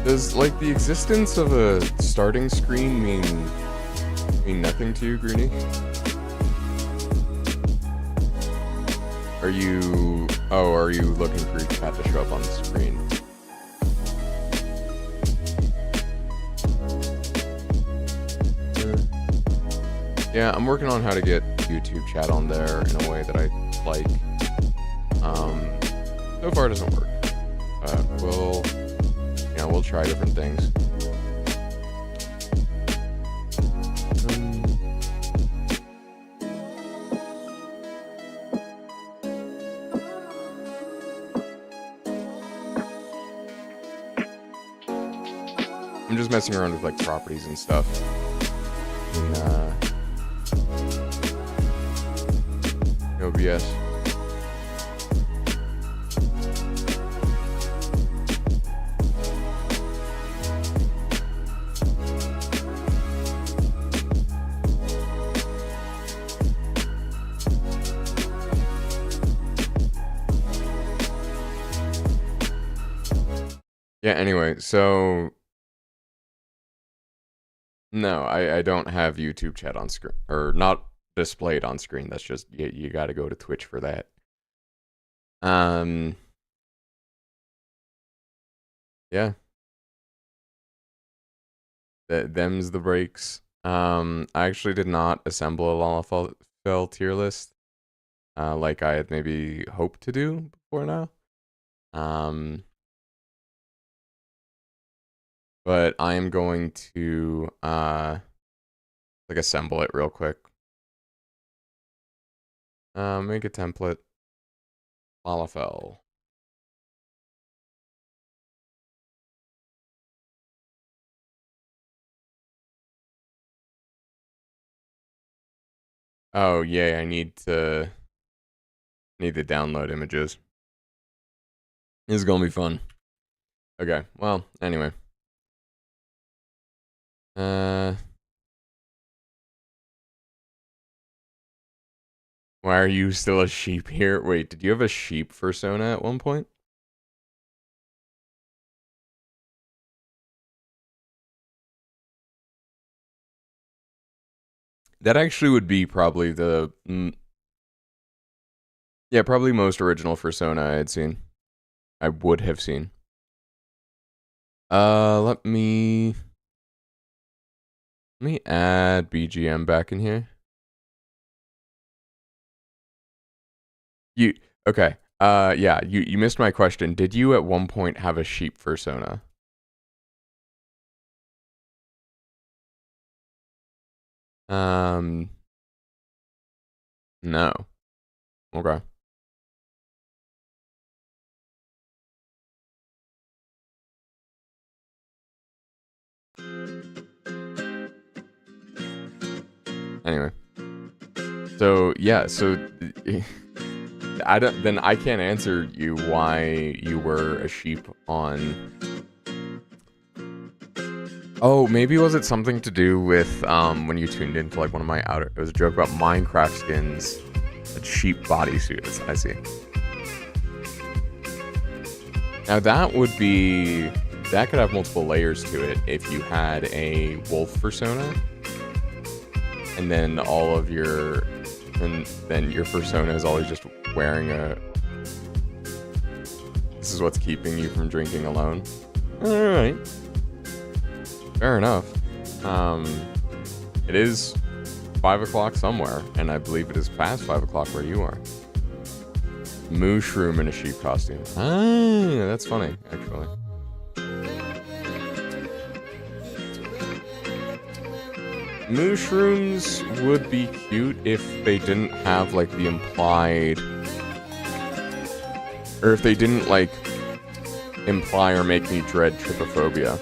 Does, like, the existence of a starting screen mean nothing to you, Greenie? Are you... Oh, are you looking for your cat to show up on the screen? Yeah, I'm working on how to get YouTube chat on there in a way that I like. So far it doesn't work. We'll try different things. I'm just messing around with like properties and stuff. In OBS. Yeah, anyway, so no, I don't have YouTube chat on screen, or not displayed on screen. That's just, you got to go to Twitch for that. Yeah. Them's the breaks. I actually did not assemble a Lalafel tier list, like I had maybe hoped to do before now. But I am going to like assemble it real quick. Make a template. Lalafel. Oh yeah, I need to download images. This is gonna be fun. Okay, well, anyway. Why are you still a sheep here? Wait, did you have a sheep persona at one point? That actually would be probably the... yeah, probably most original persona I had seen. I would have seen. Let me add BGM back in here. Okay. Yeah, you missed my question. Did you at one point have a sheep persona? No. Okay. Anyway. So, yeah, so then I can't answer you why you were a sheep on... Oh, maybe was it something to do with when you tuned into like one of my it was a joke about Minecraft skins, sheep bodysuits. I see. Now that could have multiple layers to it if you had a wolf persona, and then then your persona is always just wearing a... This is what's keeping you from drinking alone. Alright. Fair enough. It is 5 o'clock somewhere, and I believe it is past 5 o'clock where you are. Mushroom in a sheep costume. Ah, that's funny, actually. Mushrooms would be cute if they didn't have, like, the implied... Or if they didn't, like, imply or make me dread trypophobia.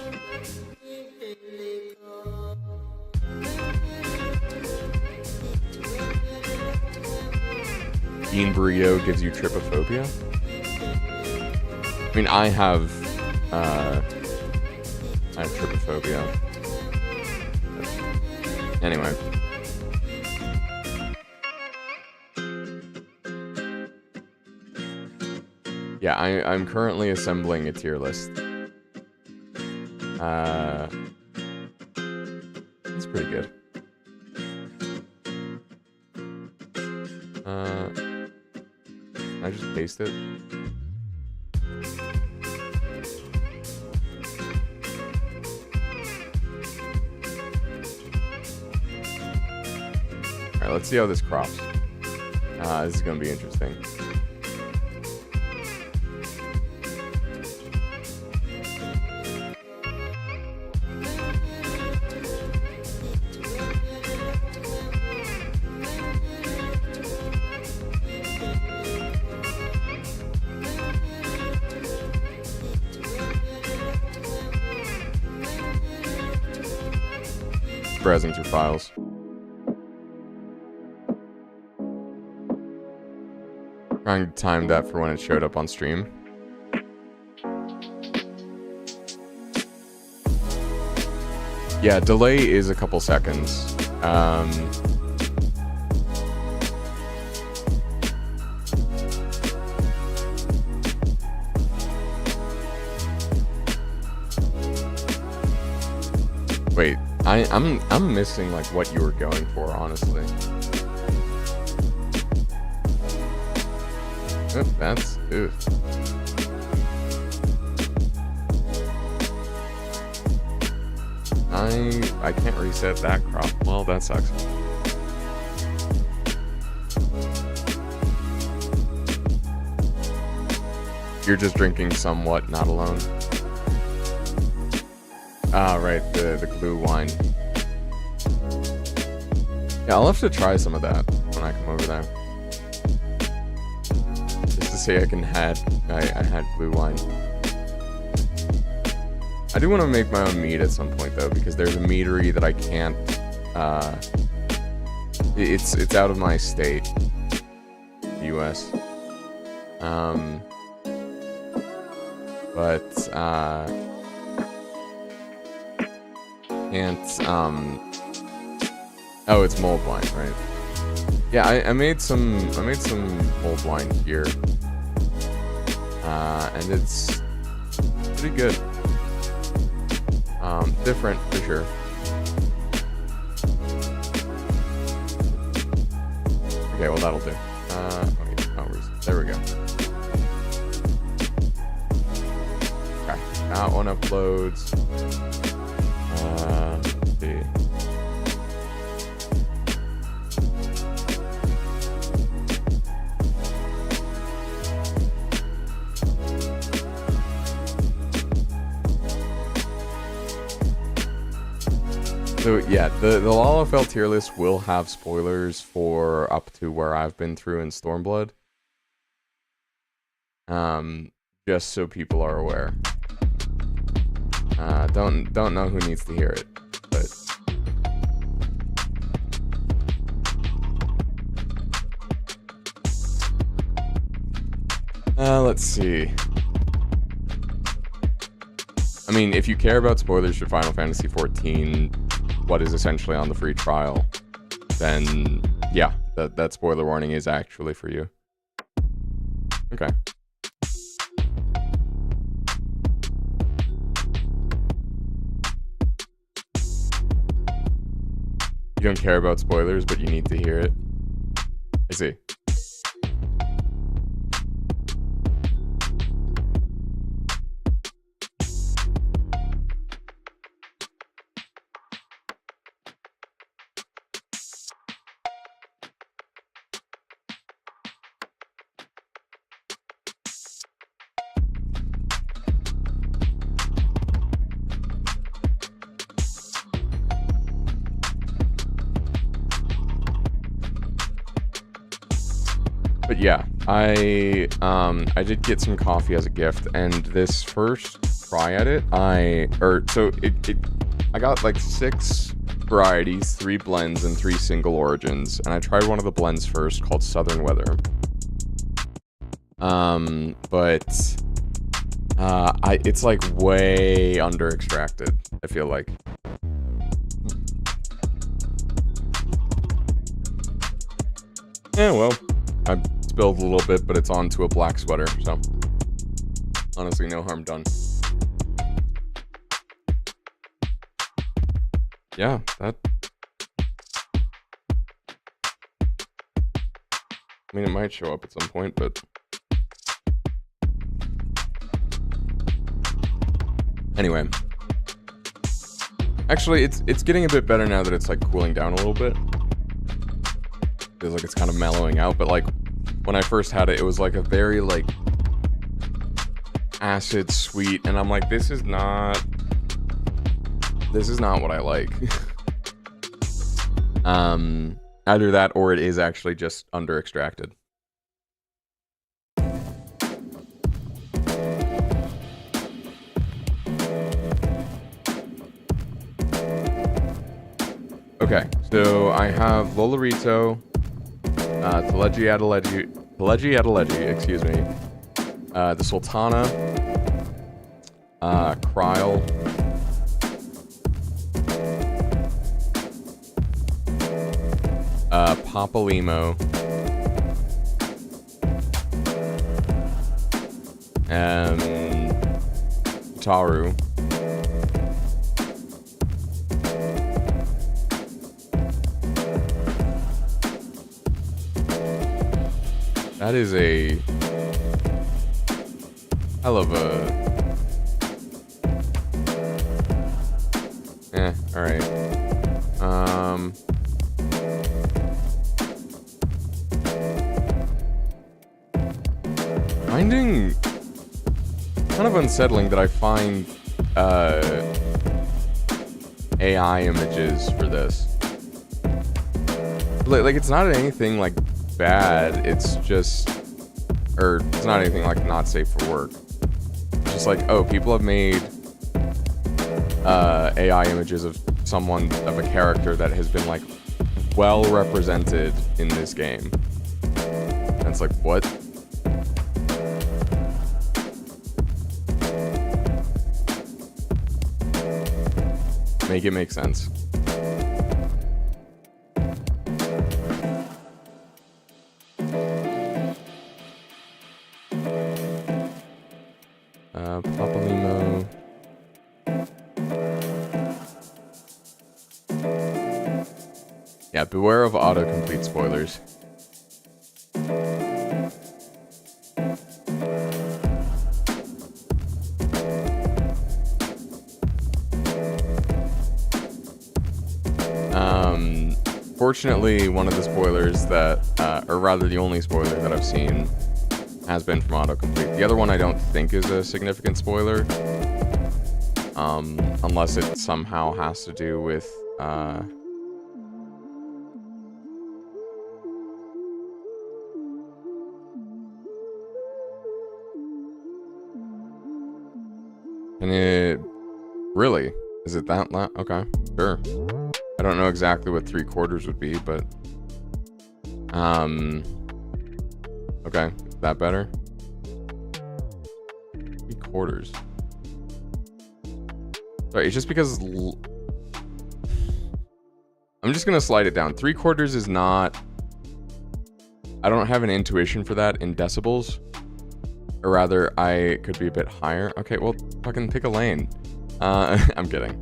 Bean burrito gives you trypophobia? I mean, I have trypophobia. Anyway. Yeah, I'm currently assembling a tier list. That's pretty good. Can I just paste it? Alright, let's see how this crops. This is gonna be interesting. Browsing through files. Trying to time that for when it showed up on stream. Yeah, delay is a couple seconds. Wait, I'm missing like what you were going for, honestly. Oh, that's oof. I can't reset that crop. Well, that sucks. You're just drinking somewhat, not alone. Ah, right, the glue wine. Yeah, I'll have to try some of that when I come over there. Just to say I had glue wine. I do want to make my own mead at some point though, because there's a meadery that I can't. It's out of my state, the U.S. Oh, it's mulled wine, right? Yeah, I made some mulled wine here, and it's pretty good. Different for sure. Okay, well that'll do. Okay, there we go. Okay, that one uploads. Let's see. So yeah, the Lalafel tier list will have spoilers for up to where I've been through in Stormblood. Just so people are aware. Don't know who needs to hear it, but let's see. I mean, if you care about spoilers for Final Fantasy XIV, what is essentially on the free trial, then yeah, that spoiler warning is actually for you. Okay. You don't care about spoilers, but you need to hear it. I see. But yeah, I did get some coffee as a gift, and this first try at it, I got like 6 varieties, 3 blends, and 3 single origins, and I tried one of the blends first called Southern Weather. It's like way under extracted, I feel like. Yeah, well, I spilled a little bit, but it's onto a black sweater, so honestly, no harm done. yeah, that... I mean, it might show up at some point, but... Anyway. Actually, it's getting a bit better now that it's, like, cooling down a little bit. Feels like it's kind of mellowing out, but, like, when I first had it, it was, like, a very, like... acid, sweet, and I'm like, this is not what I like. Either that or it is actually just under extracted. Okay, so I have Lolarito, Teleji Adeleji, excuse me, the Sultana, Kryl, Papalimo, Taru, that is a hell of a... alright. Finding... kind of unsettling that I find, AI images for this. Like, it's not anything, like, bad, it's just... or, it's not anything, like, not safe for work. It's just like, oh, people have made, AI images of someone, of a character that has been, like, well represented in this game. And it's like, what? Make it make sense. Papalimo. Yeah, beware of autocomplete spoilers. Fortunately, one of the spoilers that, or rather the only spoiler that I've seen has been from autocomplete. The other one I don't think is a significant spoiler. Unless it somehow has to do with, and it... really? Is it that loud? Okay, sure. I don't know exactly what 3/4 would be, but... okay, is that better? 3/4. Sorry, it's just because... I'm just gonna slide it down. 3/4 is not... I don't have an intuition for that in decibels. Or rather, I could be a bit higher. Okay, well, fucking pick a lane. I'm kidding.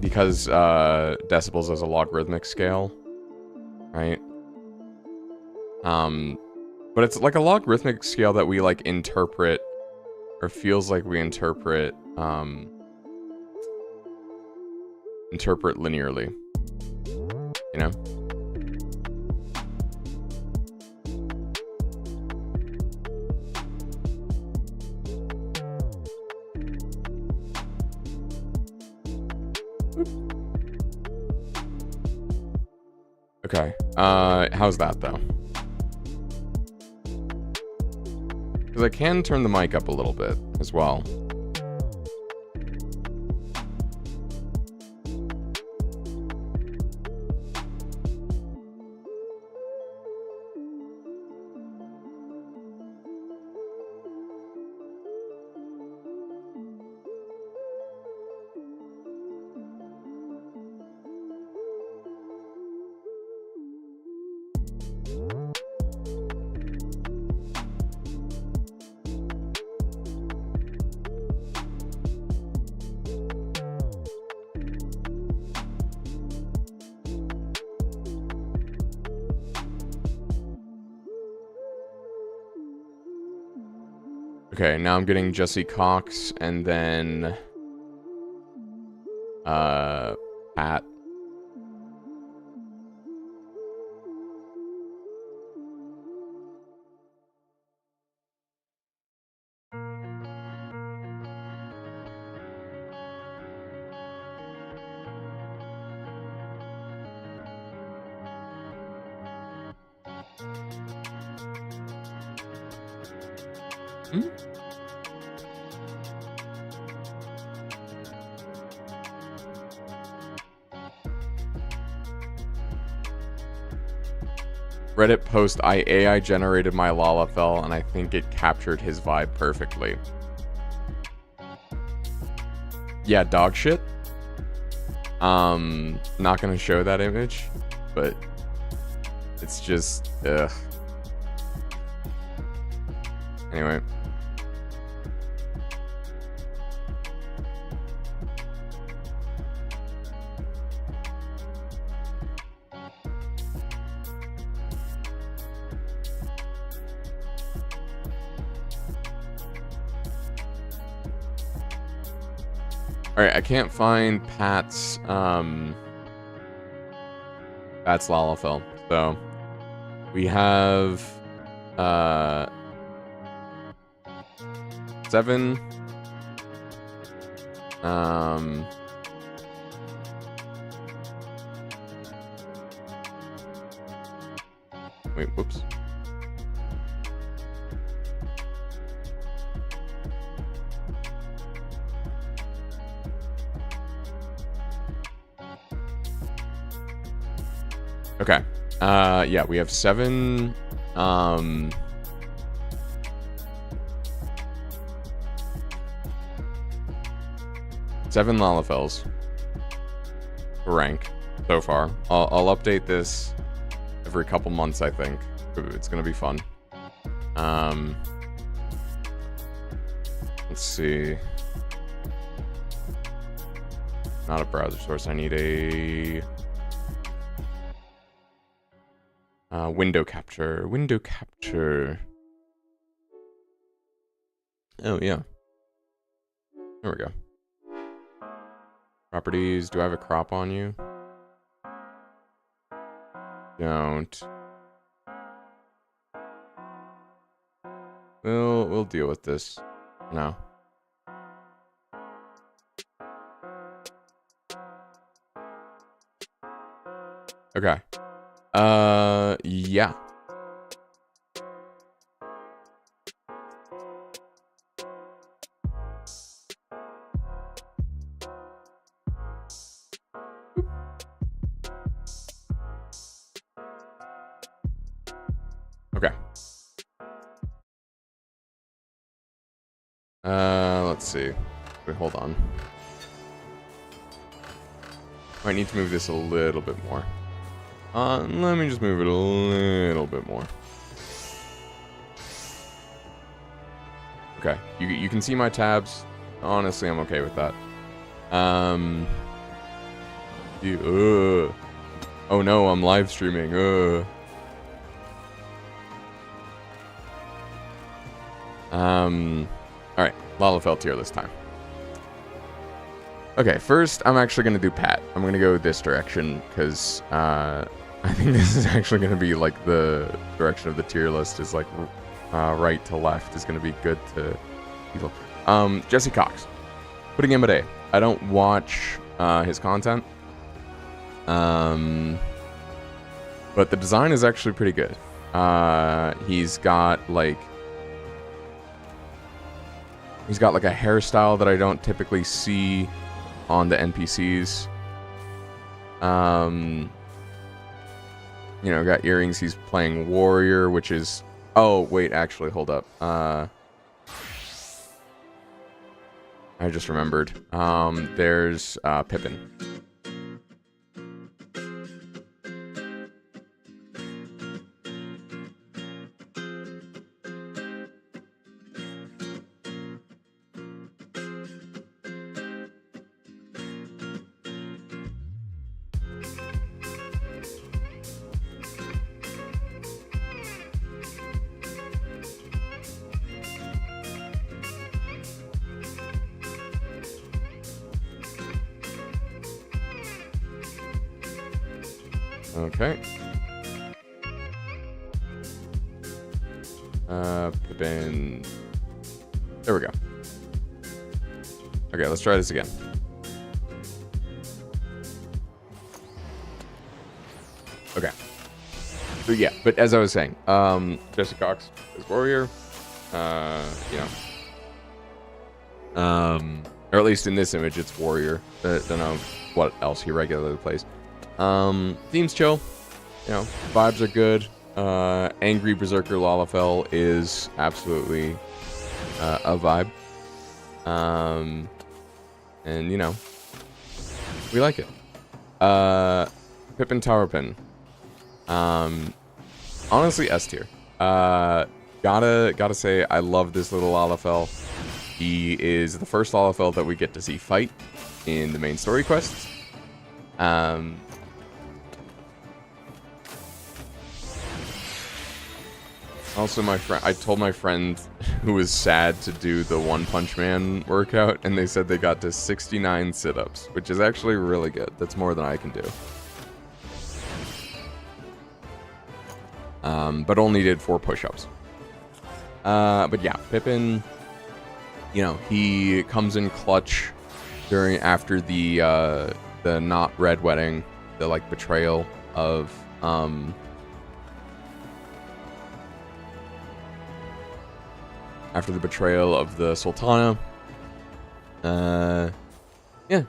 Because decibels is a logarithmic scale, right? But it's like a logarithmic scale that we like interpret, or feels like we interpret linearly, you know? Okay, how's that though? Because I can turn the mic up a little bit as well. Okay, now I'm getting Jesse Cox and then Pat. Reddit post, I AI generated my Lalafel and I think it captured his vibe perfectly. Yeah, dog shit. Not gonna show that image, but it's just, ugh. Anyway. Alright, I can't find Pat's Lalafel. So we have 7 wait, whoops. Okay. Yeah, we have 7 7 Lalafels for rank so far. I'll update this every couple months, I think. It's gonna be fun. Let's see. Not a browser source. I need a window capture. Window capture. Oh yeah. There we go. Properties. Do I have a crop on you? Don't. We'll deal with this. No. Okay. Yeah. Okay. Let's see. Wait, hold on. Might need to move this a little bit more. Let me just move it a little bit more. Okay, you can see my tabs. Honestly, I'm okay with that. Oh no, I'm live streaming. Alright, Lalafel tier this time. Okay, first, I'm actually going to do Pat. I'm going to go this direction, because, I think this is actually going to be, like, the direction of the tier list is, like, right to left is going to be good to people. Jesse Cox. Putting him at A. I don't watch, his content. But the design is actually pretty good. He's got, like, a hairstyle that I don't typically see on the NPCs. You know, got earrings. He's playing warrior, which is... Oh, wait, actually, hold up. I just remembered. There's Pippin. Okay. Pippin. There we go. Okay, let's try this again. Okay. But yeah, but as I was saying, Jesse Cox is warrior. You know. Or at least in this image, it's warrior. I don't know what else he regularly plays. Theme's chill. You know, vibes are good. Angry Berserker Lalafel is absolutely a vibe. And you know, we like it. Pippin Towerpin. Honestly, S tier. Gotta say, I love this little Lalafel. He is the first Lalafel that we get to see fight in the main story quests. Also, I told my friend who was sad to do the One Punch Man workout, and they said they got to 69 sit-ups, which is actually really good. That's more than I can do. But only did 4 push-ups. But yeah, Pippin, you know, he comes in clutch after the not red wedding, the like betrayal of after the betrayal of the Sultana. Yeah,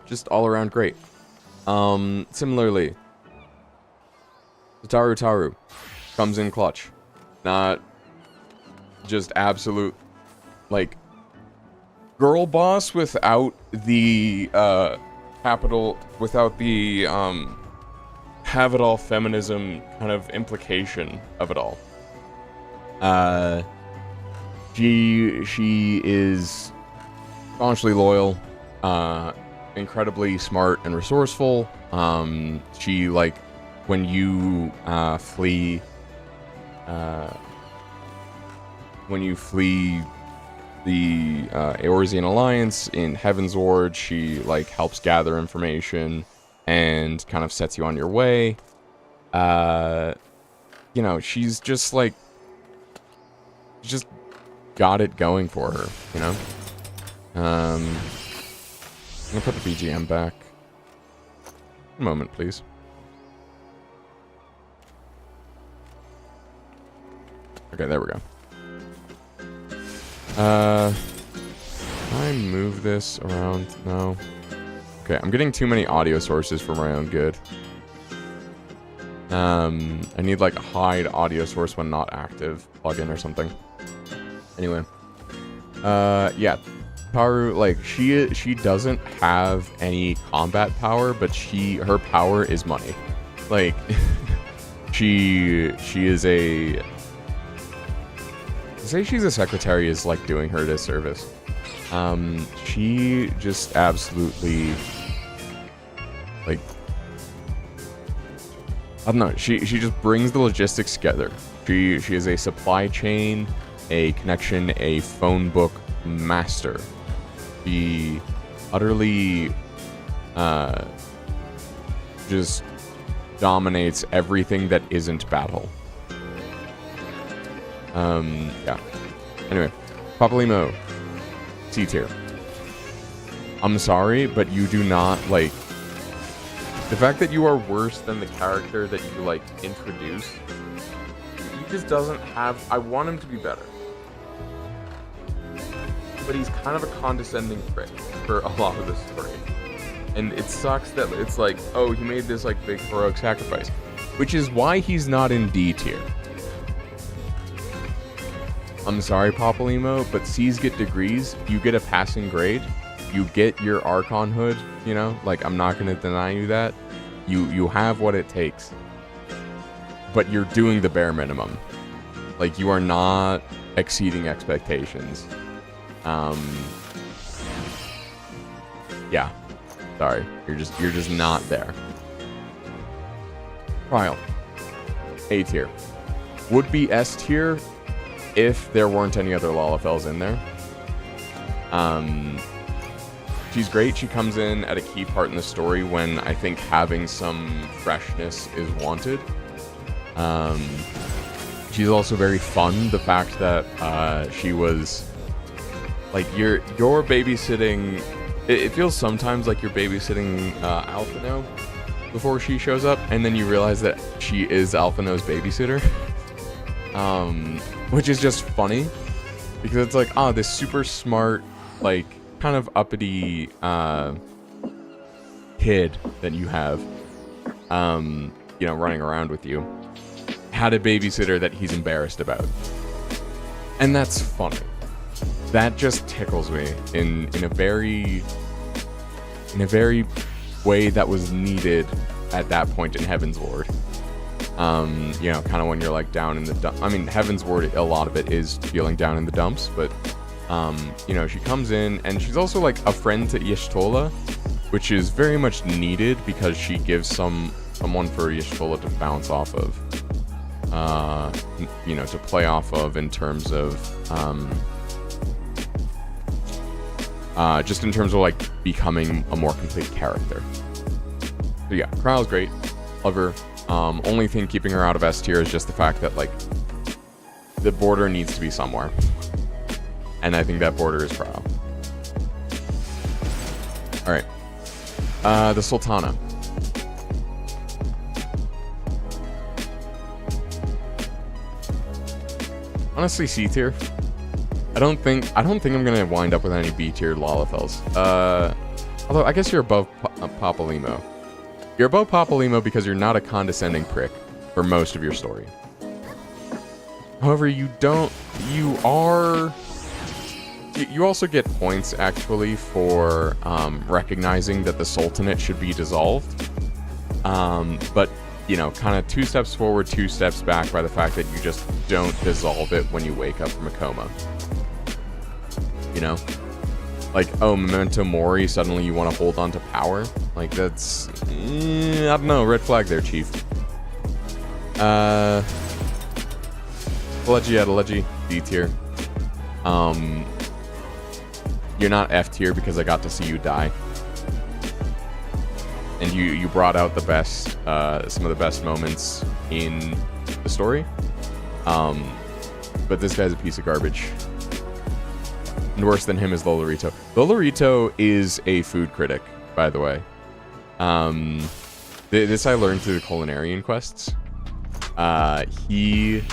just all around great. Similarly, Taru comes in clutch. Not just absolute, like, girl boss without the, without the, have-it-all feminism kind of implication of it all. She is staunchly loyal, incredibly smart and resourceful. She, like, when you flee the Eorzean Alliance in Heaven's Ward, she like helps gather information and kind of sets you on your way. You know, she's just like got it going for her, you know. I'm gonna put the BGM back. A moment, please. Okay, there we go. Can I move this around? No. Okay, I'm getting too many audio sources for my own good. I need like a hide audio source when not active plugin or something. Anyway. Yeah. Taru, like, she doesn't have any combat power, but her power is money. Like, she is a... To say she's a secretary is like doing her a disservice. She just absolutely, like, I don't know, she just brings the logistics together. She is a supply chain, a connection, a phone book master. She utterly just dominates everything that isn't battle. Yeah. Anyway, Papalimo, C tier. I'm sorry, but you do not, like, the fact that you are worse than the character that you, like, introduce, he just doesn't have, I want him to be better. But he's kind of a condescending prick for a lot of the story. And it sucks that it's like, oh, he made this, like, big heroic sacrifice. Which is why he's not in D tier. I'm sorry, Papalimo, but C's get degrees, you get a passing grade, you get your Archon hood, you know? Like, I'm not going to deny you that. You have what it takes. But you're doing the bare minimum. Like, you are not exceeding expectations. Yeah. Sorry. You're just not there. Trial. A tier. Would be S tier if there weren't any other Lalafels in there. she's great. She comes in at a key part in the story when I think having some freshness is wanted. She's also very fun. The fact that she was like you're babysitting. It feels sometimes like you're babysitting Alphino before she shows up, and then you realize that she is Alphino's babysitter, which is just funny because it's like, oh, this super smart, like kind of uppity kid that you have, you know, running around with you, had a babysitter that he's embarrassed about, and that's funny. That just tickles me in a very way that was needed at that point in Heaven's Ward. You know, kind of when you're like down in the I mean, Heaven's Ward, a lot of it is feeling down in the dumps, but you know, she comes in and she's also like a friend to Y'shtola, which is very much needed because she gives someone for Y'shtola to bounce off of, you know, to play off of in terms of just in terms of like becoming a more complete character. So yeah, Kryle's great, love her. Only thing keeping her out of S tier is just the fact that like the border needs to be somewhere, and I think that border is Kryle. All right, the Sultana. Honestly, C tier. I don't think I'm gonna wind up with any B tier Lalafels. Although I guess you're above Papalimo. You're above Papalimo because you're not a condescending prick for most of your story. However, you also get points actually for recognizing that the Sultanate should be dissolved. But you know, kind of 2 steps forward, 2 steps back by the fact that you just don't dissolve it when you wake up from a coma. You know? Like, oh, Memento Mori, suddenly you want to hold on to power? Like, that's... I don't know, red flag there, Chief. Leggy, D tier. You're not F tier because I got to see you die. And you brought out the best, some of the best moments in the story. But this guy's a piece of garbage. And worse than him is Lolorito. Lolorito is a food critic, by the way. This I learned through the culinarian quests. He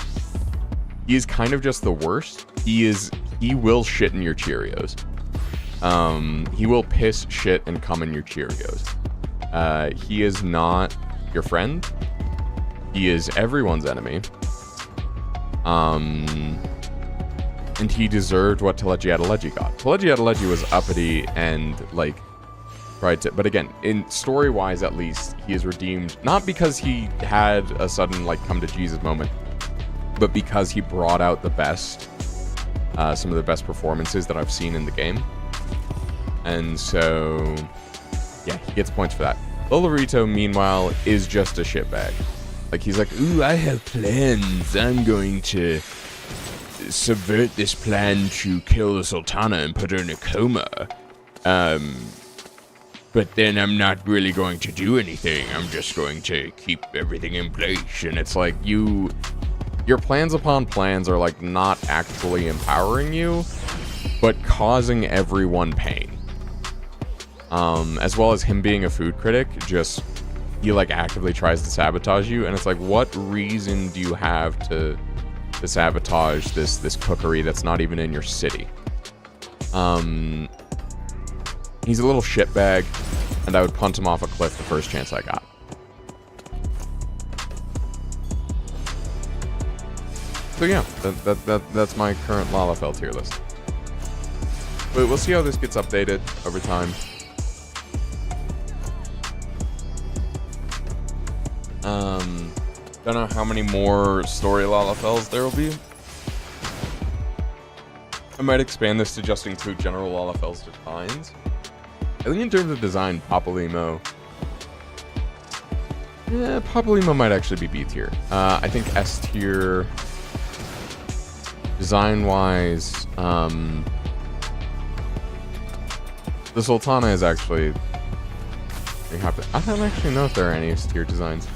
is kind of just the worst. He will shit in your Cheerios. He will piss, shit, and cum in your Cheerios. He is not your friend. He is everyone's enemy. And he deserved what Telegiadaleji got. Telegiadaleji was uppity and, like, tried to... But again, in story-wise, at least, he is redeemed, not because he had a sudden, like, come-to-Jesus moment, but because he brought out the best, some of the best performances that I've seen in the game. And so, yeah, he gets points for that. Lolorito, meanwhile, is just a shitbag. Like, he's like, ooh, I have plans. I'm going to subvert this plan to kill the Sultana and put her in a coma. But then I'm not really going to do anything. I'm just going to keep everything in place. And it's like, your plans upon plans are like not actually empowering you, but causing everyone pain. As well as him being a food critic, just, he like actively tries to sabotage you. And it's like, what reason do you have to sabotage this cookery that's not even in your city? He's a little shitbag, and I would punt him off a cliff the first chance I got. So yeah, that's my current Lalafel tier list. But we'll see how this gets updated over time. Don't know how many more story Lalafels there will be. I might expand this to just include general Lalafels designs. I think in terms of design, Papalimo... Yeah, Papalimo might actually be B tier. I think S tier... Design-wise... The Sultana is actually... I don't actually know if there are any S-tier designs.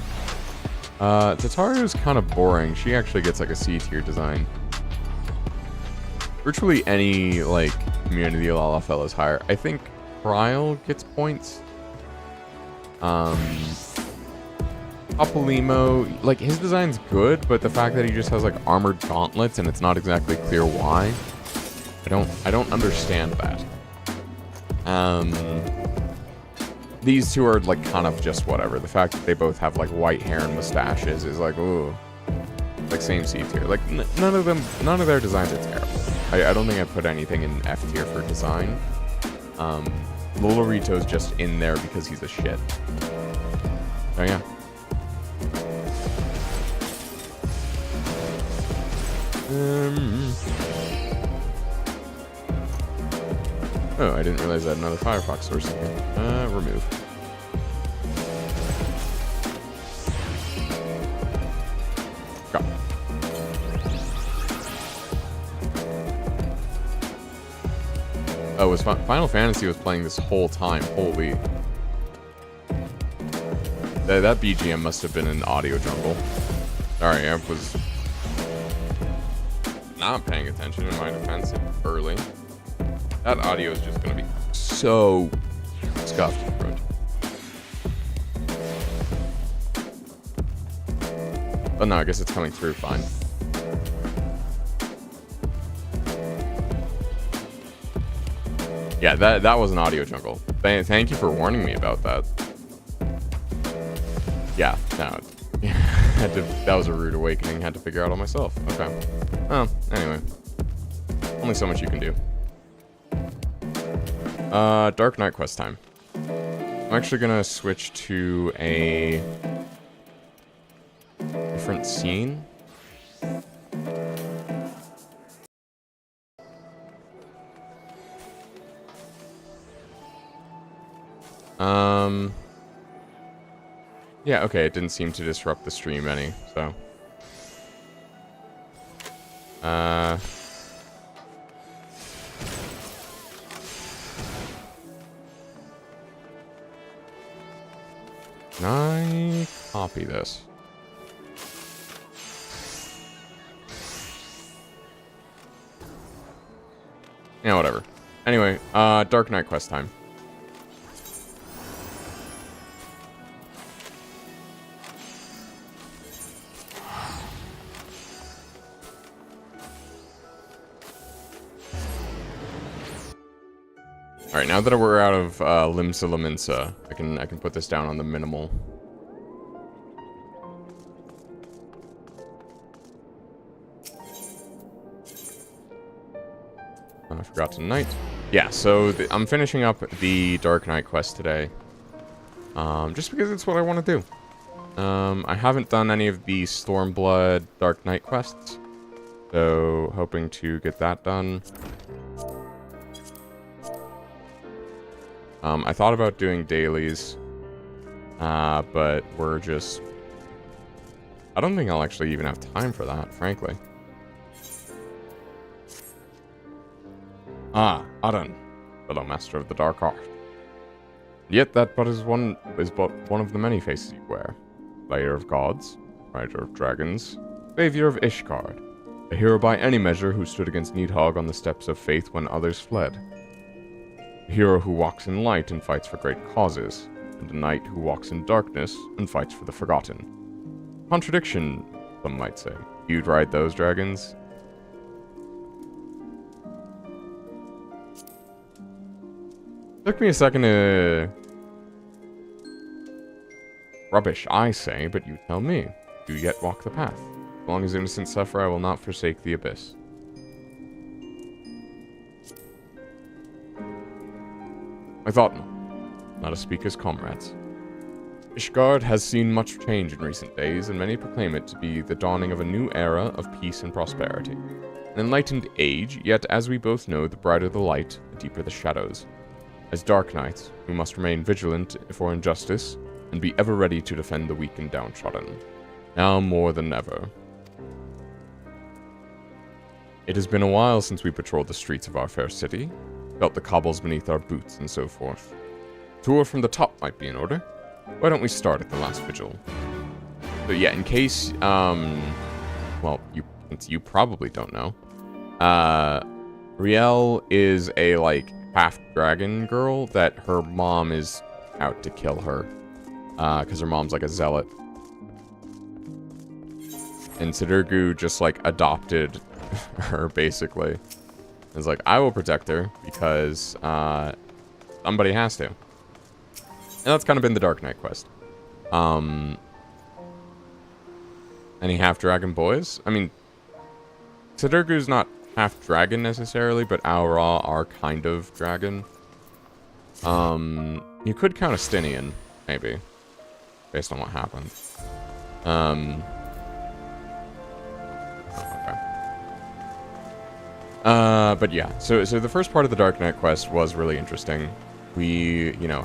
Tataru is kind of boring. She actually gets like a C-tier design. Virtually any, like, community Lalafel is higher. I think Trial gets points. Papolimo, like, his design's good, but the fact that he just has, like, armored gauntlets and it's not exactly clear why, I don't understand that. These two are, like, kind of just whatever. The fact that they both have, like, white hair and mustaches is, like, ooh. Like, same C tier. Like, none of their designs are terrible. I don't think I put anything in F tier for design. Lolorito's just in there because he's a shit. Oh, yeah. Oh, I didn't realize I had another Firefox source in here. Remove. Go. Oh, it was Final Fantasy was playing this whole time. Holy. That BGM must have been an audio jungle. Sorry, I was not paying attention in my defense early. That audio is just going to be so scuffed. Oh no, I guess it's coming through fine. Yeah, that was an audio jungle. Thank you for warning me about that. Yeah, no. That was a rude awakening. Had to figure out all myself. Okay. Oh, anyway. Only so much you can do. Dark Knight quest time. I'm actually gonna switch to a different scene. Yeah, okay, it didn't seem to disrupt the stream any, so. Can I copy this? Yeah, whatever. Anyway, Dark Knight quest time. Alright, now that we're out of Limsa Laminsa, I can put this down on the minimal. I forgot tonight. Yeah, so I'm finishing up the Dark Knight quest today. Just because it's what I want to do. I haven't done any of the Stormblood Dark Knight quests, so hoping to get that done. I thought about doing dailies, but we're just... I don't think I'll actually even have time for that, frankly. Ah, Aran, fellow master of the dark art. Yet that but is one of the many faces you wear. Slayer of gods, rider of dragons, savior of Ishgard, a hero by any measure who stood against Nidhogg on the steps of faith when others fled. A hero who walks in light and fights for great causes, and a knight who walks in darkness and fights for the forgotten. Contradiction, some might say. You'd ride those dragons? Took me a second to... Rubbish, I say, but you tell me. Do you yet walk the path? As long as innocent suffer, I will not forsake the abyss. I thought not to speak as comrades. Ishgard has seen much change in recent days, and many proclaim it to be the dawning of a new era of peace and prosperity. An enlightened age, yet as we both know, the brighter the light, the deeper the shadows. As Dark Knights, we must remain vigilant for injustice, and be ever ready to defend the weak and downtrodden. Now more than ever. It has been a while since we patrolled the streets of our fair city. felt the cobbles beneath our boots, and so forth. Tour from the top might be in order. Why don't we start at the last vigil? So yeah, in case, well, you probably don't know, Riel is a, like, half-dragon girl that her mom is out to kill her, because her mom's, like, a zealot. And Sidurgu just, like, adopted her, basically. It's like, I will protect her, because, somebody has to. And that's kind of been the Dark Knight quest. Any half-dragon boys? I mean, Sidurgu's not half-dragon necessarily, but Aura are kind of dragon. You could count a Stinian, maybe. Based on what happened. But yeah, so the first part of the Dark Knight quest was really interesting. We, you know,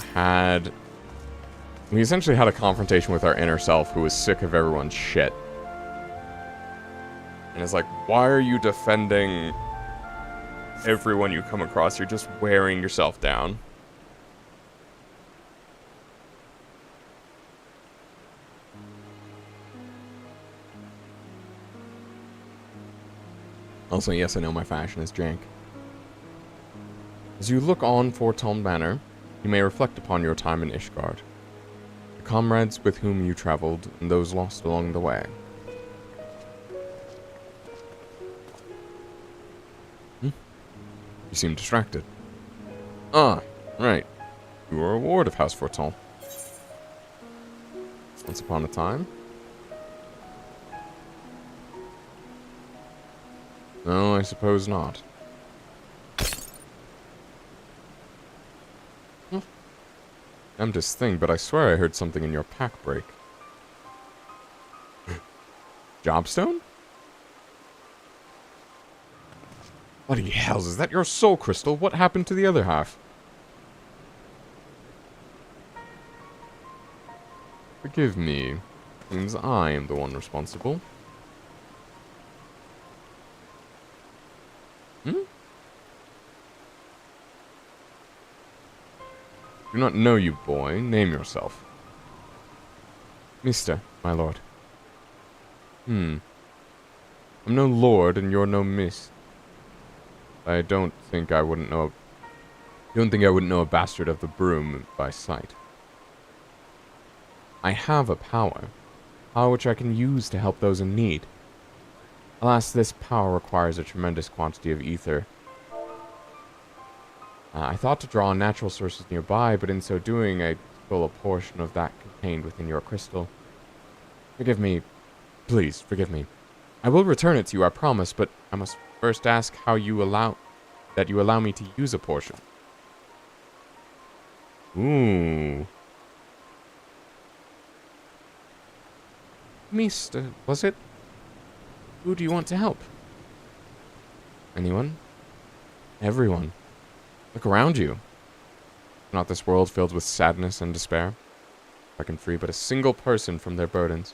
we essentially had a confrontation with our inner self who was sick of everyone's shit. And it's like, why are you defending everyone you come across? You're just wearing yourself down. Also, yes, I know my fashion is jank. As you look on Fortune Manor, you may reflect upon your time in Ishgard, the comrades with whom you traveled, and those lost along the way. You seem distracted. Ah, right. You are a ward of House Fortune. Once upon a time? No, I suppose not. Damnedest thing, but I swear I heard something in your pack break. Jobstone? Bloody hells, is that your soul crystal? What happened to the other half? Forgive me. Seems I am the one responsible. Do not know you, boy. Name yourself. Mister, my lord. I'm no lord, and you're no miss. I don't think I wouldn't know a bastard of the broom by sight. I have a power which I can use to help those in need. Alas, this power requires a tremendous quantity of ether. I thought to draw on natural sources nearby, but in so doing, I stole a portion of that contained within your crystal. Forgive me. Please, forgive me. I will return it to you, I promise, but I must first ask how you allow me to use a portion. Ooh. Mister, was it? Who do you want to help? Anyone? Everyone. Look around you. Not this world filled with sadness and despair. I can free but a single person from their burdens.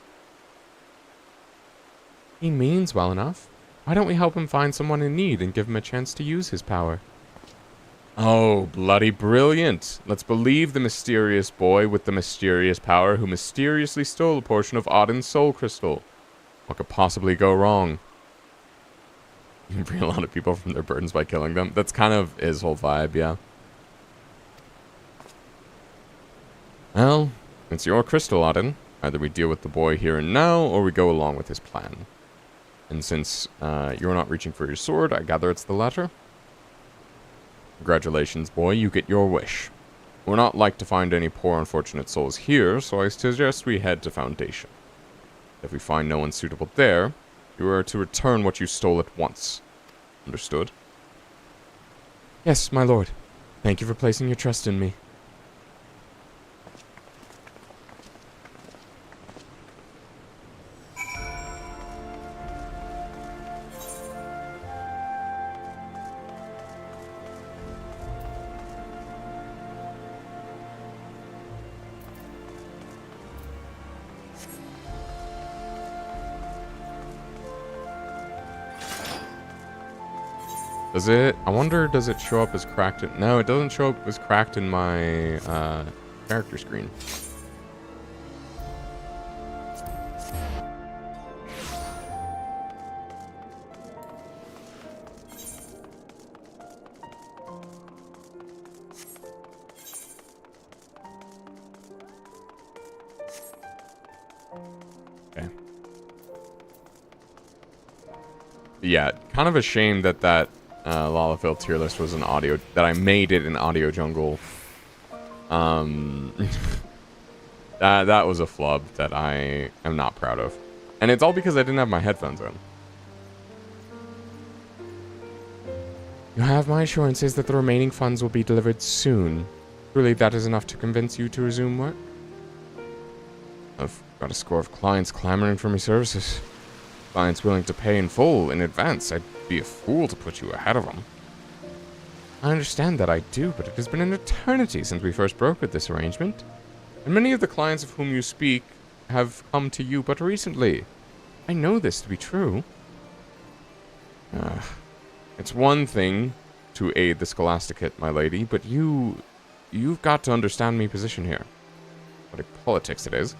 He means well enough. Why don't we help him find someone in need and give him a chance to use his power? Oh, bloody brilliant. Let's believe the mysterious boy with the mysterious power who mysteriously stole a portion of Auden's soul crystal. What could possibly go wrong? You can free a lot of people from their burdens by killing them. That's kind of his whole vibe, yeah. Well, it's your crystal, Auden. Either we deal with the boy here and now, or we go along with his plan. And since you're not reaching for your sword, I gather it's the latter. Congratulations, boy, you get your wish. We're not like to find any poor unfortunate souls here, so I suggest we head to Foundation. If we find no one suitable there, you are to return what you stole at once. Understood? Yes, my lord. Thank you for placing your trust in me. Does it? I wonder, does it show up as cracked? No, it doesn't show up as cracked in my character screen. Okay. Yeah, kind of a shame that Lalafel tier list was an audio, that I made it in Audio Jungle. That was a flub that I am not proud of. And it's all because I didn't have my headphones on. You have my assurances that the remaining funds will be delivered soon. Surely that is enough to convince you to resume work? I've got a score of clients clamoring for my services. Clients willing to pay in full in advance. I'd be a fool to put you ahead of them. I understand that I do, but it has been an eternity since we first brokered this arrangement. And many of the clients of whom you speak have come to you but recently. I know this to be true. It's one thing to aid the Scholasticate, my lady, but you've got to understand me position here. What a politics it is.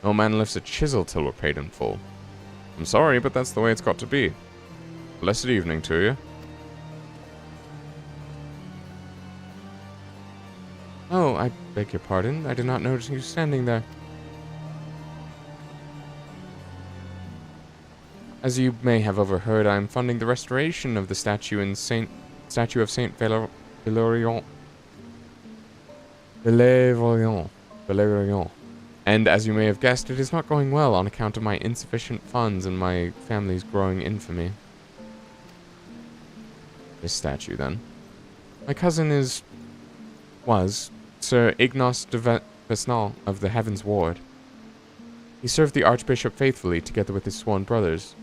No man lifts a chisel till we're paid in full. I'm sorry, but that's the way it's got to be. Blessed evening to you. Oh, I beg your pardon. I did not notice you standing there. As you may have overheard, I am funding the restoration of the statue of Saint Valerian. And as you may have guessed, it is not going well on account of my insufficient funds and my family's growing infamy. This statue, then. My cousin was Sir Ignace de Vesnal of the Heavens Ward. He served the Archbishop faithfully, together with his sworn brothers,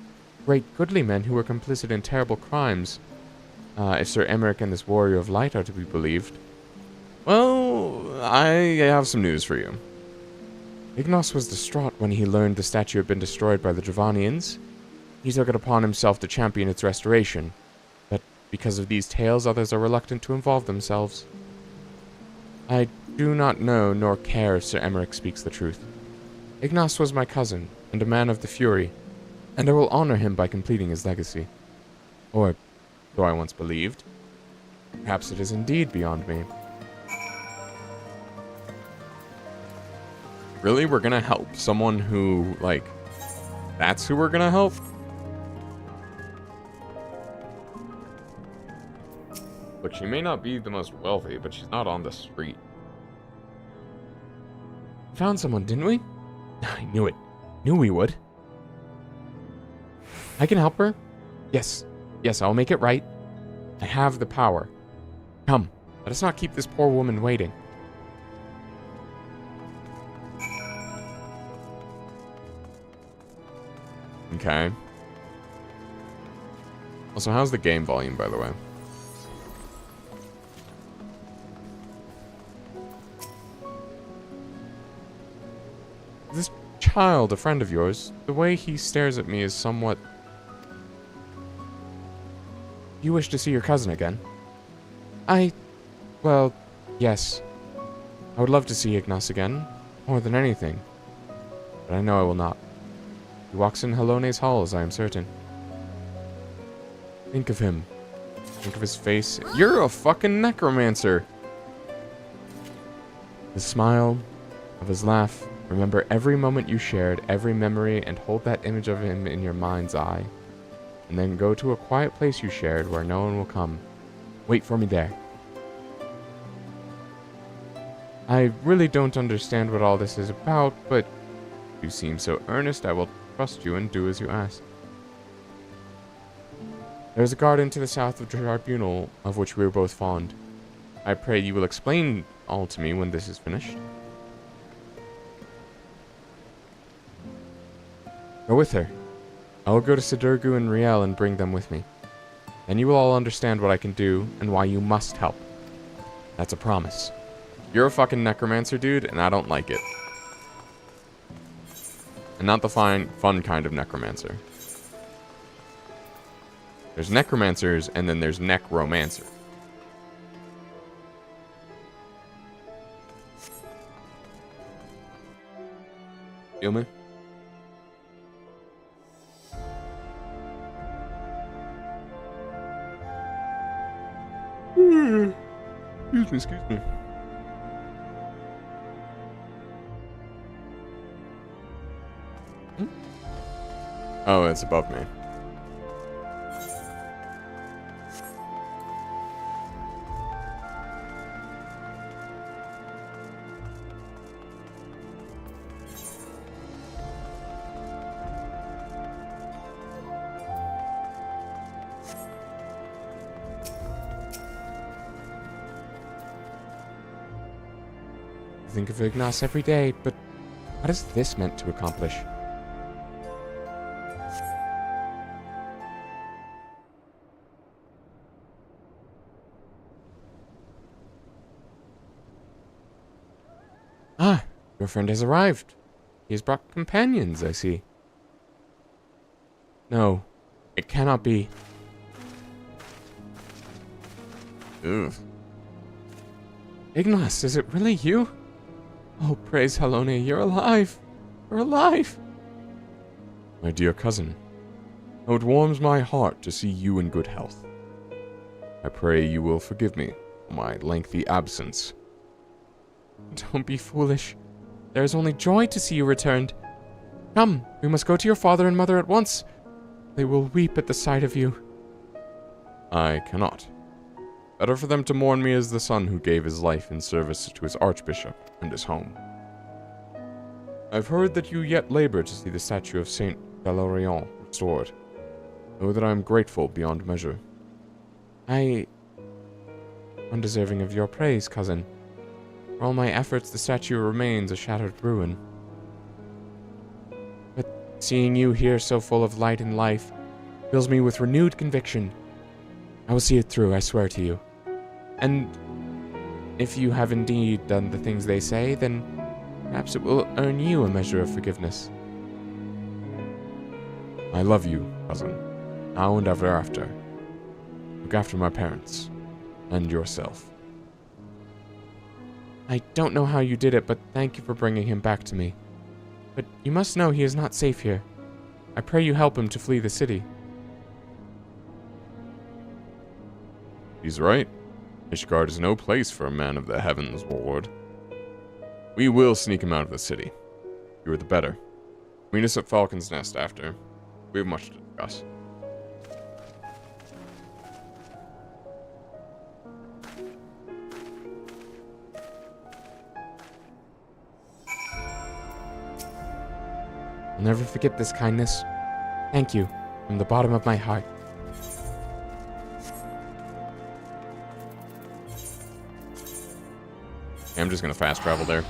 great goodly men who were complicit in terrible crimes, if Sir Emmerich and this warrior of light are to be believed. Well, I have some news for you. Ignace was distraught when he learned the statue had been destroyed by the Dravanians. He took it upon himself to champion its restoration, but because of these tales, others are reluctant to involve themselves. I do not know nor care if Sir Emmerich speaks the truth. Ignace was my cousin, and a man of the Fury, and I will honor him by completing his legacy. Or, so I once believed. Perhaps it is indeed beyond me. Really? We're gonna help someone who, like, that's who we're gonna help? Look, she may not be the most wealthy, but she's not on the street. Found someone, didn't we? I knew it. Knew we would. I can help her? Yes. Yes, I'll make it right. I have the power. Come, let us not keep this poor woman waiting. Okay. Also, how's the game volume, by the way? This child, a friend of yours, the way he stares at me is somewhat... You wish to see your cousin again? Well, yes. I would love to see Ignace again, more than anything. But I know I will not. He walks in Helone's halls, I am certain. Think of him. Think of his face. You're a fucking necromancer! The smile of his laugh. Remember every moment you shared, every memory, and hold that image of him in your mind's eye. And then go to a quiet place you shared where no one will come. Wait for me there. I really don't understand what all this is about, but you seem so earnest, I will trust you and do as you ask. There is a garden to the south of the tribunal, of which we are both fond. I pray you will explain all to me when this is finished. Go with her. I will go to Sidurgu and Riel and bring them with me. Then you will all understand what I can do and why you must help. That's a promise. You're a fucking necromancer, dude, and I don't like it. And not the fun kind of necromancer. There's necromancers, and then there's necromancers. Feel me? Excuse me. Oh, it's above me. I think of Ignace every day, but what is this meant to accomplish? Ah, your friend has arrived. He has brought companions, I see. No, it cannot be. Ugh. Ignace, is it really you? Oh, praise Halone, you're alive! You're alive! My dear cousin, how it warms my heart to see you in good health. I pray you will forgive me for my lengthy absence. Don't be foolish. There is only joy to see you returned. Come, we must go to your father and mother at once. They will weep at the sight of you. I cannot. Better for them to mourn me as the son who gave his life in service to his archbishop and his home. I've heard that you yet labor to see the statue of Saint Valerian restored. Know that I am grateful beyond measure. Undeserving of your praise, cousin. For all my efforts, the statue remains a shattered ruin. But seeing you here so full of light and life fills me with renewed conviction. I will see it through, I swear to you. And if you have indeed done the things they say, then perhaps it will earn you a measure of forgiveness. I love you, cousin, now and ever after. Look after my parents, and yourself. I don't know how you did it, but thank you for bringing him back to me. But you must know he is not safe here. I pray you help him to flee the city. He's right. Ishgard is no place for a man of the heavens, Lord. We will sneak him out of the city. You are the better. Meet us at Falcon's Nest after. We have much to discuss. I'll never forget this kindness. Thank you, from the bottom of my heart. I'm just gonna fast travel there.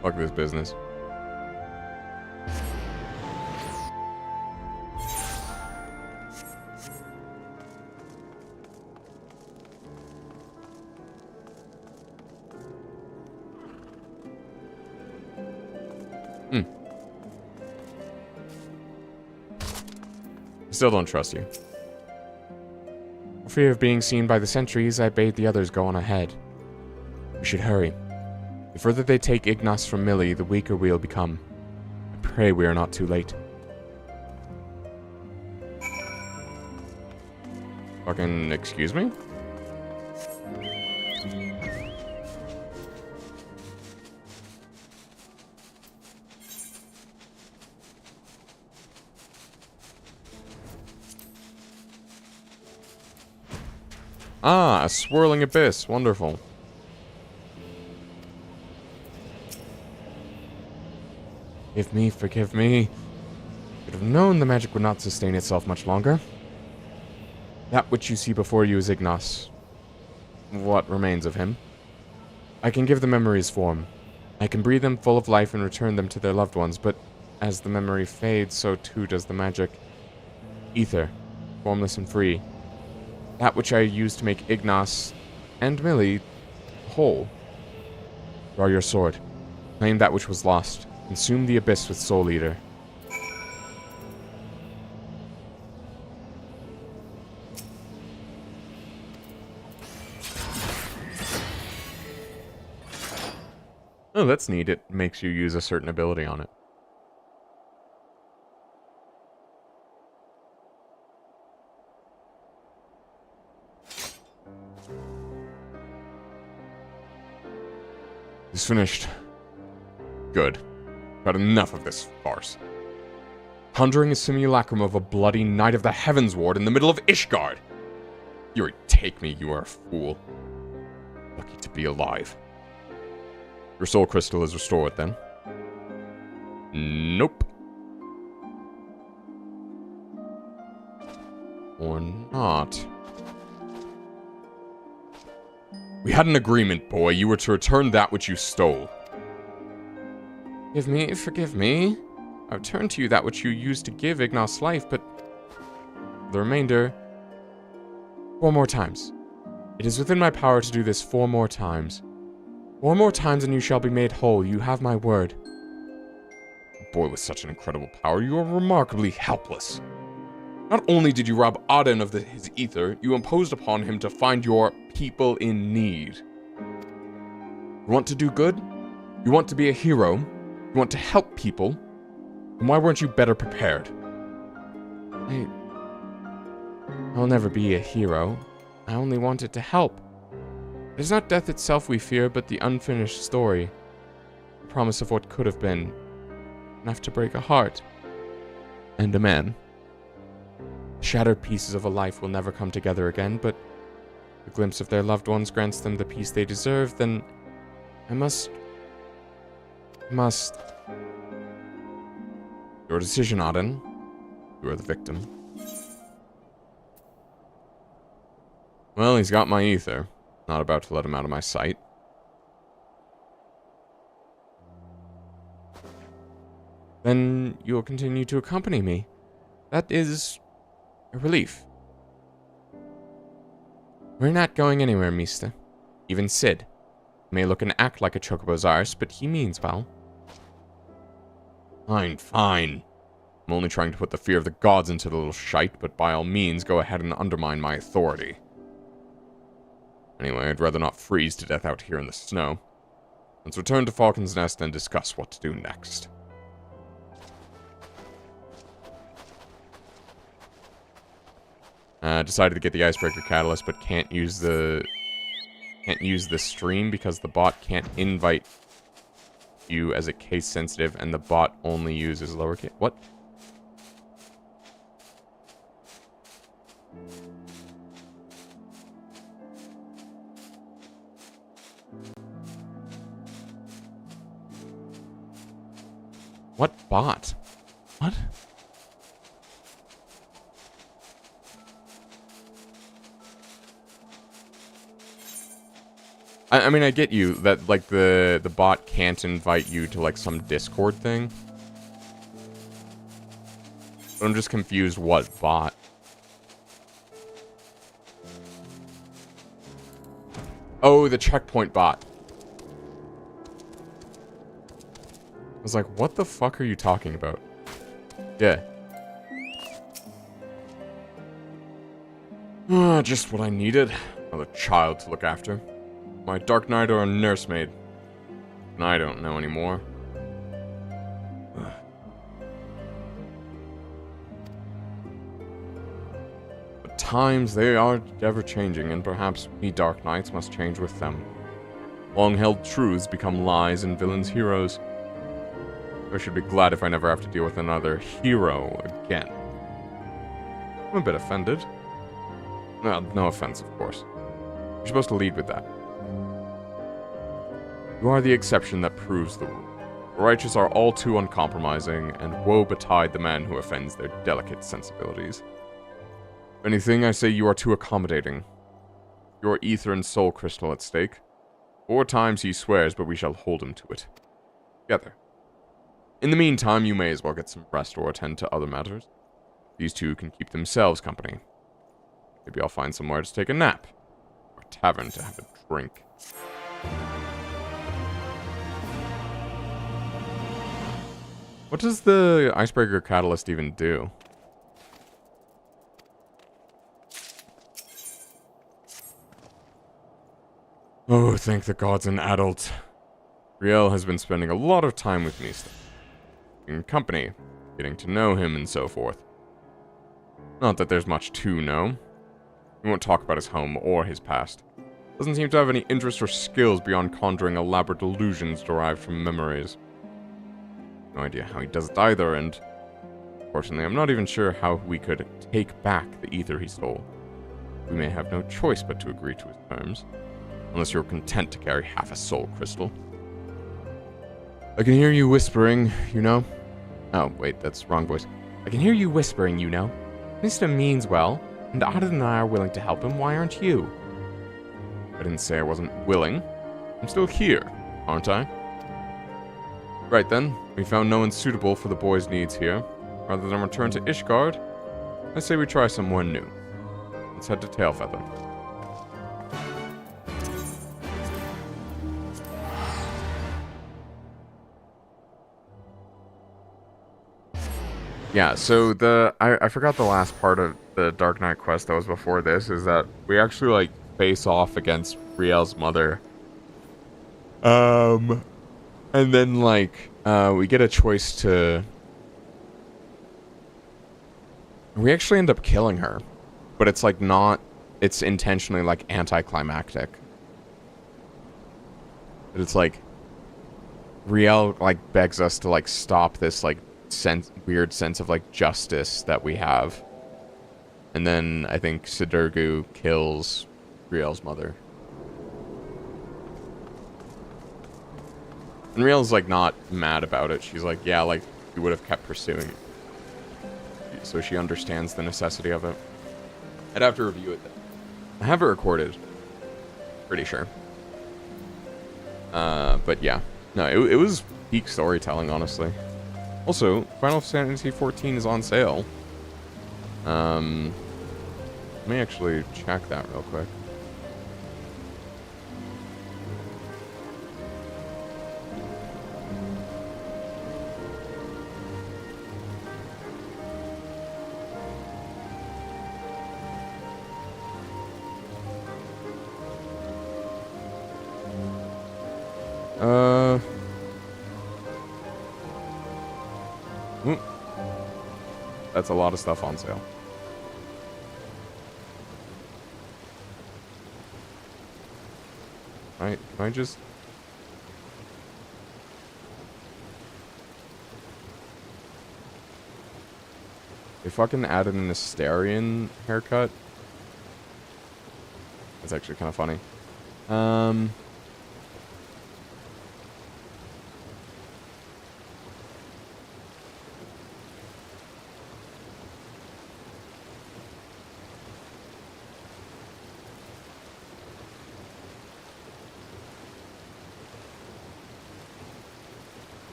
Fuck this business. I still don't trust you. For fear of being seen by the sentries, I bade the others go on ahead. We should hurry. The further they take Ignace from Millie, the weaker we'll become. I pray we are not too late. Fucking excuse me? Ah, a swirling abyss. Wonderful. Forgive me. Should have known the magic would not sustain itself much longer. That which you see before you is Ignace. What remains of him? I can give the memories form. I can breathe them full of life and return them to their loved ones, but as the memory fades, so too does the magic. Ether, formless and free. That which I used to make Ignace and Millie whole. Draw your sword. Claim that which was lost. Consume the abyss with Soul Eater. Oh, that's neat. It makes you use a certain ability on it. It's finished. Good. Got enough of this farce. Conjuring a simulacrum of a bloody Knight of the Heavens Ward in the middle of Ishgard. You take me, you are a fool. Lucky to be alive. Your soul crystal is restored, then? Nope. Or not. We had an agreement, boy. You were to return that which you stole. Forgive me. I returned to you that which you used to give Ignath's life, but the remainder... 4 more times. It is within my power to do this 4 more times. 4 more times and you shall be made whole. You have my word. A boy with such an incredible power, you are remarkably helpless. Not only did you rob Aden of his ether, you imposed upon him to find your people in need. You want to do good? You want to be a hero? You want to help people? Then why weren't you better prepared? I'll never be a hero. I only wanted to help. It is not death itself we fear, but the unfinished story. The promise of what could have been. Enough to break a heart. And a man. Shattered pieces of a life will never come together again, but the glimpse of their loved ones grants them the peace they deserve, then I must... Your decision, Aden. You are the victim. Well, he's got my ether. Not about to let him out of my sight. Then you'll continue to accompany me. That is a relief. We're not going anywhere, Mista. Even Sid. He may look and act like a chocobo's arse, but he means well. Fine. I'm only trying to put the fear of the gods into the little shite, but by all means, go ahead and undermine my authority. Anyway, I'd rather not freeze to death out here in the snow. Let's return to Falcon's Nest and discuss what to do next. Decided to get the icebreaker catalyst, but can't use the stream because the bot can't invite you as a case sensitive, and the bot only uses lowercase. What? What bot? What? I mean, I get you that, like, the bot can't invite you to, like, some Discord thing. But I'm just confused what bot. Oh, the checkpoint bot. I was like, what the fuck are you talking about? Yeah. Just what I needed. Another child to look after. My Dark Knight or a nursemaid? I don't know anymore. But times, they are ever-changing, and perhaps we Dark Knights must change with them. Long-held truths become lies and villains heroes. I should be glad if I never have to deal with another hero again. I'm a bit offended. Well, no offense, of course. You're supposed to lead with that. You are the exception that proves the rule. The righteous are all too uncompromising, and woe betide the man who offends their delicate sensibilities. If anything, I say you are too accommodating. Your ether and soul crystal at stake. 4 times he swears, but we shall hold him to it. Together. In the meantime, you may as well get some rest or attend to other matters. These two can keep themselves company. Maybe I'll find somewhere to take a nap. Or a tavern to have a drink. What does the icebreaker catalyst even do? Oh, thank the gods, an adult. Riel has been spending a lot of time with me, in company, getting to know him and so forth. Not that there's much to know. He won't talk about his home or his past. Doesn't seem to have any interest or skills beyond conjuring elaborate illusions derived from memories. No idea how he does it either, and fortunately, I'm not even sure how we could take back the ether he stole. We may have no choice but to agree to his terms, unless you're content to carry half a soul crystal. I can hear you whispering, you know. Oh, wait, that's wrong voice. I can hear you whispering, you know. Mr. means well, and Auden and I are willing to help him. Why aren't you? I didn't say I wasn't willing. I'm still here, aren't I? Right then, we found no one suitable for the boy's needs here. Rather than return to Ishgard, I say we try someone new. Let's head to Tailfeather. Yeah, so I forgot the last part of the Dark Knight quest that was before this, is that we actually, like, face off against Riel's mother. And then, like, we get a choice to... We actually end up killing her. But it's, like, not... It's intentionally, like, anticlimactic. But it's, like... Riel, like, begs us to, like, stop this, like, weird sense of, like, justice that we have. And then I think Sidurgu kills Riel's mother. And Riel's, like, not mad about it. She's like, yeah, like, you would have kept pursuing it. So she understands the necessity of it. I'd have to review it, though. I have it recorded. Pretty sure. But yeah. No, it was peak storytelling, honestly. Also, Final Fantasy XIV is on sale. Let me actually check that real quick. That's a lot of stuff on sale. Right, can I just... They fucking added an Asterian haircut. That's actually kind of funny.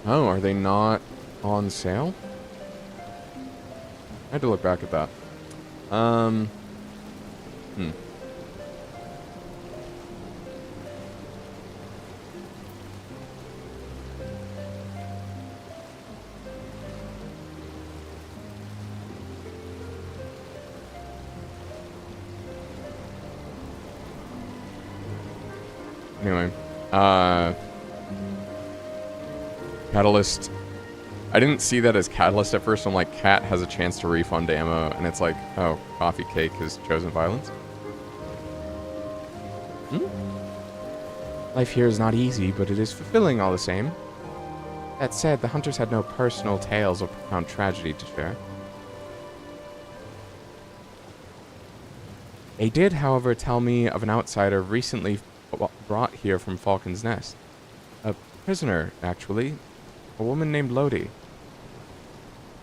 Oh, are they not on sale? I had to look back at that. Anyway, Catalyst. I didn't see that as Catalyst at first. I'm like, Cat has a chance to refund ammo, and it's like, oh, Coffee Cake has chosen violence. Life here is not easy, but it is fulfilling all the same. That said, the hunters had no personal tales of profound tragedy to share. They did, however, tell me of an outsider recently brought here from Falcon's Nest. A prisoner, actually. A woman named Lodi.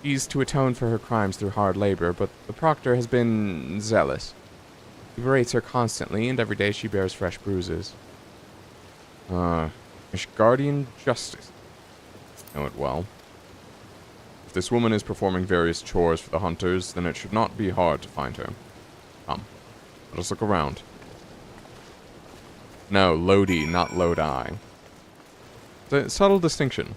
She's to atone for her crimes through hard labor, but the proctor has been zealous. He berates her constantly, and every day she bears fresh bruises. Ishgardian justice. I know it well. If this woman is performing various chores for the hunters, then it should not be hard to find her. Come, let us look around. No, Lodi, not Lodi. It's a subtle distinction.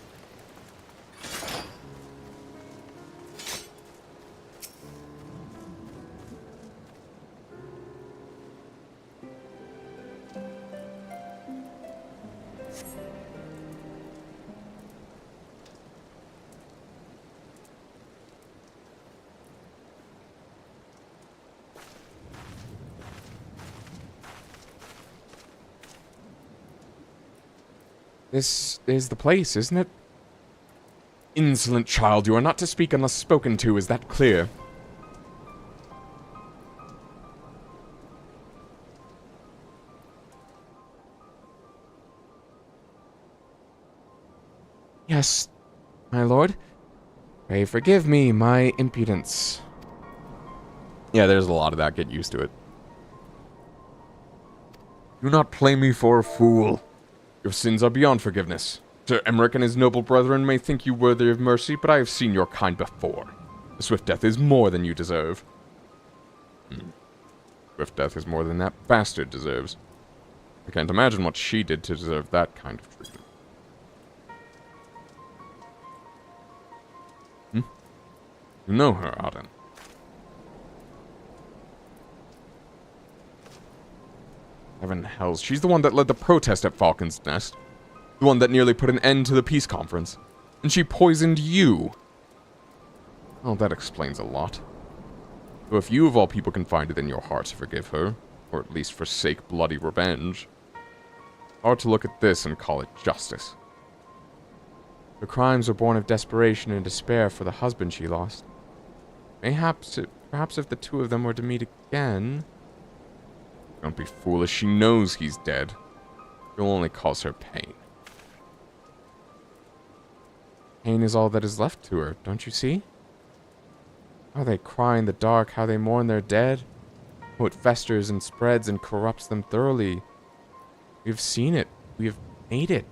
This is the place, isn't it? Insolent child, you are not to speak unless spoken to, is that clear? Yes, my lord. Pray forgive me, my impudence. Yeah, there's a lot of that. Get used to it. Do not play me for a fool. Your sins are beyond forgiveness. Sir Emmerich and his noble brethren may think you worthy of mercy, but I have seen your kind before. A swift death is more than you deserve. Swift death is more than that bastard deserves. I can't imagine what she did to deserve that kind of treatment. You know her, Auden. Heaven hells, she's the one that led the protest at Falcon's Nest. The one that nearly put an end to the peace conference. And she poisoned you. Well, that explains a lot. So if you of all people can find it in your heart to forgive her, or at least forsake bloody revenge, hard to look at this and call it justice. Her crimes were born of desperation and despair for the husband she lost. Perhaps if the two of them were to meet again... Don't be foolish, she knows he's dead. You'll only cause her pain. Pain is all that is left to her, don't you see? How they cry in the dark, how they mourn their dead. How it festers and spreads and corrupts them thoroughly. We've seen it. We have made it.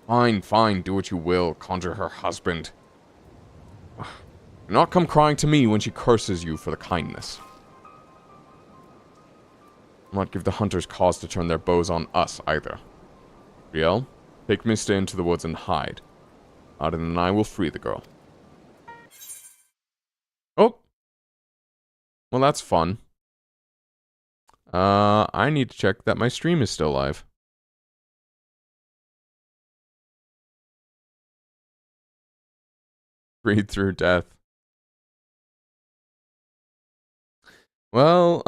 Fine, fine, do what you will. Conjure her husband. Ugh. Do not come crying to me when she curses you for the kindness. I'll not give the hunters cause to turn their bows on us, either. Riel, take Mista into the woods and hide. Auden and I will free the girl. Oh! Well, that's fun. I need to check that my stream is still live. Read through death. Well...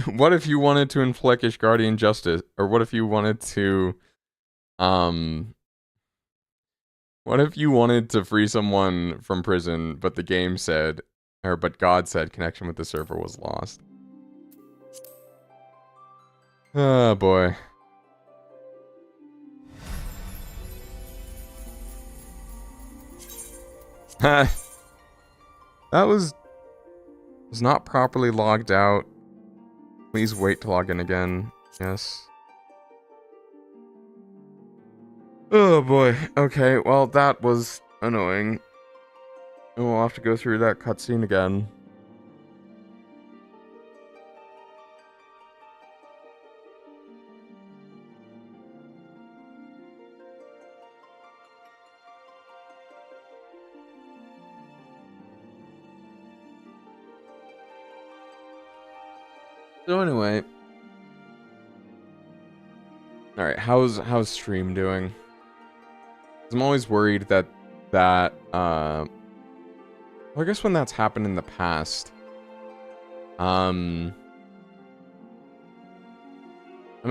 What if you wanted to inflict Ishgardian justice? Or what if you wanted to, what if you wanted to free someone from prison, but the game said, but God said connection with the server was lost? Oh, boy. That was not properly logged out. Please wait to log in again. Yes. Oh boy. Okay, well that was annoying. And we'll have to go through that cutscene again. So anyway, all right. How's stream doing? I'm always worried that well, I guess when that's happened in the past, I mean,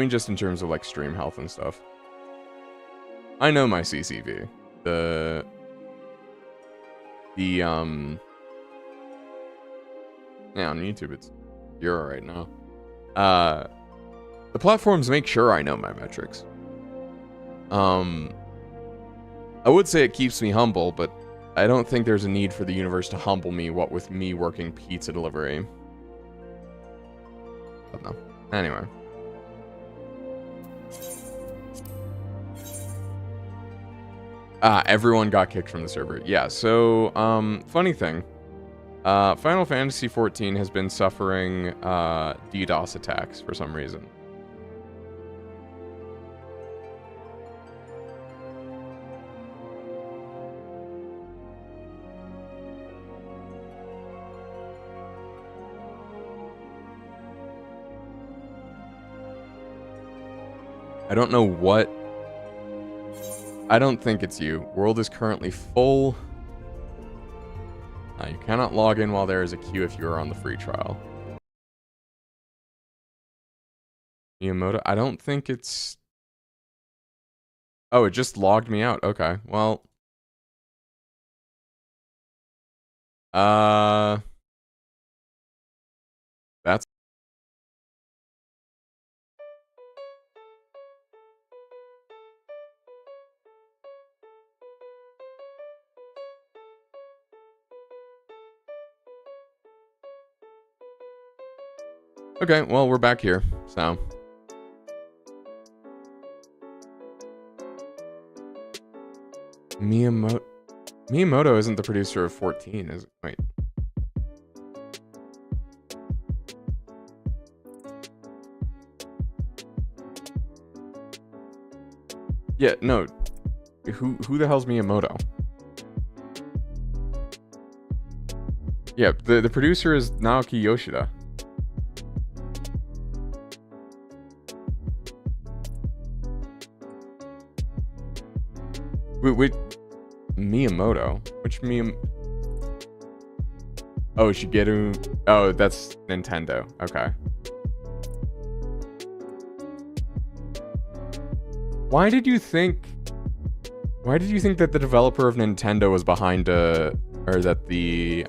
just in terms of like stream health and stuff. I know my CCV. Yeah, on YouTube it's 0 right now. The platforms make sure I know my metrics. I would say it keeps me humble, but I don't think there's a need for the universe to humble me, what with me working pizza delivery. But no. Anyway. Everyone got kicked from the server. Yeah, so, funny thing. Final Fantasy XIV has been suffering DDoS attacks for some reason. I don't know what. I don't think it's you. World is currently full. You cannot log in while there is a queue if you are on the free trial. Miyamoto? I don't think it's... Oh, it just logged me out. Okay, well... That's... Okay, well, we're back here, so... Miyamoto isn't the producer of 14, is it? Wait. Yeah, no. Who the hell's Miyamoto? Yeah, the producer is Naoki Yoshida. Wait, Miyamoto? Which Oh, Shigeru... Oh, that's Nintendo. Okay. Why did you think that the developer of Nintendo was behind or that the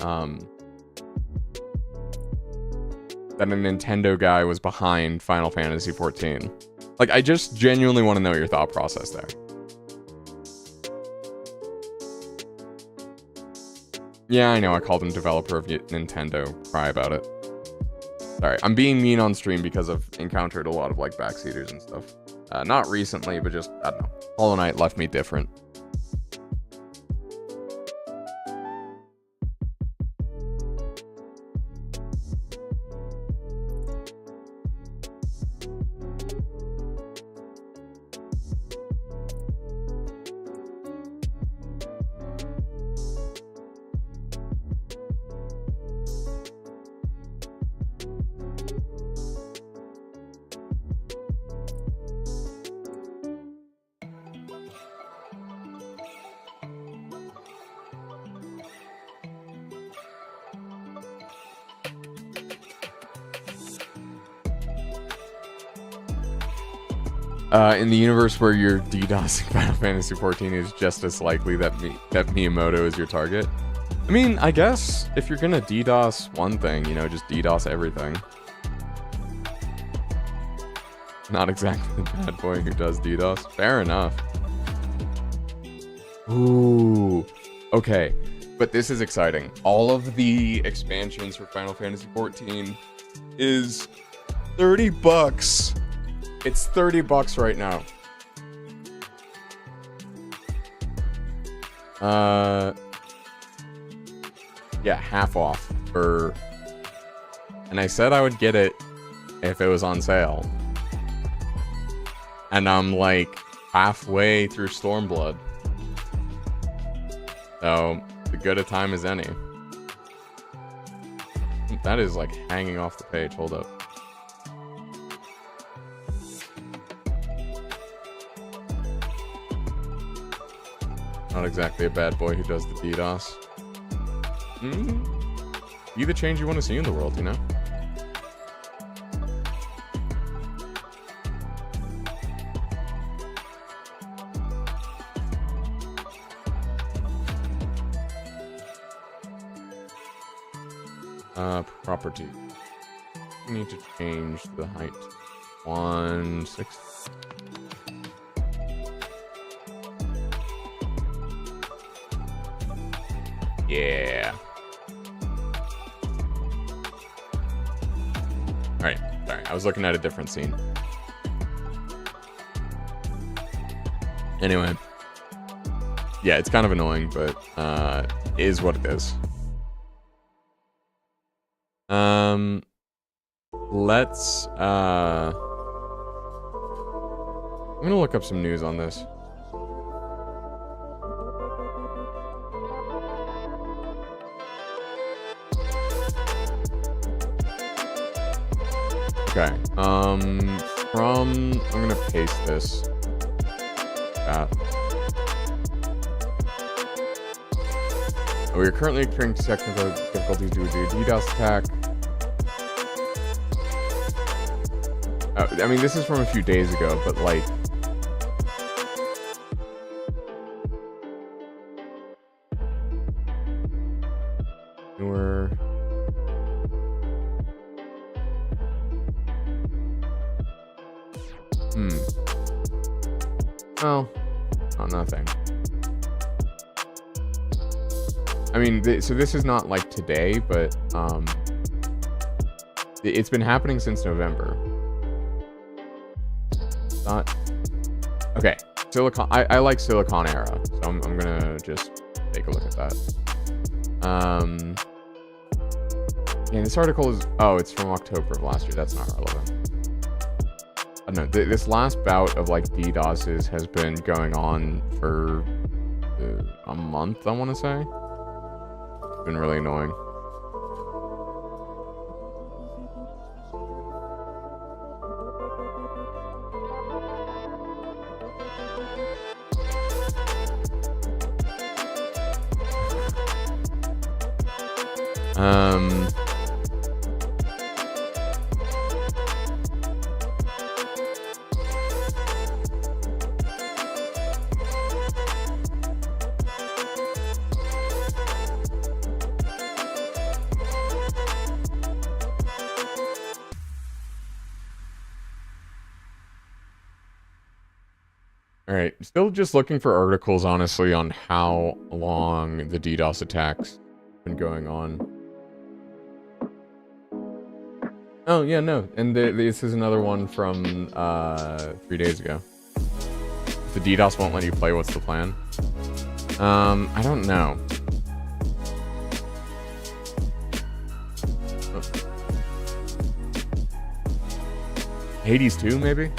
that a Nintendo guy was behind Final Fantasy 14? Like, I just genuinely want to know your thought process there. Yeah, I know, I called him developer of Nintendo. Cry about it. Sorry, I'm being mean on stream because I've encountered a lot of, like, backseaters and stuff. Not recently, but just, I don't know. Hollow Knight left me different. In the universe where you're DDoSing Final Fantasy 14 is just as likely that Miyamoto is your target. I mean, I guess if you're gonna DDoS one thing, you know, just DDoS everything. Not exactly the bad boy who does DDoS. Fair enough. Ooh. Okay. But this is exciting. All of the expansions for Final Fantasy 14 is $30. It's $30 right now. Yeah, half off for... And I said I would get it if it was on sale. And I'm like halfway through Stormblood. So, as good a time as any. That is like hanging off the page. Hold up. Not exactly a bad boy who does the DDoS. Be the change you want to see in the world, you know? Property. We need to change the height. 160. Yeah. Alright, sorry. I was looking at a different scene. Anyway. Yeah, it's kind of annoying, but is what it is. Let's I'm gonna look up some news on this. Okay, I'm gonna paste this. We are currently experiencing technical difficulties due to a DDoS attack. I mean, this is from a few days ago, but like... Newer... Well, oh, nothing. I mean, so this is not like today, but it's been happening since November. Not okay. Silicon. I like Silicon Era, so I'm gonna just take a look at that. Yeah, this article is it's from October of last year. That's not relevant. I don't know. This last bout of like DDoSes has been going on for a month. I want to say. It's been really annoying. Alright, still just looking for articles, honestly, on how long the DDoS attacks have been going on. Oh, yeah, no. And this is another one from 3 days ago. If the DDoS won't let you play, what's the plan? I don't know. Oh. Hades 2, maybe?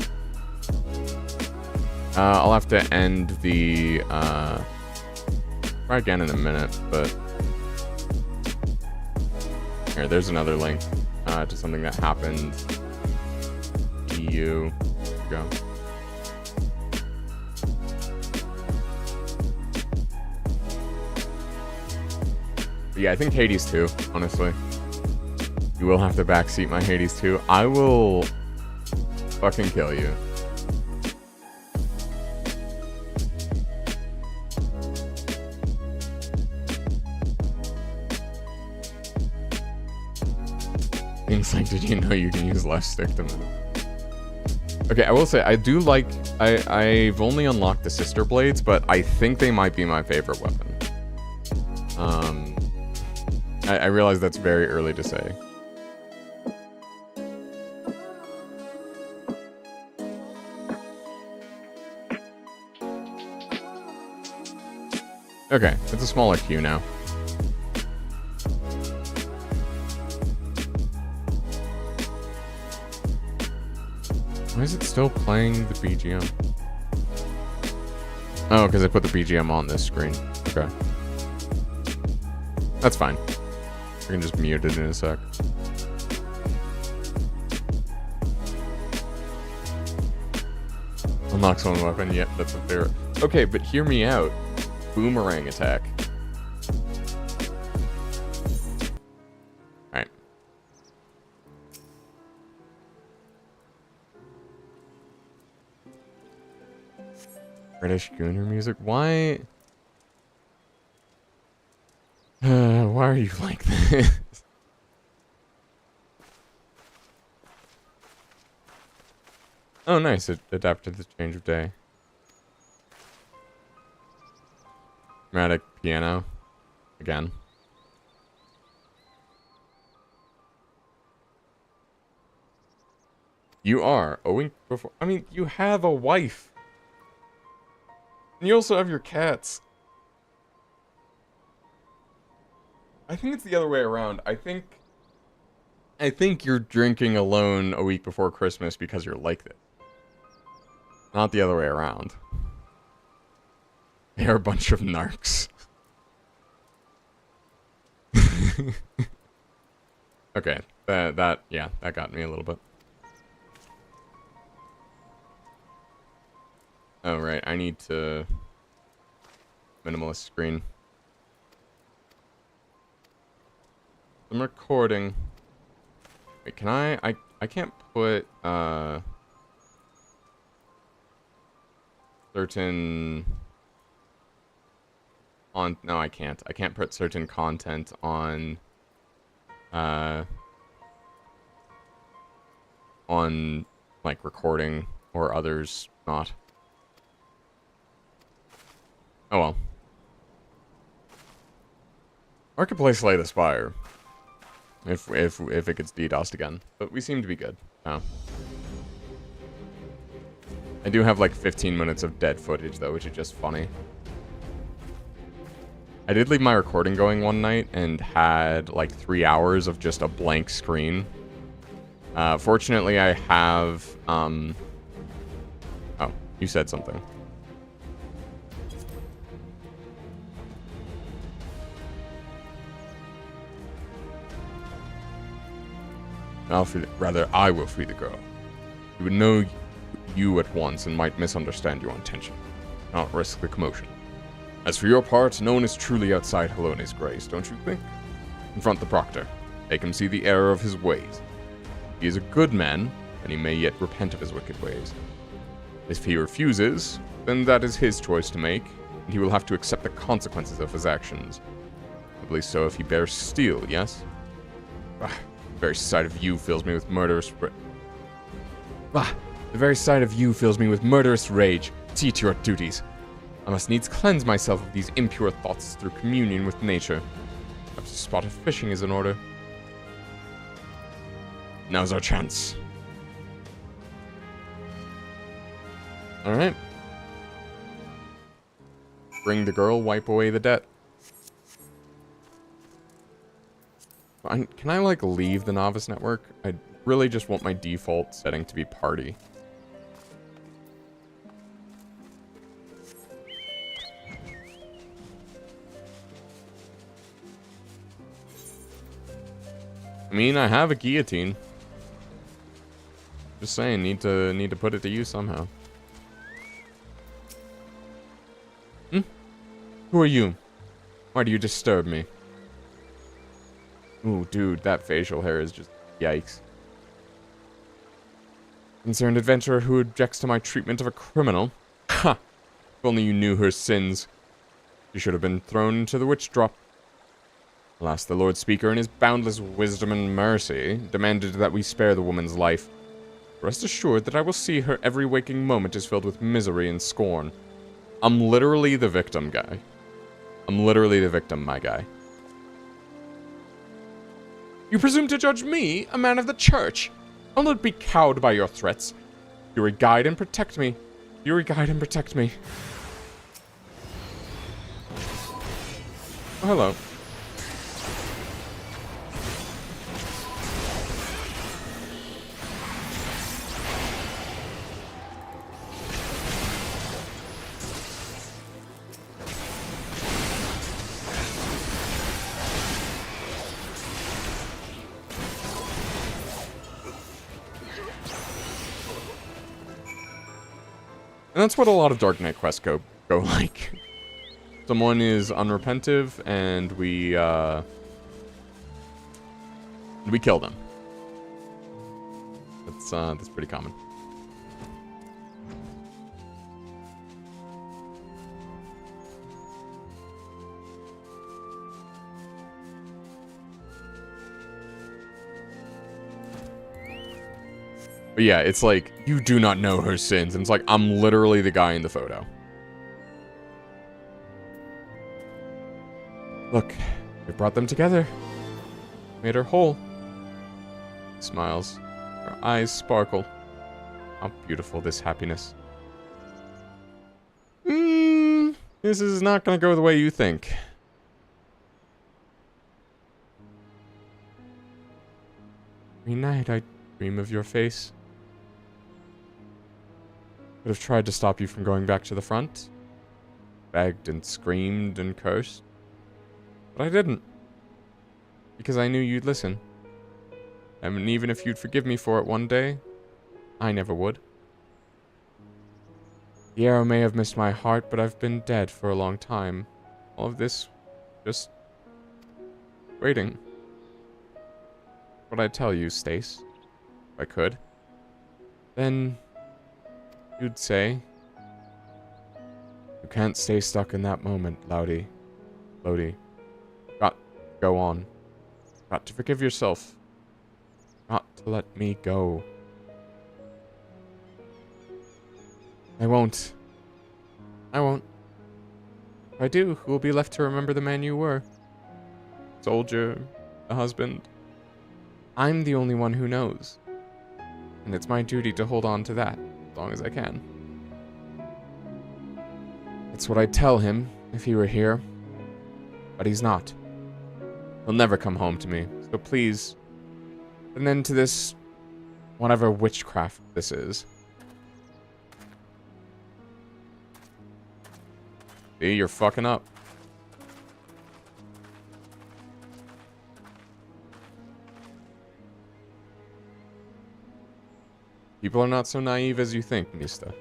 I'll have to end the, try again in a minute, but... Here, there's another link, to something that happened. EU. Go. But yeah, I think Hades 2, honestly. You will have to backseat my Hades 2. I will fucking kill you. Things like, did you know you can use left stick to move? Okay, I will say, I do like... I've only unlocked the sister blades, but I think they might be my favorite weapon. I realize that's very early to say. Okay, it's a smaller queue now. Why is it still playing the BGM? Oh, because I put the BGM on this screen. Okay. That's fine. I can just mute it in a sec. Unlocks one weapon. Yep, that's what they're... Okay, but hear me out. Boomerang attack. Alright. British Gooner music? Why? Why are you like this? Oh, nice. It adapted the change of day. Dramatic piano. Again. You are. Owing before. I mean, you have a wife. And you also have your cats. I think it's the other way around. I think you're drinking alone a week before Christmas because you're like this. Not the other way around. They're a bunch of narcs. Okay, yeah, that got me a little bit. Oh, right, I need to... Minimalist screen. I'm recording. Wait, can I can't put, certain... No, I can't. I can't put certain content on... on, like, recording, or others not. Oh well. Marketplace Slay the Spire. If it gets DDoSed again. But we seem to be good. Oh. I do have like 15 minutes of dead footage though, which is just funny. I did leave my recording going one night and had like 3 hours of just a blank screen. Fortunately I have, oh, you said something. I will free the girl. You would know you at once and might misunderstand your intention. Not risk the commotion. As for your part, no one is truly outside Halone's grace, don't you think? Confront the proctor. Make him see the error of his ways. He is a good man, and he may yet repent of his wicked ways. If he refuses, then that is his choice to make, and he will have to accept the consequences of his actions. At least so if he bears steel, yes? The very sight of you fills me with murderous rage. See to your duties. I must needs cleanse myself of these impure thoughts through communion with nature. Perhaps a spot of fishing is in order. Now's our chance. Alright. Bring the girl, wipe away the debt. Can I, like, leave the Novice Network? I really just want my default setting to be party. I mean, I have a guillotine. Just saying, need to put it to use somehow. Who are you? Why do you disturb me? Ooh, dude, that facial hair is just... yikes. Concerned adventurer who objects to my treatment of a criminal? Ha! If only you knew her sins. She should have been thrown into the witch drop. Alas, the Lord Speaker, in his boundless wisdom and mercy, demanded that we spare the woman's life. Rest assured that I will see her every waking moment is filled with misery and scorn. I'm literally the victim, guy. I'm literally the victim, my guy. You presume to judge me, a man of the church? I'll not be cowed by your threats. You're a guide and protect me. You're a guide and protect me. Oh, hello. And that's what a lot of Dark Knight quests go like. Someone is unrepentive, and we kill them. That's pretty common. But yeah, it's like, you do not know her sins. And it's like, I'm literally the guy in the photo. Look, we brought them together. Made her whole. Smiles. Her eyes sparkle. How beautiful this happiness. This is not gonna go the way you think. Every night I dream of your face. Could have tried to stop you from going back to the front. Begged and screamed and cursed. But I didn't. Because I knew you'd listen. And even if you'd forgive me for it one day, I never would. The arrow may have missed my heart, but I've been dead for a long time. All of this, just... waiting. What I'd tell you, Stace, if I could. Then... you'd say, You can't stay stuck in that moment, Lodi. Got to go on. Got to forgive yourself. Got to let me go. I won't. If I do, who will be left to remember the man you were? Soldier, a husband. I'm the only one who knows. And it's my duty to hold on to that, as long as I can. It's what I'd tell him, if he were here. But he's not. He'll never come home to me, so please, put an end to this, whatever witchcraft this is. See, you're fucking up. People are not so naive as you think, Mista.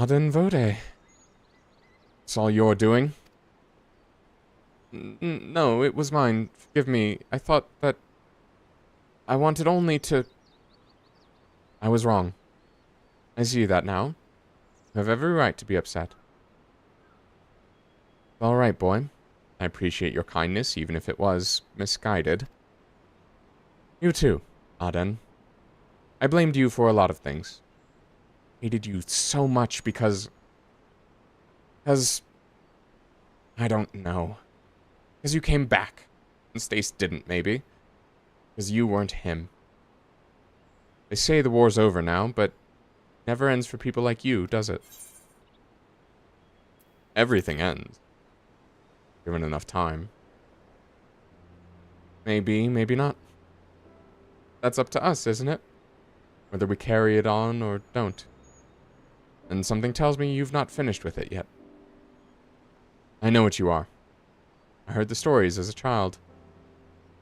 Aden Vode. It's all you're doing? No, it was mine. Forgive me. I thought that... I wanted only to... I was wrong. I see that now. You have every right to be upset. All right, boy. I appreciate your kindness, even if it was misguided. You too, Aden. I blamed you for a lot of things. Hated you so much because... I don't know. Because you came back. And Stace didn't, maybe. Because you weren't him. They say the war's over now, but... never ends for people like you, does it? Everything ends. Given enough time. Maybe, maybe not. That's up to us, isn't it? Whether we carry it on or don't. And something tells me you've not finished with it yet. I know what you are. I heard the stories as a child.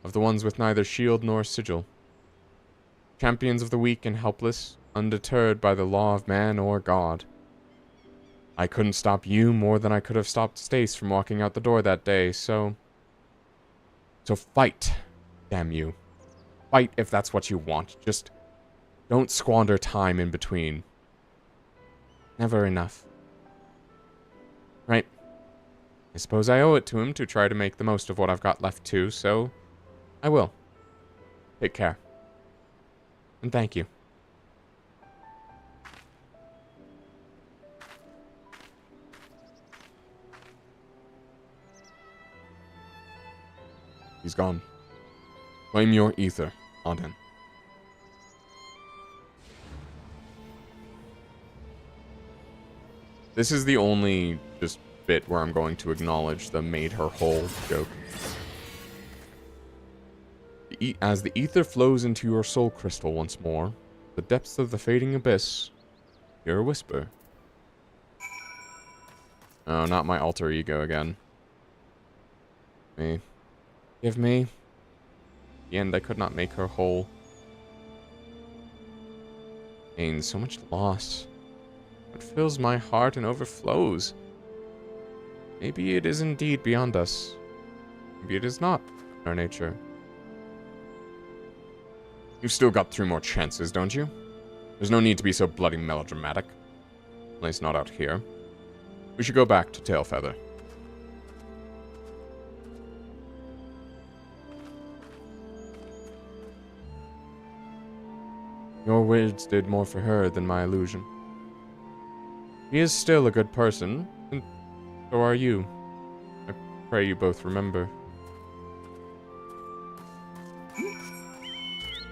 Of the ones with neither shield nor sigil. Champions of the weak and helpless, undeterred by the law of man or God. I couldn't stop you more than I could have stopped Stace from walking out the door that day, so fight, damn you. Fight if that's what you want. Just don't squander time in between. Never enough. Right. I suppose I owe it to him to try to make the most of what I've got left too, so I will. Take care. And thank you. He's gone. Claim your ether, Aden. This is the only just bit where I'm going to acknowledge the made her whole joke. As the ether flows into your soul crystal once more, the depths of the fading abyss hear a whisper. Oh, not my alter ego again. Me. Give me. In the end, I could not make her whole. Pain, so much loss. It fills my heart and overflows. Maybe it is indeed beyond us. Maybe it is not our nature. You've still got 3 more chances, don't you? There's no need to be so bloody melodramatic. At least not out here. We should go back to Tailfeather. Your words did more for her than my illusion. He is still a good person, and so are you. I pray you both remember.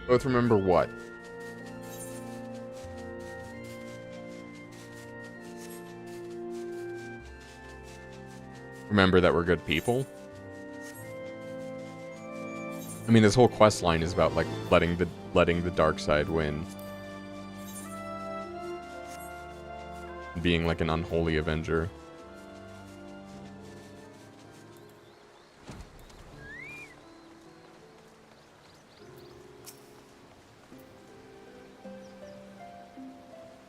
Both remember what? Remember that we're good people? I mean, this whole quest line is about, like, letting the dark side win. Being, like, an unholy avenger.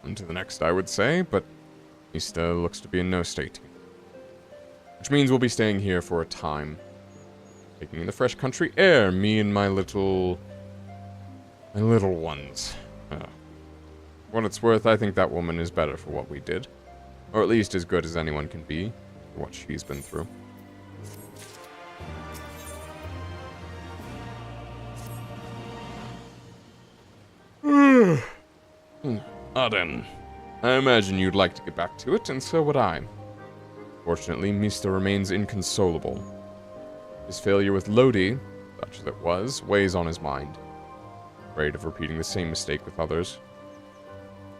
On to the next, I would say, but Mista looks to be in no state. Which means we'll be staying here for a time. Taking in the fresh country air, me and my little ones. For what it's worth, I think that woman is better for what we did. Or at least as good as anyone can be for what she's been through. Then. I imagine you'd like to get back to it, and so would I. Fortunately, Mista remains inconsolable. His failure with Lodi, such as it was, weighs on his mind. Afraid of repeating the same mistake with others.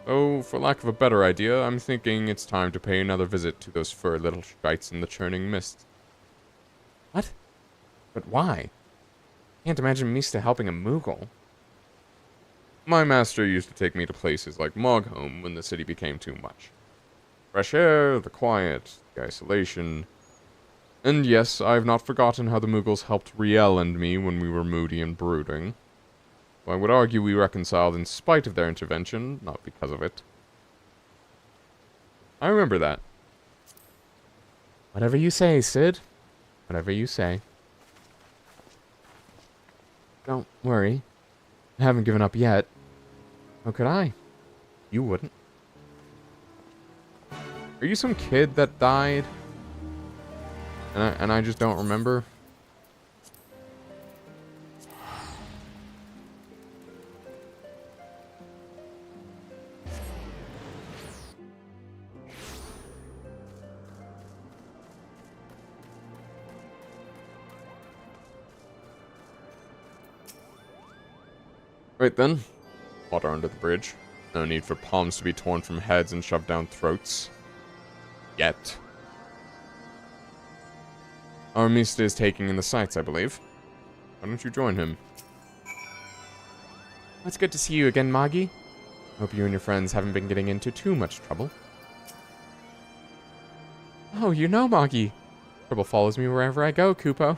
So, for lack of a better idea, I'm thinking it's time to pay another visit to those furry little shites in the churning mist. What? But why? Can't imagine Mista helping a Moogle. My master used to take me to places like Mogholm when the city became too much. Fresh air, the quiet, the isolation. And yes, I've not forgotten how the Moogles helped Riel and me when we were moody and brooding. I would argue we reconciled in spite of their intervention, not because of it. I remember that. Whatever you say, Sid. Whatever you say. Don't worry. I haven't given up yet. How could I? You wouldn't. Are you some kid that died? And I just don't remember? Right then. Water under the bridge. No need for palms to be torn from heads and shoved down throats. Yet. Our Mista is taking in the sights, I believe. Why don't you join him? It's good to see you again, Magi. Hope you and your friends haven't been getting into too much trouble. Oh, you know Magi. Trouble follows me wherever I go, Kupo.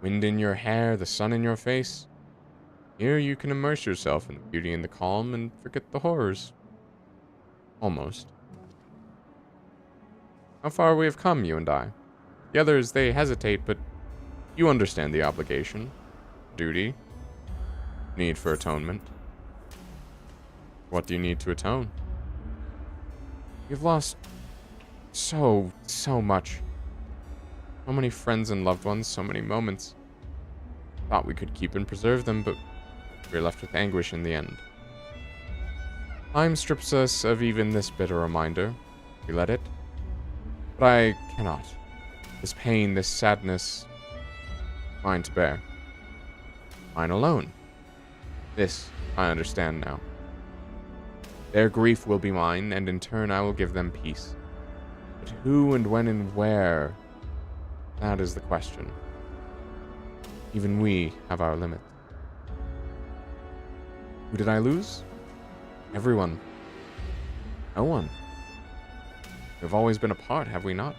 Wind in your hair, the sun in your face. Here you can immerse yourself in the beauty and the calm and forget the horrors. Almost. How far we have come, you and I. The others, they hesitate, but you understand the obligation, duty, need for atonement. What do you need to atone? You've lost so much. So many friends and loved ones, so many moments. Thought we could keep and preserve them, but we're left with anguish in the end. Time strips us of even this bitter reminder. We let it. But I cannot. This pain, this sadness, mine to bear. Mine alone. This I understand now. Their grief will be mine, and in turn I will give them peace. But who and when and where? That is the question. Even we have our limit. Who did I lose? Everyone. No one. We've always been apart, have we not?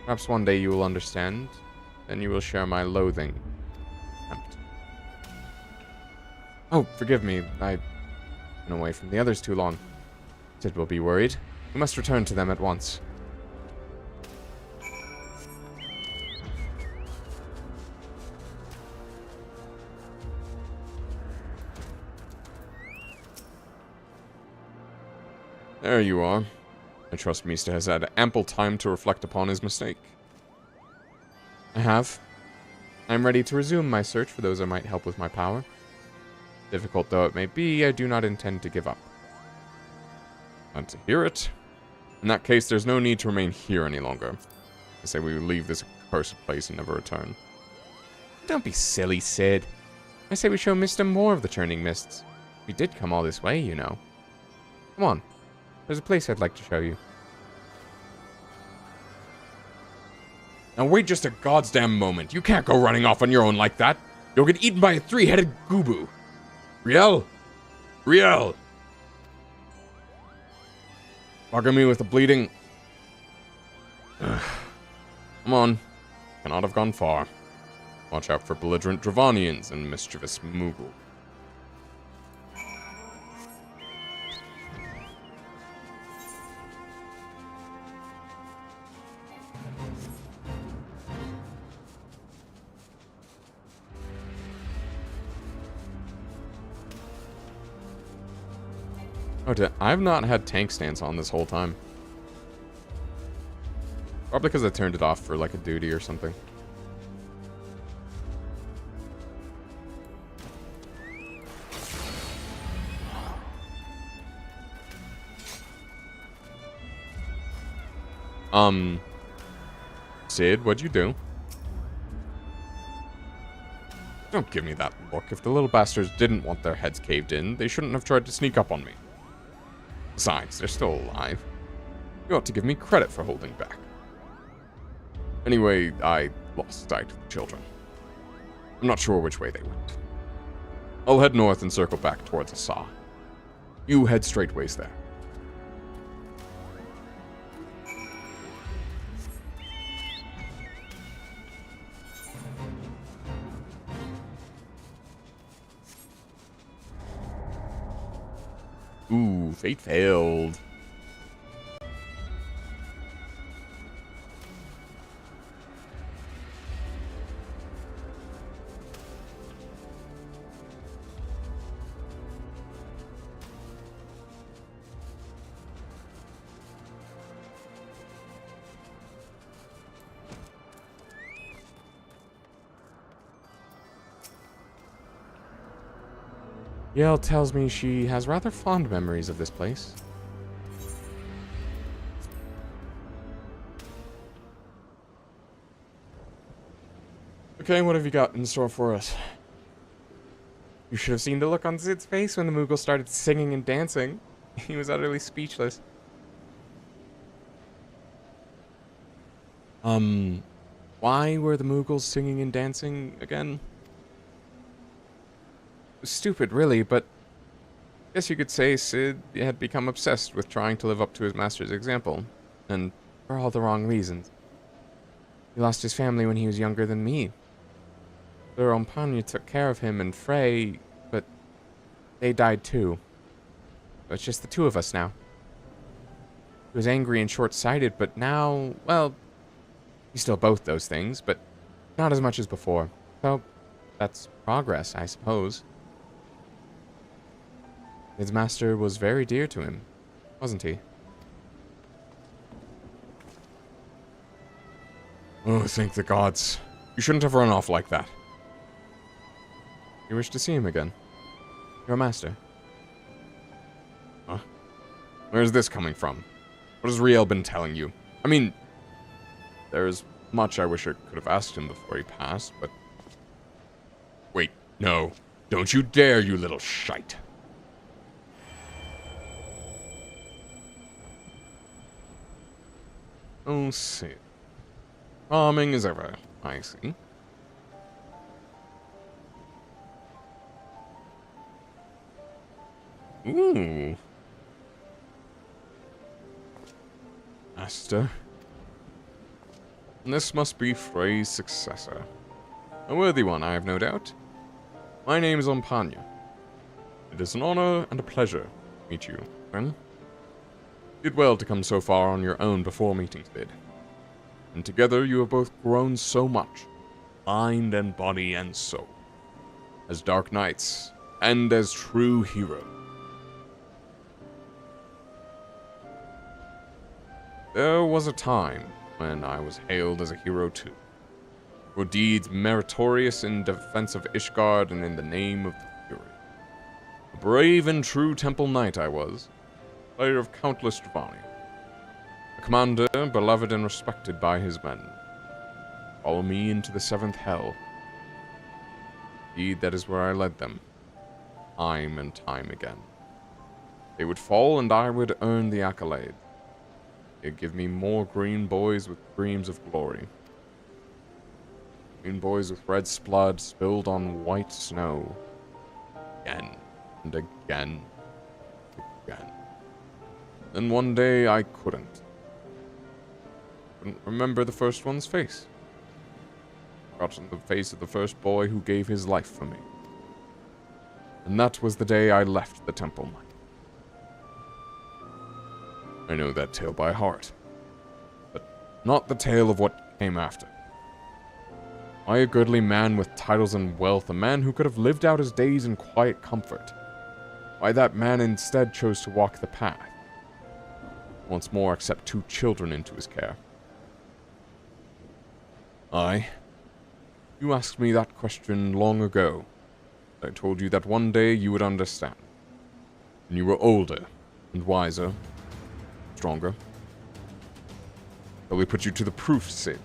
Perhaps one day you will understand, then you will share my loathing. Contempt. Oh, forgive me, I've been away from the others too long. Sid will be worried. We must return to them at once. There you are. I trust Mista has had ample time to reflect upon his mistake. I have. I'm ready to resume my search for those I might help with my power. Difficult though it may be, I do not intend to give up. Glad to hear it. In that case, there's no need to remain here any longer. I say we leave this cursed place and never return. Don't be silly, Sid. I say we show Mista more of the churning mists. We did come all this way, you know. Come on. There's a place I'd like to show you. Now wait just a goddamn moment. You can't go running off on your own like that. You'll get eaten by a three-headed goobu. Riel? Riel! Bugging me with the bleeding. Come on. Cannot have gone far. Watch out for belligerent Dravanians and mischievous Moogle. Oh, I've not had tank stance on this whole time. Probably because I turned it off for like a duty or something. Sid, what'd you do? Don't give me that look. If the little bastards didn't want their heads caved in, they shouldn't have tried to sneak up on me. Besides, they're still alive. You ought to give me credit for holding back. Anyway, I lost sight of the children. I'm not sure which way they went. I'll head north and circle back towards Asa. You head straightways there. Ooh, fate failed. Yale tells me she has rather fond memories of this place. Okay, what have you got in store for us? You should have seen the look on Sid's face when the Moogle started singing and dancing. He was utterly speechless. Why were the Moogles singing and dancing again? Stupid, really, but I guess you could say Sid had become obsessed with trying to live up to his master's example, and for all the wrong reasons. He lost his family when he was younger than me. Sir Ompanya took care of him and Frey, but they died too. So it's just the two of us now. He was angry and short-sighted, but now, well, he's still both those things, but not as much as before. So that's progress, I suppose. His master was very dear to him, wasn't he? Oh, thank the gods. You shouldn't have run off like that. You wish to see him again? Your master? Huh? Where's this coming from? What has Riel been telling you? I mean, there's much I wish I could have asked him before he passed, but... Wait, no. Don't you dare, you little shite. Oh, Sid. Charming as ever, I see. Ooh. Master. This must be Frey's successor. A worthy one, I have no doubt. My name is Ompanya. It is an honor and a pleasure to meet you, friend. You did well to come so far on your own before meeting Sid. And together you have both grown so much, mind and body and soul, as dark knights and as true heroes. There was a time when I was hailed as a hero too, for deeds meritorious in defense of Ishgard and in the name of the Fury. A brave and true temple knight I was, player of countless Dravani. A commander, beloved and respected by his men. Follow me into the seventh hell. Indeed, that is where I led them, time and time again. They would fall and I would earn the accolade. They'd give me more green boys with dreams of glory. Green boys with red blood spilled on white snow. Again and again and again. Then one day I couldn't remember the first one's face. got in the face of the first boy who gave his life for me. And that was the day I left the temple mine. I know that tale by heart, but not the tale of what came after. I, a goodly man with titles and wealth, a man who could have lived out his days in quiet comfort. Why that man instead chose to walk the path. Once more accept 2 children into his care. You asked me that question long ago. I told you that one day you would understand. When you were older and wiser, stronger. But we put you to the proof, Sid,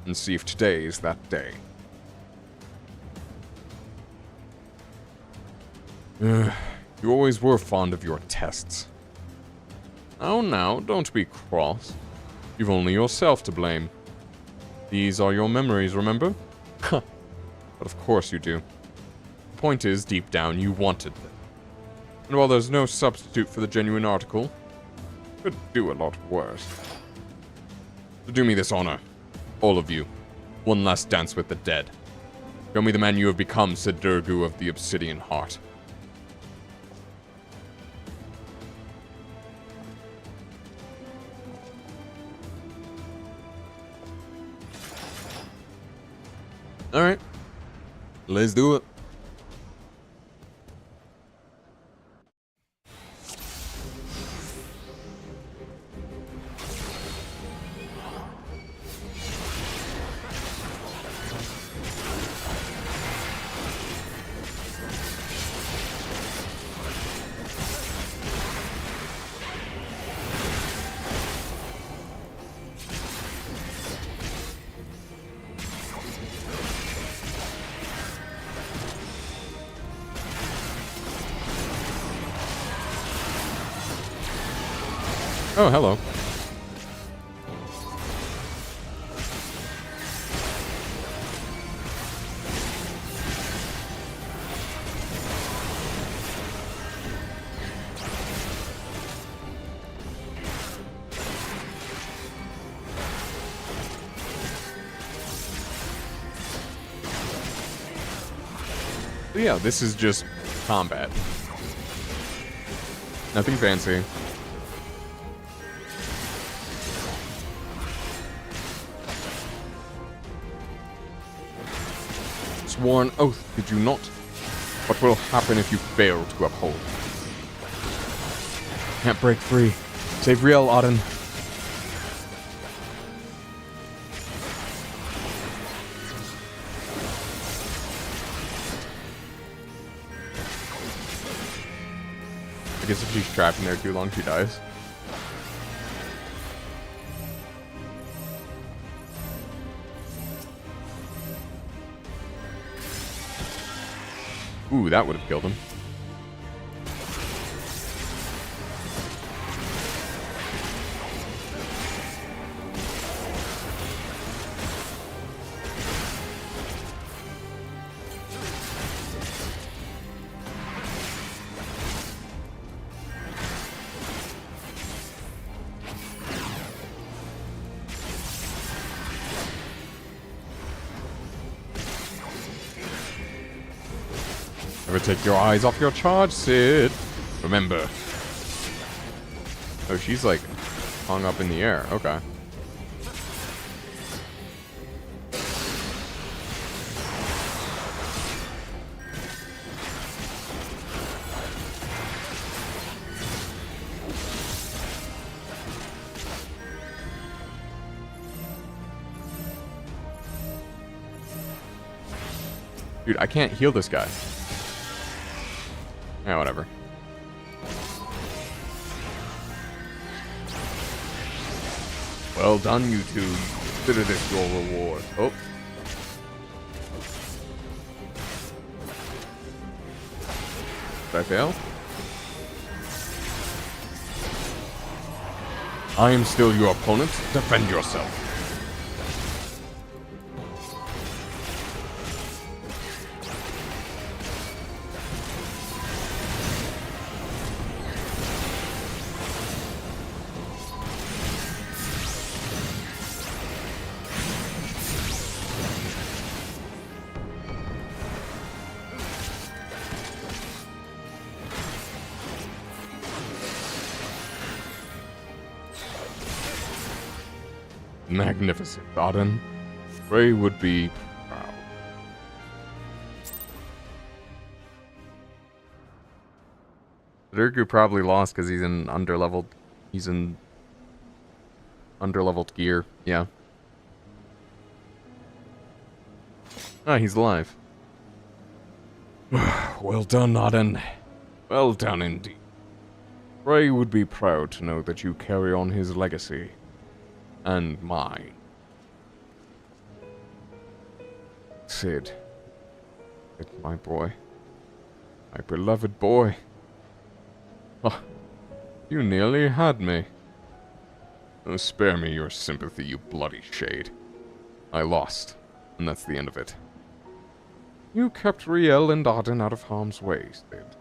and see if today is that day. You always were fond of your tests. Oh, now, don't be cross. You've only yourself to blame. These are your memories, remember? Huh. But of course you do. The point is, deep down, you wanted them. And while there's no substitute for the genuine article, it could do a lot worse. So do me this honor, all of you. One last dance with the dead. Show me the man you have become, Sid Durgu of the Obsidian Heart. Alright. Let's do it. Oh, hello. So yeah, this is just combat. Nothing fancy. Sworn oath, did you not? What will happen if you fail to uphold? Can't break free. Save real, Auden. I guess if she's trapped in there too long, she dies. Ooh, that would have killed him. Never take your eyes off your charge, Sid. Remember. Oh, she's like hung up in the air. Okay. Dude, I can't heal this guy. Yeah, whatever. Well done, you two. Consider this your reward. Oh. Did I fail? I am still your opponent. Defend yourself. Magnificent, Auden. Frey would be proud. Dirku probably lost because he's in underleveled. He's in underleveled gear. Yeah. Ah, he's alive. Well done, Auden. Well done indeed. Frey would be proud to know that you carry on his legacy. And mine. Sid. It's my boy. My beloved boy. Oh, you nearly had me. Oh, spare me your sympathy, you bloody shade. I lost, and that's the end of it. You kept Riel and Auden out of harm's way, Sid.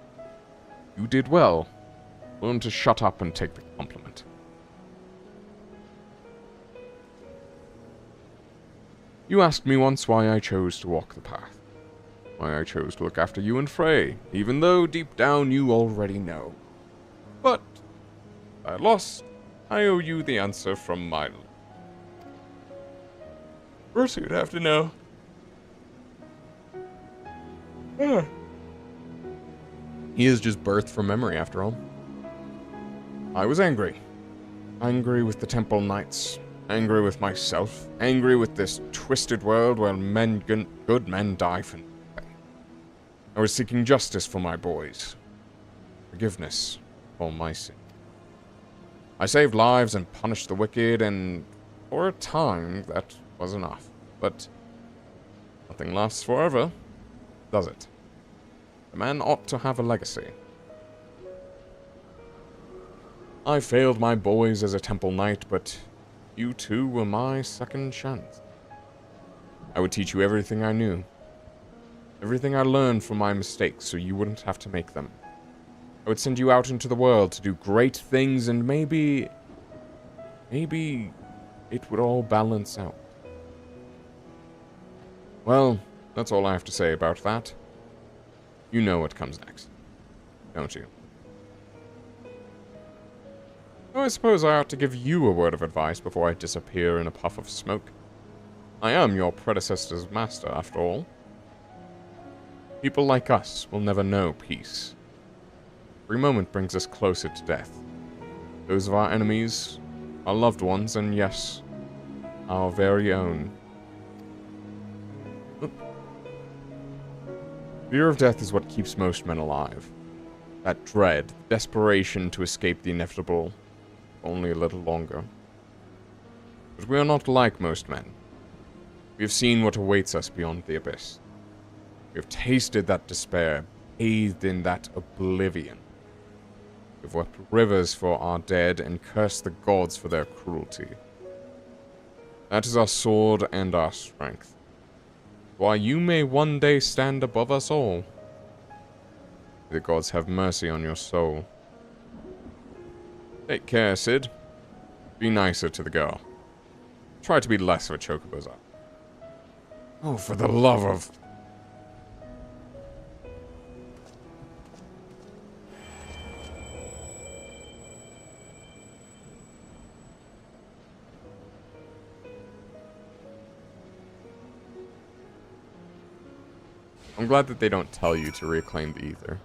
You did well. Learn to shut up and take the compliment. You asked me once why I chose to walk the path. Why I chose to look after you and Frey, even though deep down you already know. But I lost. I owe you the answer from my lips. First you'd have to know. He is just birthed from memory, after all. I was angry. Angry with the Temple Knights. Angry with myself. Angry with this twisted world where good men die for nothing. I was seeking justice for my boys. Forgiveness for my sin. I saved lives and punished the wicked, and for a time that was enough. But nothing lasts forever, does it? A man ought to have a legacy. I failed my boys as a Temple Knight, but you two were my second chance. I would teach you everything I knew. Everything I learned from my mistakes so you wouldn't have to make them. I would send you out into the world to do great things, and maybe it would all balance out. Well, that's all I have to say about that. You know what comes next, don't you? Oh, I suppose I ought to give you a word of advice before I disappear in a puff of smoke. I am your predecessor's master, after all. People like us will never know peace. Every moment brings us closer to death. Those of our enemies, our loved ones, and yes, our very own. Fear of death is what keeps most men alive. That dread, desperation to escape the inevitable, only a little longer. But we are not like most men. We have seen what awaits us beyond the abyss. We have tasted that despair, bathed in that oblivion. We have wept rivers for our dead and cursed the gods for their cruelty. That is our sword and our strength. Why you may one day stand above us all. May the gods have mercy on your soul. Take care, Sid. Be nicer to the girl. Try to be less of a chocobo's up. Oh, for the love of... I'm glad that they don't tell you to reclaim the ether.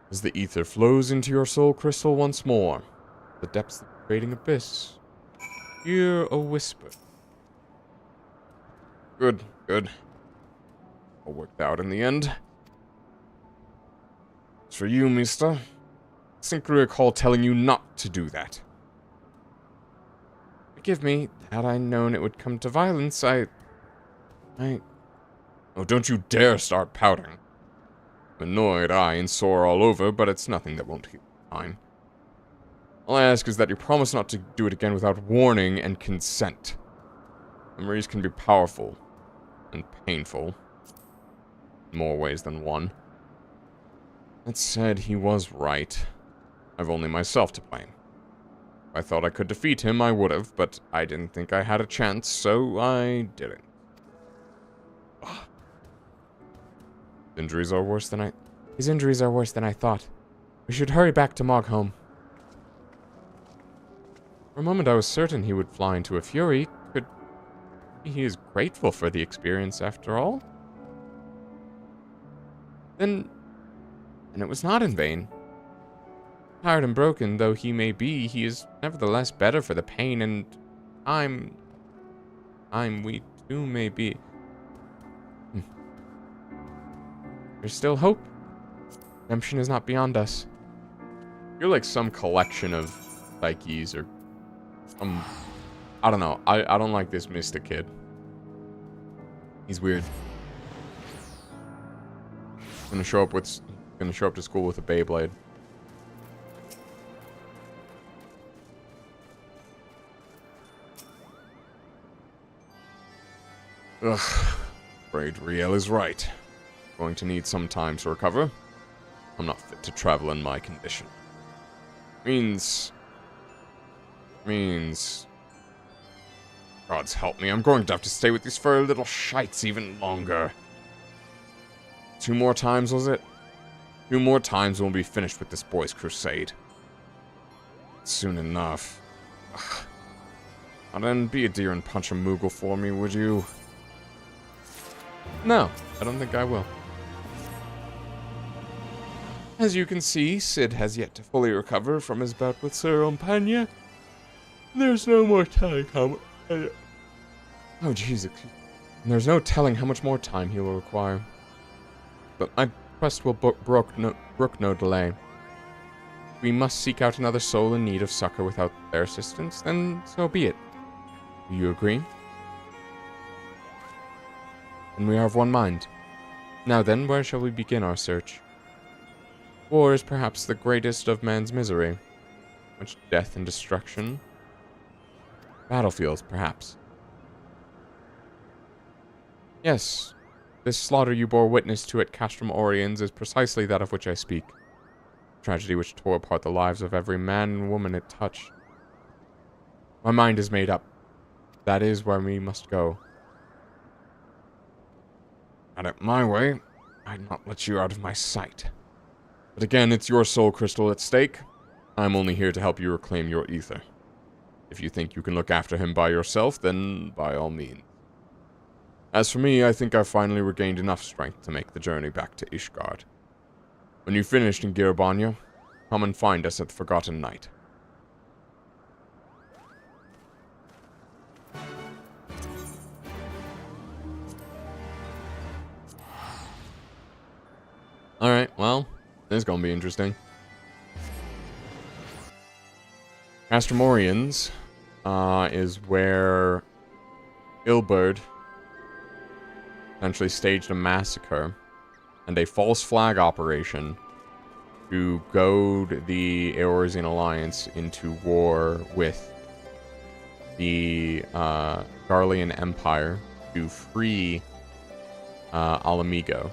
As the ether flows into your soul crystal once more, the depths of the fading abyss, hear a whisper. Good, good. All worked out in the end. As for you, mister, I distinctly recall telling you not to do that. Forgive me, had I known it would come to violence, Oh, don't you dare start pouting. I'm annoyed, and sore all over, but it's nothing that won't heal fine. All I ask is that you promise not to do it again without warning and consent. Memories can be powerful and painful. In more ways than one. That said, he was right. I've only myself to blame. If I thought I could defeat him, I would have, but I didn't think I had a chance, so I didn't. Ugh. His injuries are worse than I thought. We should hurry back to Mogholm. For a moment I was certain he would fly into a fury. Could he is grateful for the experience after all? Then it was not in vain. Tired and broken though he may be, he is nevertheless better for the pain and time we too may be. There's still hope. Redemption is not beyond us. You're like some collection of psyches or some... I don't know. I don't like this Mystic kid. He's weird. Gonna show up to school with a Beyblade. Ugh. Afraid Riel is right. Going to need some time to recover. I'm not fit to travel in my condition. Means... Gods help me, I'm going to have to stay with these furry little shites even longer. 2 more times, was it? 2 more times and we'll be finished with this boys' crusade. Soon enough. Ugh. Now then, be a dear and punch a Moogle for me, would you? No, I don't think I will. As you can see, Sid has yet to fully recover from his bout with Sir Ompania. There's no more telling how... Oh, jeez. There's no telling how much more time he will require. But my quest will brook no delay. We must seek out another soul in need of succor without their assistance, then so be it. Do you agree? And we are of one mind. Now then, where shall we begin our search? War is perhaps the greatest of man's misery. Much death and destruction. Battlefields, perhaps. Yes, this slaughter you bore witness to at Castrum Oriens is precisely that of which I speak. Tragedy which tore apart the lives of every man and woman it touched. My mind is made up. That is where we must go. Had it my way, I'd not let you out of my sight. But again, it's your soul crystal at stake. I'm only here to help you reclaim your ether. If you think you can look after him by yourself, then by all means. As for me, I think I've finally regained enough strength to make the journey back to Ishgard. When you've finished in Girabanya, come and find us at the Forgotten Night. Alright, well, this is gonna be interesting. Castrum Oriens is where Ilberd essentially staged a massacre and a false flag operation to goad the Eorzean Alliance into war with the Garlean Empire to free Alamigo.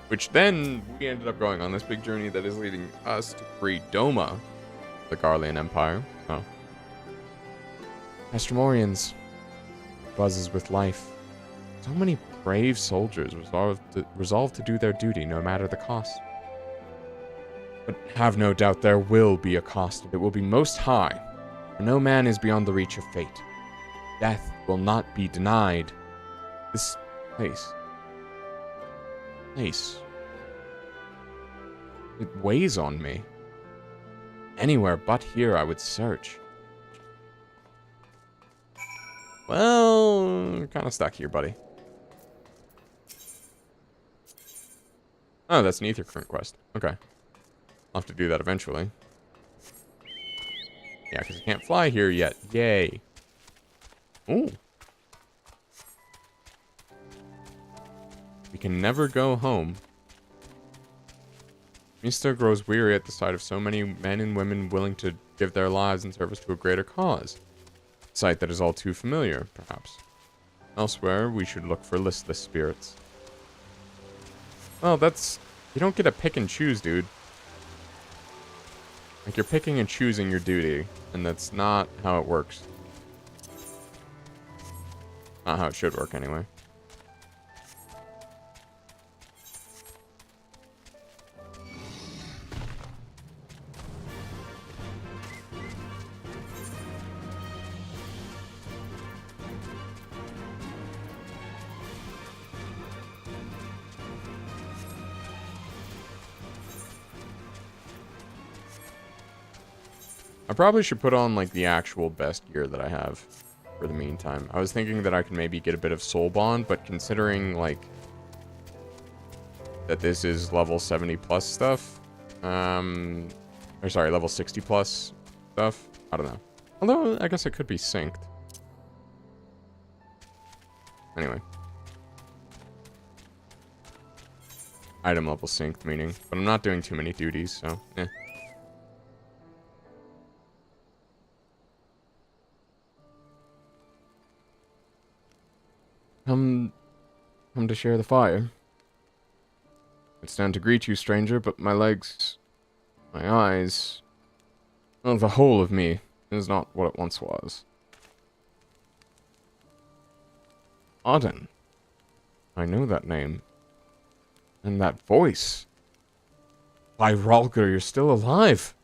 Which then, we ended up going on this big journey that is leading us to free Doma, the Garlean Empire. So, Castrum Oriens buzzes with life. So many brave soldiers resolved to do their duty no matter the cost. But have no doubt there will be a cost, and it will be most high, for no man is beyond the reach of fate. Death will not be denied. This place. It weighs on me. Anywhere but here I would search. well, kind of stuck here, buddy. Oh, that's an Ether Current quest. Okay. I'll have to do that eventually. Yeah, because I can't fly here yet. Yay. Ooh. We can never go home. Mista grows weary at the sight of so many men and women willing to give their lives in service to a greater cause. A sight that is all too familiar, perhaps. Elsewhere, we should look for listless spirits. Well, that's... You don't get to pick and choose, dude. Like, you're picking and choosing your duty, and that's not how it works. Not how it should work, anyway. I probably should put on, like, the actual best gear that I have for the meantime. I was thinking that I could maybe get a bit of Soul Bond, but considering, like, that this is level 70 plus stuff, or sorry, level 60 plus stuff, I don't know. Although, I guess it could be synced. Anyway. Item level synced, meaning. But I'm not doing too many duties, so, eh. Come to share the fire. I'd stand to greet you, stranger, but my legs, my eyes, well, the whole of me is not what it once was. Auden. I know that name. And that voice. By Ralger, you're still alive.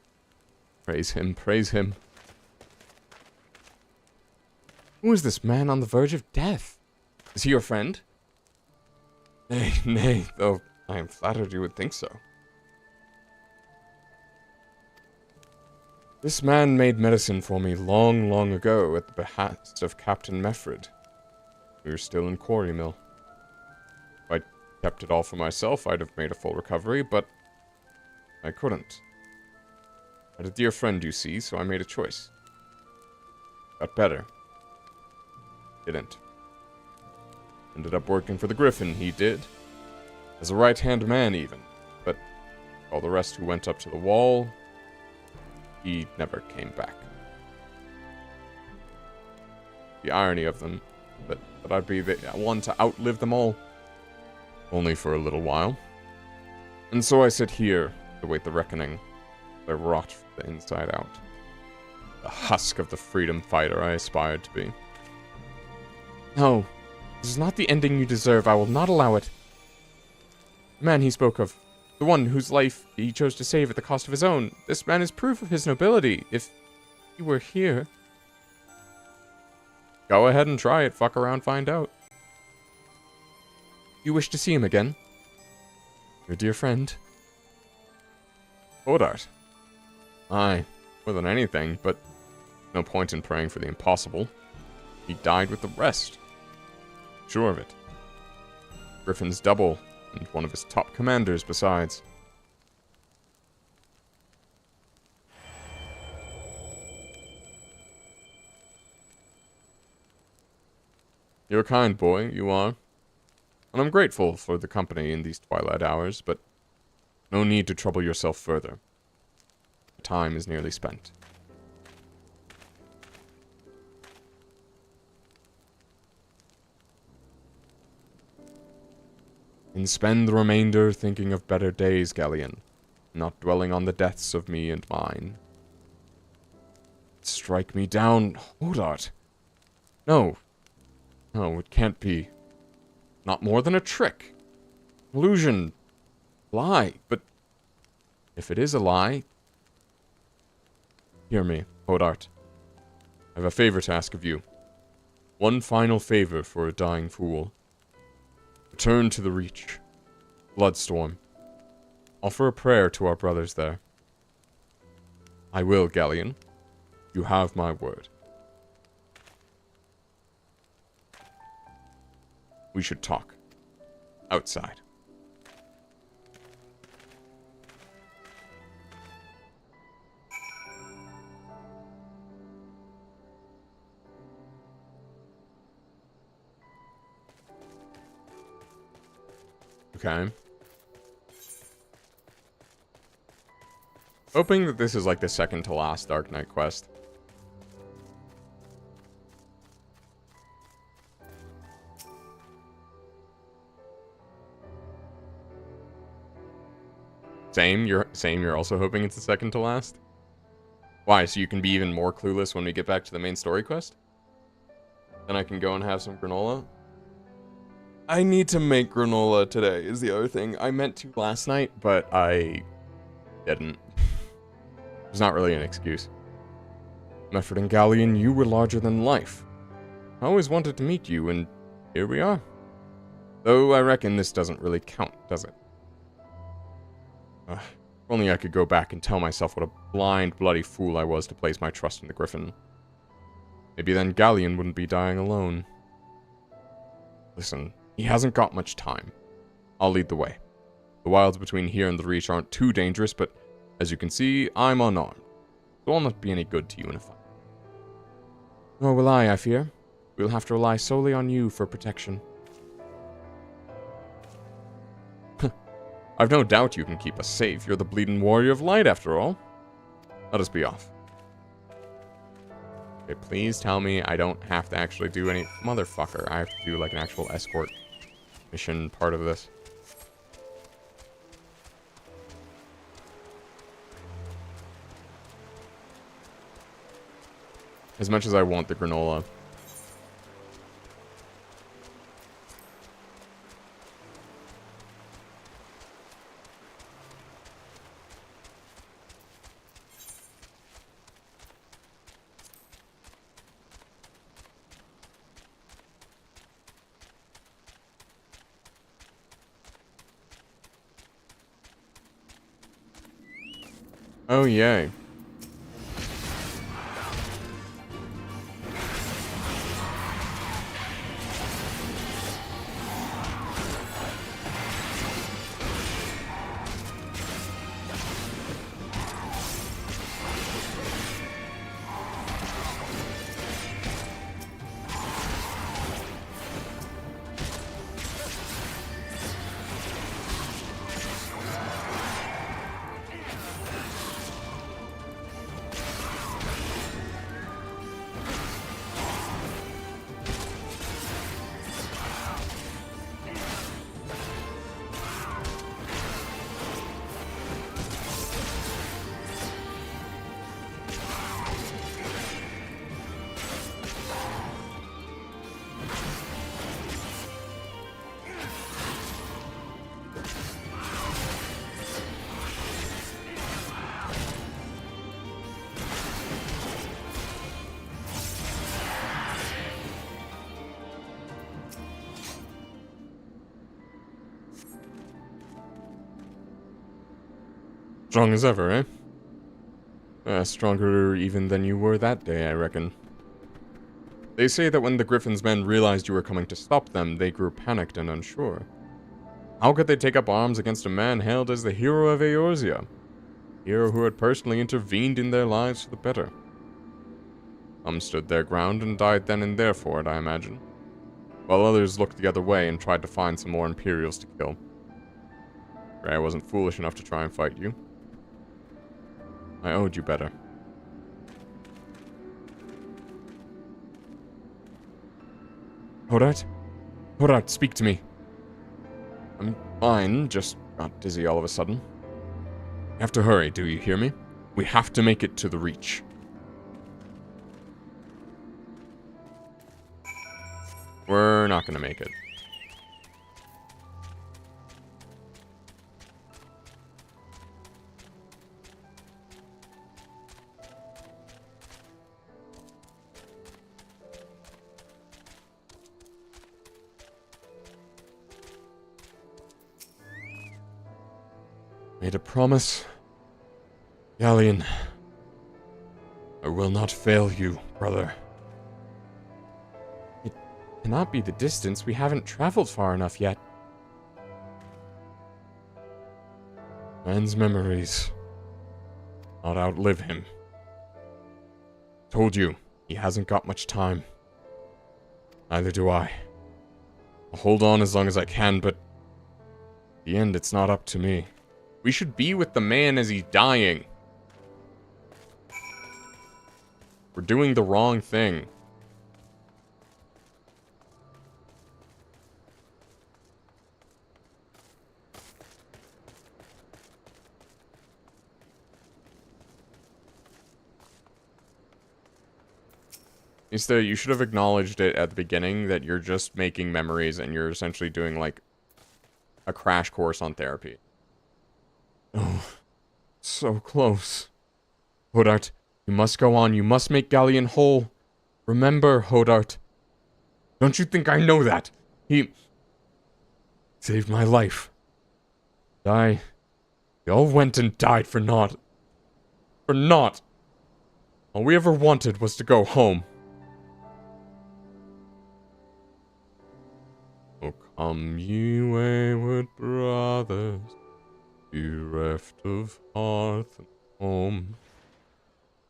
Praise him, praise him. Who is this man on the verge of death? Is he your friend? Nay, nay, though I am flattered you would think so. This man made medicine for me long, long ago at the behest of Captain Meffred. We were still in Quarry Mill. If I'd kept it all for myself, I'd have made a full recovery, but I couldn't. I had a dear friend, you see, so I made a choice. Got better. Didn't. Ended up working for the Griffin, he did. As a right-hand man, even. But all the rest who went up to the wall, he never came back. The irony of them, that I'd be the one to outlive them all. Only for a little while. And so I sit here to wait the reckoning. I rot from the inside out. The husk of the freedom fighter I aspired to be. No, this is not the ending you deserve. I will not allow it. The man he spoke of, the one whose life he chose to save at the cost of his own, this man is proof of his nobility. If he were here... Go ahead and try it. Fuck around, find out. You wish to see him again? Your dear friend? KOTOR. Aye, more than anything, but no point in praying for the impossible. He died with the rest. Sure of it. Griffin's double, and one of his top commanders besides. You're a kind boy, you are. And I'm grateful for the company in these twilight hours, but no need to trouble yourself further. The time is nearly spent. And spend the remainder thinking of better days, Galleon, not dwelling on the deaths of me and mine. Strike me down, KOTOR. No. No, it can't be. Not more than a trick. Illusion. Lie. But if it is a lie... Hear me, KOTOR. I have a favor to ask of you. One final favor for a dying fool. Return to the Reach. Bloodstorm. Offer a prayer to our brothers there. I will, Galleon. You have my word. We should talk. Outside. Okay. Hoping that this is like the second to last Dark Knight quest. Same, you're also hoping it's the second to last? Why, so you can be even more clueless when we get back to the main story quest? Then I can go and have some granola? I need to make granola today, is the other thing. I meant to last night, but I didn't. There's not really an excuse. Meffred and Galleon, you were larger than life. I always wanted to meet you, and here we are. Though I reckon this doesn't really count, does it? If only I could go back and tell myself what a blind, bloody fool I was to place my trust in the Griffin. Maybe then Galleon wouldn't be dying alone. Listen, he hasn't got much time. I'll lead the way. The wilds between here and the Reach aren't too dangerous, but as you can see, I'm unarmed. So I'll not be any good to you in a fight. Nor will I fear. We'll have to rely solely on you for protection. I've no doubt you can keep us safe. You're the bleeding warrior of light, after all. Let us be off. Okay, please tell me I don't have to actually do any... Motherfucker, I have to do, like, an actual escort mission part of this. As much as I want the granola. Oh, yay. Strong as ever, eh? Stronger even than you were that day, I reckon. They say that when the Griffin's men realized you were coming to stop them, they grew panicked and unsure. How could they take up arms against a man hailed as the hero of Eorzea? A hero who had personally intervened in their lives for the better. Some stood their ground and died then and there for it, I imagine. While others looked the other way and tried to find some more Imperials to kill. I wasn't foolish enough to try and fight you. I owed you better. Hodart? Hodart, speak to me. I'm fine, just got dizzy all of a sudden. We have to hurry, do you hear me? We have to make it to the Reach. We're not gonna make it. Made a promise. Galleon. I will not fail you, brother. It cannot be the distance. We haven't traveled far enough yet. Man's memories. Not outlive him. Told you, he hasn't got much time. Neither do I. I'll hold on as long as I can, but... in the end, it's not up to me. We should be with the man as he's dying. We're doing the wrong thing. Instead, you should have acknowledged it at the beginning that you're just making memories and you're essentially doing, like, a crash course on therapy. Oh, so close. Hodart, you must go on. You must make Galleon whole. Remember, Hodart. Don't you think I know that? He saved my life. I They all went and died for naught. For naught. All we ever wanted was to go home. Oh, come ye wayward brothers, bereft of hearth and home.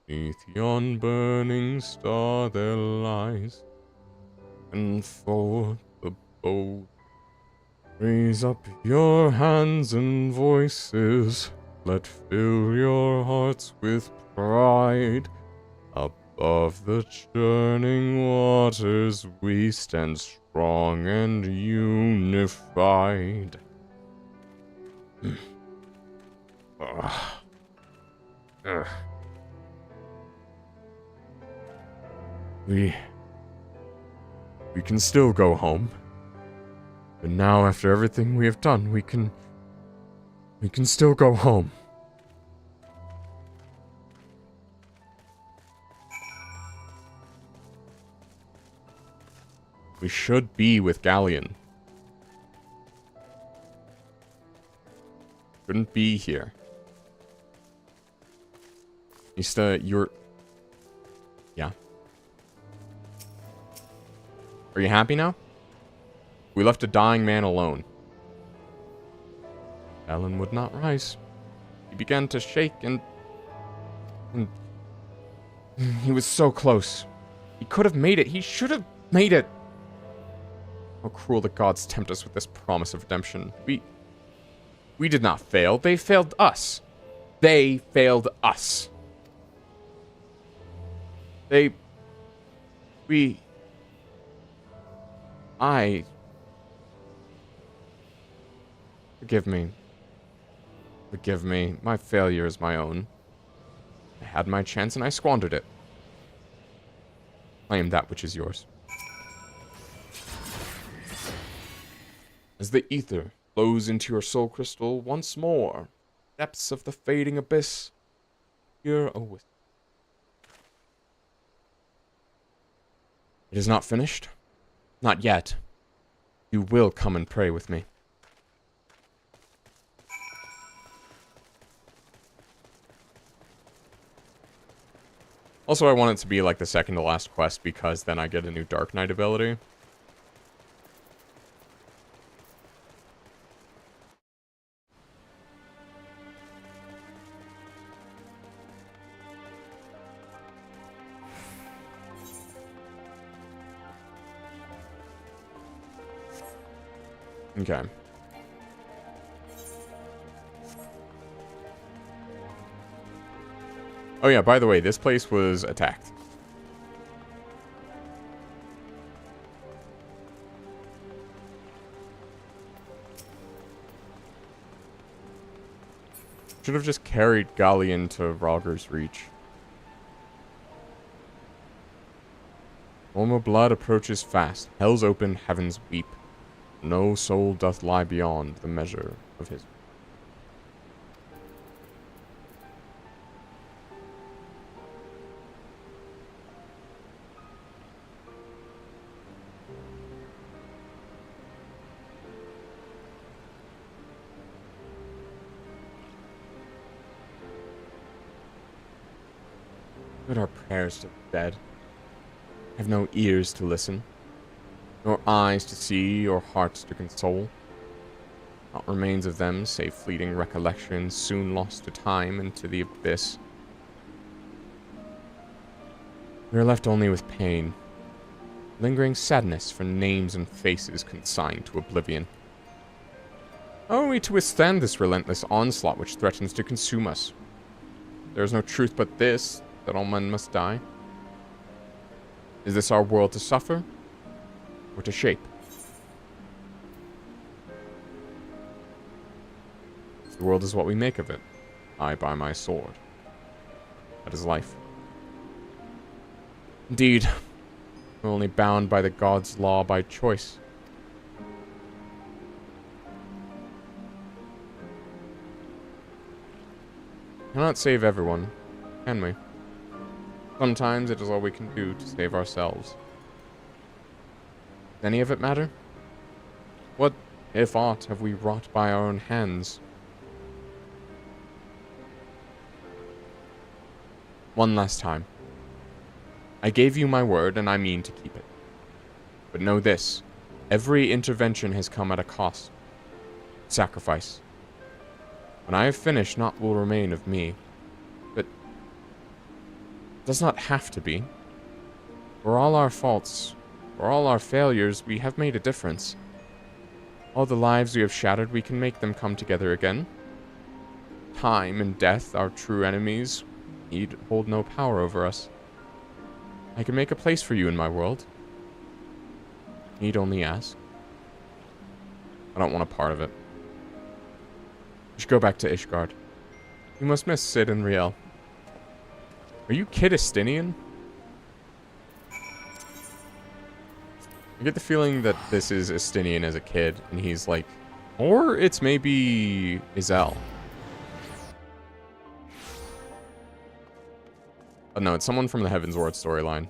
'Neath yon burning star there lies, and forth the bold. Raise up your hands and voices, let fill your hearts with pride. Above the churning waters we stand strong and unified. We can still go home. But now, after everything we have done, we can still go home. We should be with Galleon. Shouldn't be here. You're... Yeah. Are you happy now? We left a dying man alone. Alan would not rise. He began to shake and he was so close. He could have made it. He should have made it. How cruel the gods tempt us with this promise of redemption. We did not fail. They failed us. They failed us. Forgive me. Forgive me. My failure is my own. I had my chance and I squandered it. Claim that which is yours. As the ether flows into your soul crystal once more, depths of the fading abyss, hear a whisper. It is not finished? Not yet. You will come and pray with me. Also, I want it to be like the second to last quest because then I get a new Dark Knight ability. Okay. Oh yeah, by the way, this place was attacked. Should have just carried Galleon to Roger's Reach. Olma blood approaches fast. Hell's open, heavens weep. No soul doth lie beyond the measure of his. Put our prayers to bed. Have no ears to listen, nor eyes to see, or hearts to console. Naught remains of them, save fleeting recollections, soon lost to time and to the abyss. We are left only with pain, lingering sadness for names and faces consigned to oblivion. How are we to withstand this relentless onslaught which threatens to consume us? There is no truth but this, that all men must die. Is this our world to suffer, or to shape? The world is what we make of it. I by my sword. That is life. Indeed, we're only bound by the gods' law by choice. Cannot save everyone, can we? Sometimes it is all we can do to save ourselves. Does any of it matter? What, if aught, have we wrought by our own hands? One last time. I gave you my word, and I mean to keep it. But know this. Every intervention has come at a cost. Sacrifice. When I have finished, naught will remain of me. But it does not have to be. For all our faults, for all our failures, we have made a difference. All the lives we have shattered, we can make them come together again. Time and death, our true enemies, need hold no power over us. I can make a place for you in my world. Need only ask. I don't want a part of it. We should go back to Ishgard. You must miss Sid and Riel. Are you Kidistinian? I get the feeling that this is Estinian as a kid, and he's like... Or it's maybe... Izel. But no, it's someone from the Heavensward storyline.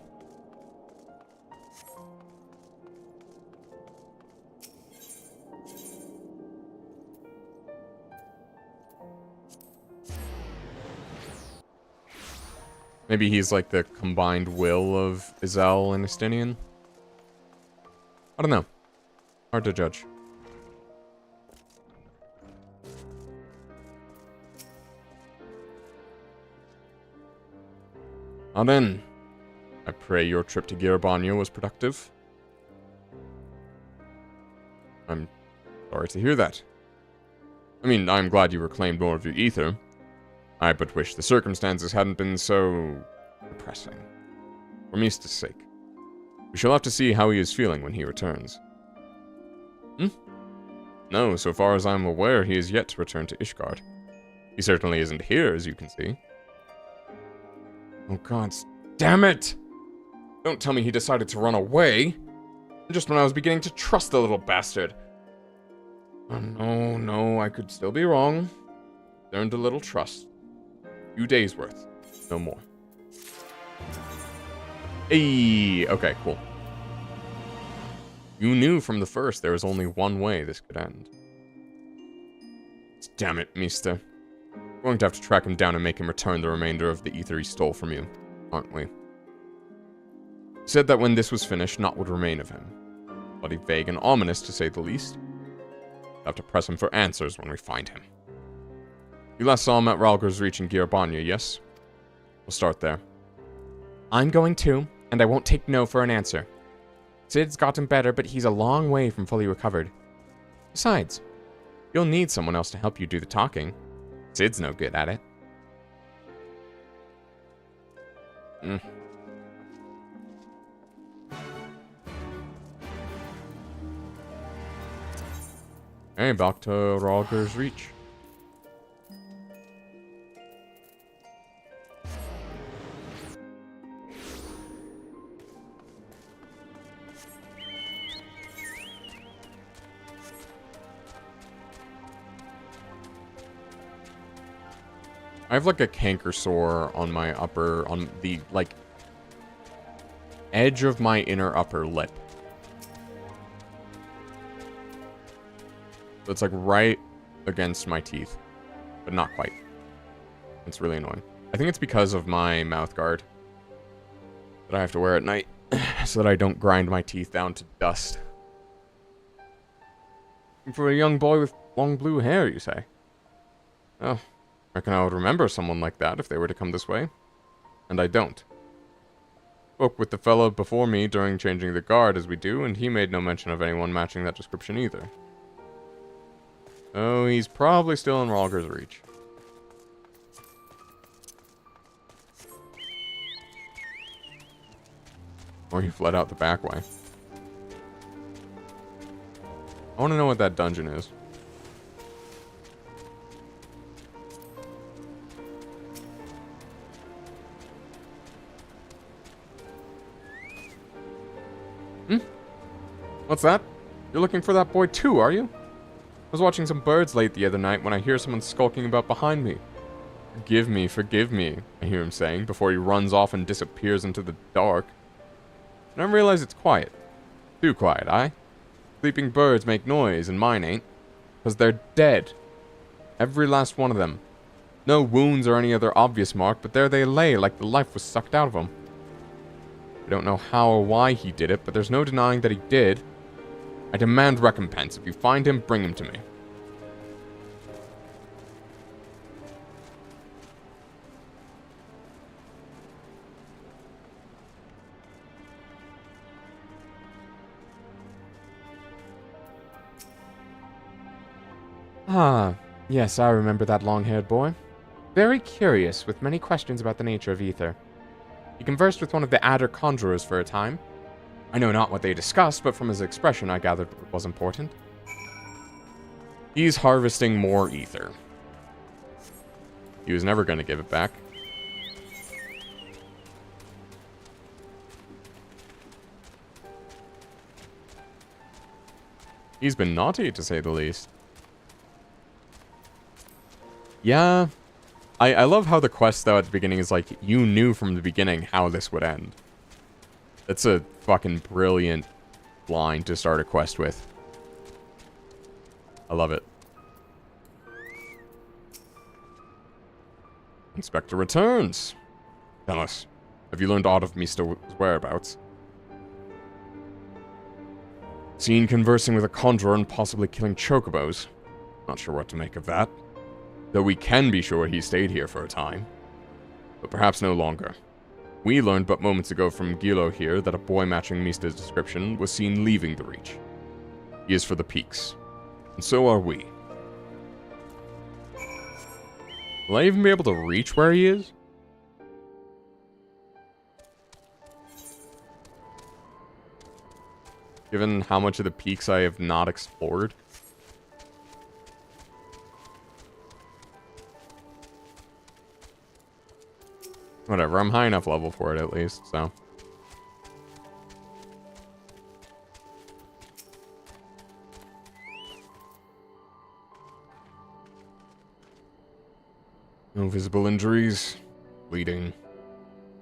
Maybe he's like the combined will of Izel and Estinian? I don't know. Hard to judge. Now then, I pray your trip to Girbanyo was productive. I'm sorry to hear that. I mean, I'm glad you reclaimed more of your ether. I but wish the circumstances hadn't been so depressing. For Mista's sake. We shall have to see how he is feeling when he returns. No, so far as I'm aware, he is yet to return to Ishgard. He certainly isn't here, as you can see. Oh god, damn it! Don't tell me he decided to run away! Just when I was beginning to trust the little bastard. Oh no, I could still be wrong. Earned a little trust. Few days worth. No more. Hey, okay, cool. You knew from the first there was only one way this could end. Damn it, Mista. We're going to have to track him down and make him return the remainder of the ether he stole from you, aren't we? Said that when this was finished, naught would remain of him. Bloody vague and ominous, to say the least. We'll have to press him for answers when we find him. You last saw him at Ralger's Reach in Girbanyo, yes? We'll start there. I'm going too, and I won't take no for an answer. Sid's gotten better, but he's a long way from fully recovered. Besides, you'll need someone else to help you do the talking. Sid's no good at it. Hey, back to Ralger's Reach. I have like a canker sore on my upper, on the like edge of my inner upper lip. So it's like right against my teeth, but not quite. It's really annoying. I think it's because of my mouth guard that I have to wear at night so that I don't grind my teeth down to dust. For a young boy with long blue hair, you say? Oh. I reckon I would remember someone like that if they were to come this way. And I don't. Spoke with the fellow before me during changing the guard as we do, and he made no mention of anyone matching that description either. Oh, he's probably still in Ralger's Reach. Or he fled out the back way. I want to know what that dungeon is. What's that? You're looking for that boy too, are you? I was watching some birds late the other night when I hear someone skulking about behind me. Forgive me, I hear him saying before he runs off and disappears into the dark. And I realize it's quiet. Too quiet, aye? Sleeping birds make noise and mine ain't. 'Cause they're dead. Every last one of them. No wounds or any other obvious mark, but there they lay, like the life was sucked out of him. I don't know how or why he did it, but there's no denying that he did. I demand recompense. If you find him, bring him to me. Ah, yes, I remember that long-haired boy. Very curious, with many questions about the nature of ether. He conversed with one of the adder conjurers for a time. I know not what they discussed, but from his expression I gathered it was important. He's harvesting more ether. He was never going to give it back. He's been naughty, to say the least. Yeah. I love how the quest, though, at the beginning is like, you knew from the beginning how this would end. That's a fucking brilliant line to start a quest with. I love it. Inspector returns. Tell us, have you learned aught of Mista's whereabouts? Seen conversing with a conjurer and possibly killing chocobos. Not sure what to make of that. Though we can be sure he stayed here for a time. But perhaps no longer. We learned but moments ago from Gilo here that a boy matching Mista's description was seen leaving the Reach. He is for the peaks. And so are we. Will I even be able to reach where he is? Given how much of the peaks I have not explored. Whatever, I'm high enough level for it at least, so. No visible injuries. Bleeding.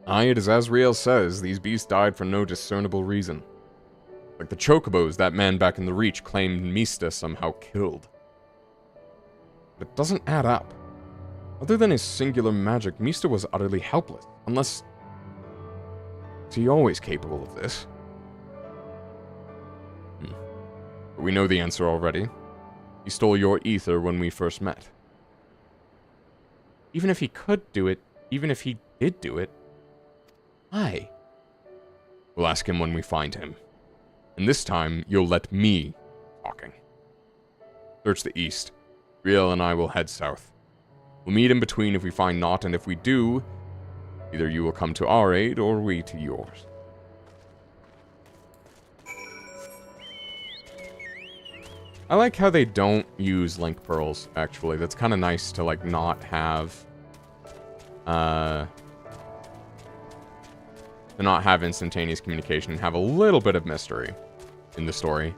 Aye, it is as Riel says, these beasts died for no discernible reason. Like the chocobos that man back in the Reach claimed Mista somehow killed. But it doesn't add up. Other than his singular magic, Mista was utterly helpless. Unless... is he always capable of this? But we know the answer already. He stole your ether when we first met. Even if he could do it, even if he did do it, why? We'll ask him when we find him. And this time, you'll let me talking. Search the east. Riel and I will head south. We'll meet in between if we find naught, and if we do, either you will come to our aid, or we to yours. I like how they don't use link pearls, actually. That's kind of nice to, like, not have... to not have instantaneous communication and have a little bit of mystery in the story.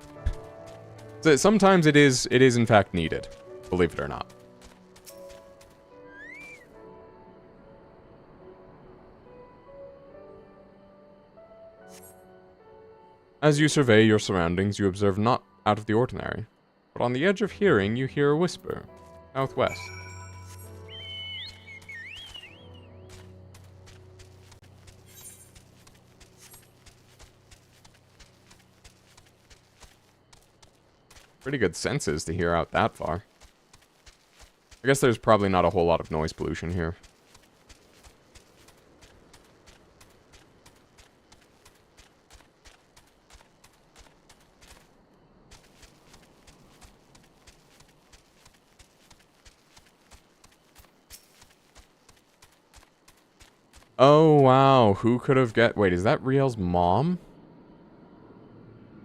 So sometimes it is in fact needed, believe it or not. As you survey your surroundings, you observe not out of the ordinary, but on the edge of hearing, you hear a whisper, southwest. Pretty good senses to hear out that far. I guess there's probably not a whole lot of noise pollution here. Oh, wow. Who could have wait, is that Riel's mom?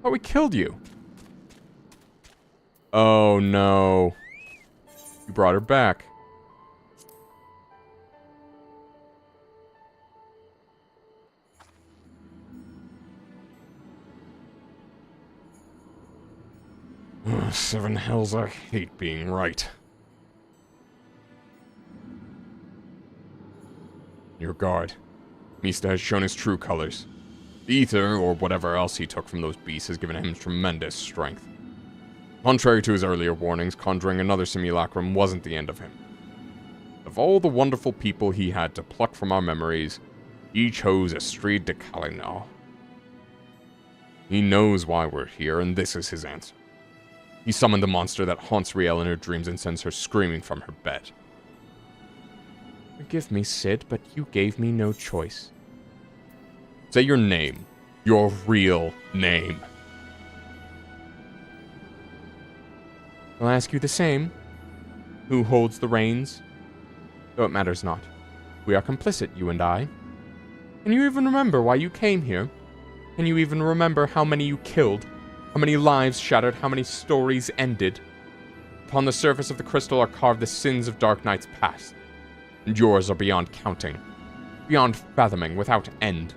Oh, we killed you. Oh, no. You brought her back. Seven hells, I hate being right. Your guard. Mista has shown his true colors. The ether, or whatever else he took from those beasts, has given him tremendous strength. Contrary to his earlier warnings, conjuring another simulacrum wasn't the end of him. Of all the wonderful people he had to pluck from our memories, he chose Estrid de Calignar. He knows why we're here, and this is his answer. He summoned the monster that haunts Riel in her dreams and sends her screaming from her bed. Forgive me, Cid, but you gave me no choice. Say your name. Your real name. I'll ask you the same. Who holds the reins? Though it matters not. We are complicit, you and I. Can you even remember why you came here? Can you even remember how many you killed? How many lives shattered? How many stories ended? Upon the surface of the crystal are carved the sins of Dark Knight's past. And yours are beyond counting. Beyond fathoming, without end.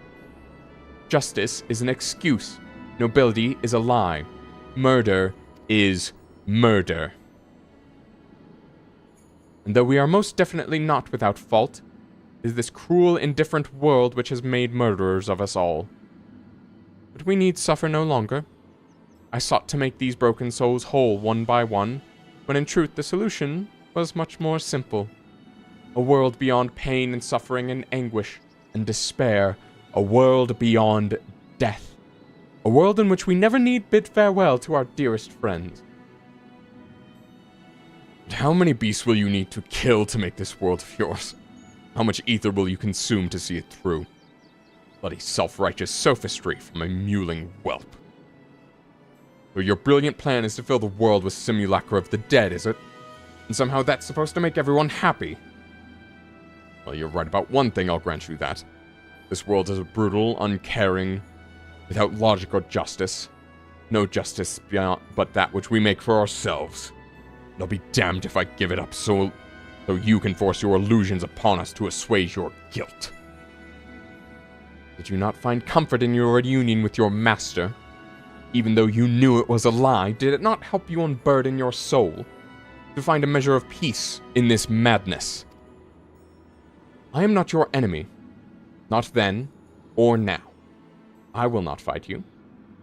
Justice is an excuse. Nobility is a lie. Murder is murder. And though we are most definitely not without fault, it is this cruel, indifferent world which has made murderers of us all. But we need suffer no longer. I sought to make these broken souls whole one by one, when in truth the solution was much more simple. A world beyond pain and suffering and anguish and despair. A world beyond death. A world in which we never need bid farewell to our dearest friends. And how many beasts will you need to kill to make this world of yours? How much ether will you consume to see it through? Bloody self-righteous sophistry from a mewling whelp. So your brilliant plan is to fill the world with simulacra of the dead, is it? And somehow that's supposed to make everyone happy. Well, you're right about one thing, I'll grant you that. This world is brutal, uncaring, without logic or justice. No justice beyond but that which we make for ourselves. And I'll be damned if I give it up so you can force your illusions upon us to assuage your guilt. Did you not find comfort in your reunion with your master? Even though you knew it was a lie, did it not help you unburden your soul? To find a measure of peace in this madness? I am not your enemy. Not then, or now. I will not fight you.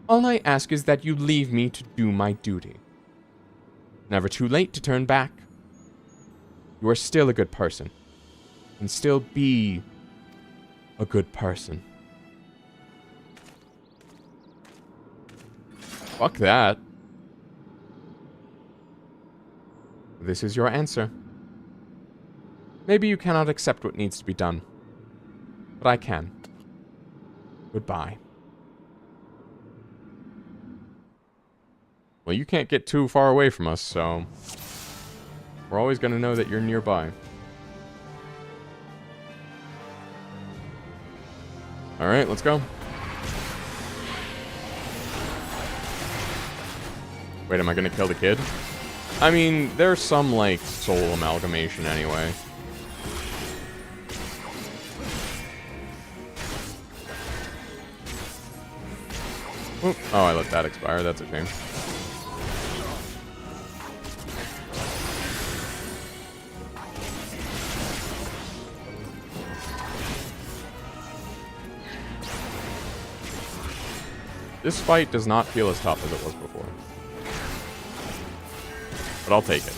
All I ask is that you leave me to do my duty. Never too late to turn back. You are still a good person. And still be a good person. Fuck that. This is your answer. Maybe you cannot accept what needs to be done. But I can. Goodbye. Well, you can't get too far away from us, so we're always going to know that you're nearby. Alright, let's go. Wait, am I going to kill the kid? I mean, there's some, like, soul amalgamation anyway. Oop. Oh, I let that expire. That's a shame. This fight does not feel as tough as it was before. But I'll take it.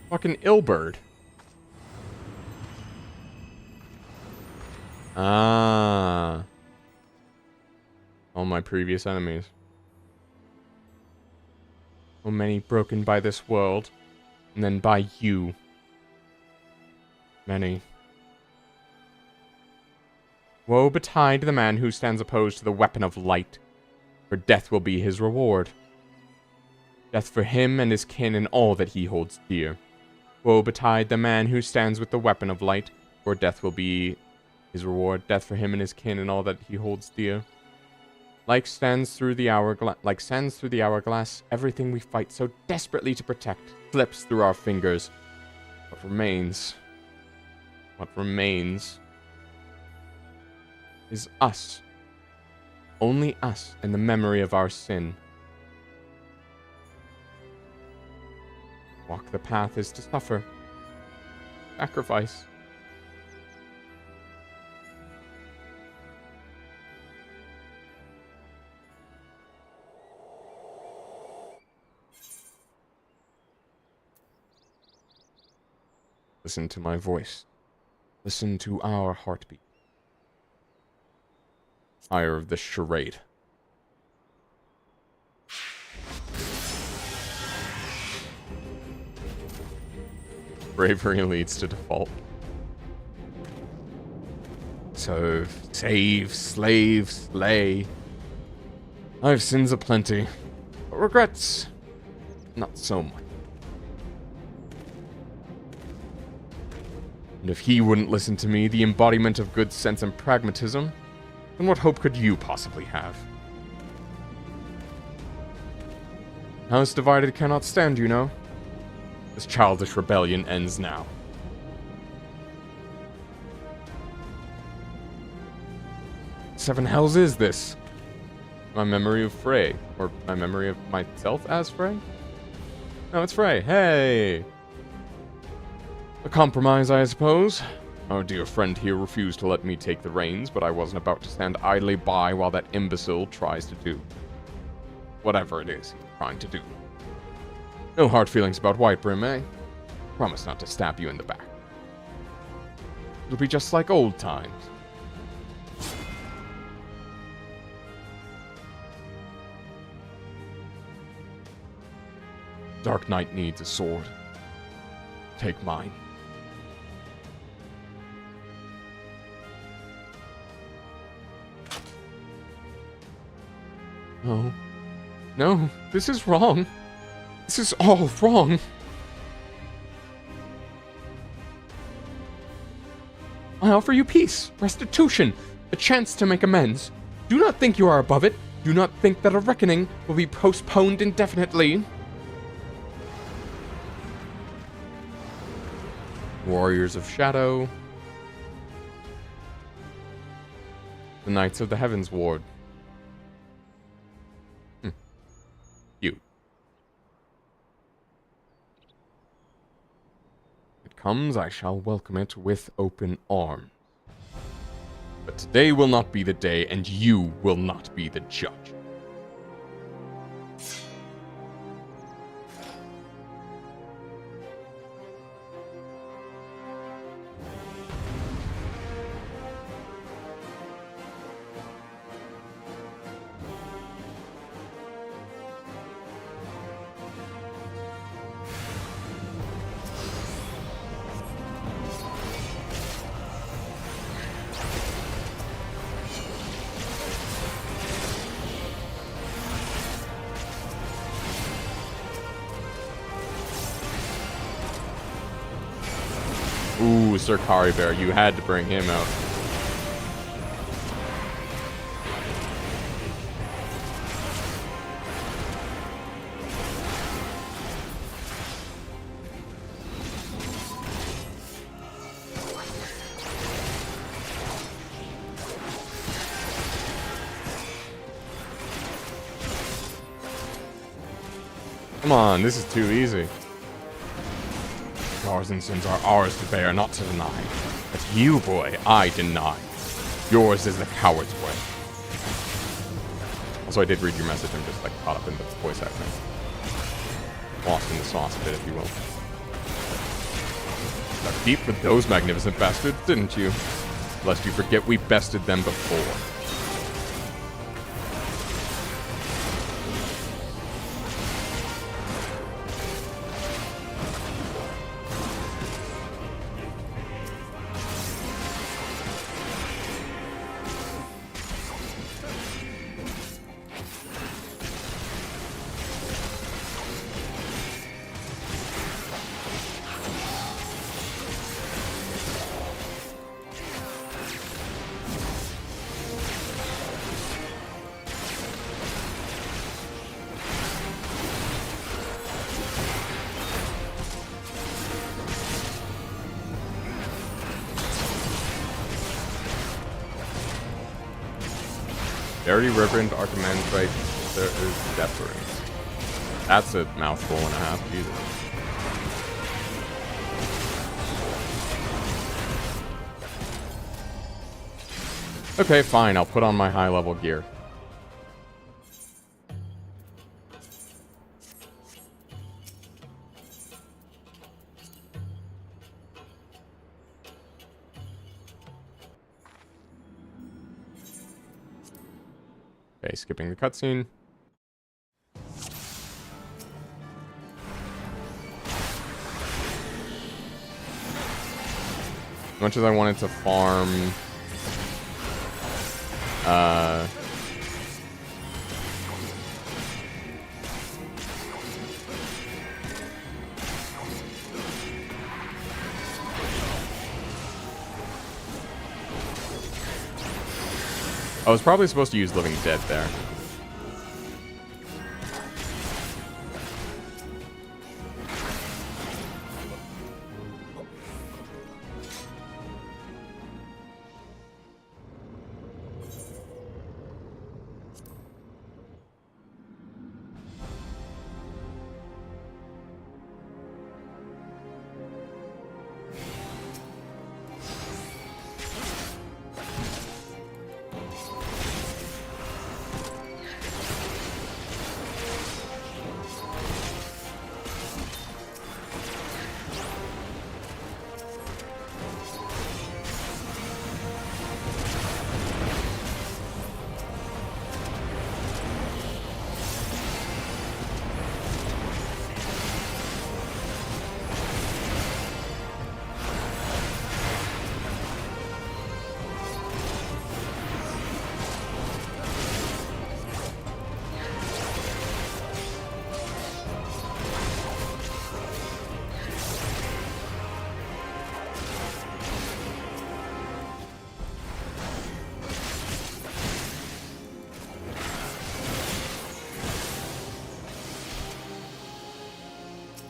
Fucking Ilbird. Ah. All my previous enemies. So many broken by this world, and then by you. Many. Woe betide the man who stands opposed to the weapon of light, for death will be his reward. Death for him and his kin and all that he holds dear. Woe betide the man who stands with the weapon of light, for death will be his reward. Death for him and his kin and all that he holds dear. Like sands through the hourglass, everything we fight so desperately to protect slips through our fingers. But What remains is us. Only us and the memory of our sin. Walk the path is to suffer. Sacrifice. Listen to my voice. Listen to our heartbeat. Tire of this charade. Bravery leads to default. Serve, save, slave, slay. I have sins aplenty, but regrets, not so much. And if he wouldn't listen to me, the embodiment of good sense and pragmatism, then what hope could you possibly have? House divided cannot stand, you know. This childish rebellion ends now. Seven hells is this? My memory of Frey, or my memory of myself as Frey? No, it's Frey. Hey! A compromise, I suppose. Our dear friend here refused to let me take the reins, but I wasn't about to stand idly by while that imbecile tries to do whatever it is he's trying to do. No hard feelings about Whitebrim, eh? Promise not to stab you in the back. It'll be just like old times. Dark Knight needs a sword. Take mine. No. No, this is wrong. This is all wrong. I offer you peace, restitution, a chance to make amends. Do not think you are above it. Do not think that a reckoning will be postponed indefinitely. Warriors of Shadow. The Knights of the Heavens Ward. You. It comes, I shall welcome it with open arms. But today will not be the day, and you will not be the judge. Ooh, Sir Kari Bear, you had to bring him out. Come on, this is too easy. Scars and sins are ours to bear, not to deny. But you, boy, I deny. Yours is the coward's way. Also, I did read your message. I'm just like caught up in the voice acting. Lost in the sauce a bit, if you will. Got deep with those magnificent bastards, didn't you? Lest you forget we bested them before. Dirty Reverend Archimandrite, there is deference. That's a mouthful and a half, Jesus. Okay, fine, I'll put on my high-level gear. Okay, skipping the cutscene. As much as I wanted to farm... I was probably supposed to use Living Dead there.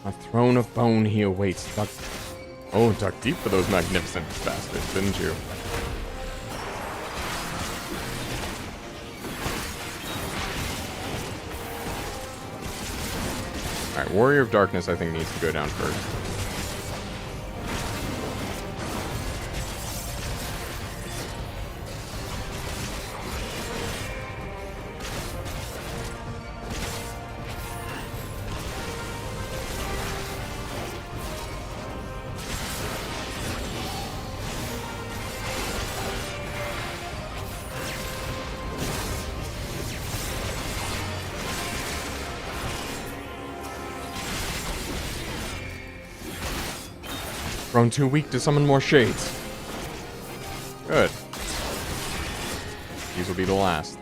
A throne of bone he awaits. Dug deep for those magnificent bastards, didn't you? Alright, Warrior of Darkness I think needs to go down first. Grown too weak to summon more shades. Good. These will be the last.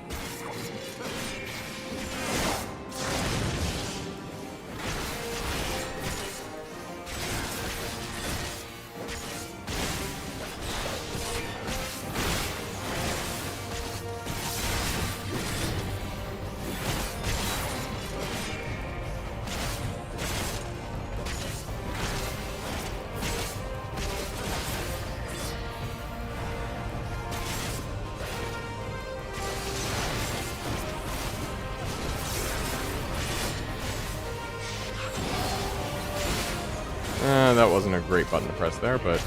That wasn't a great button to press there, but...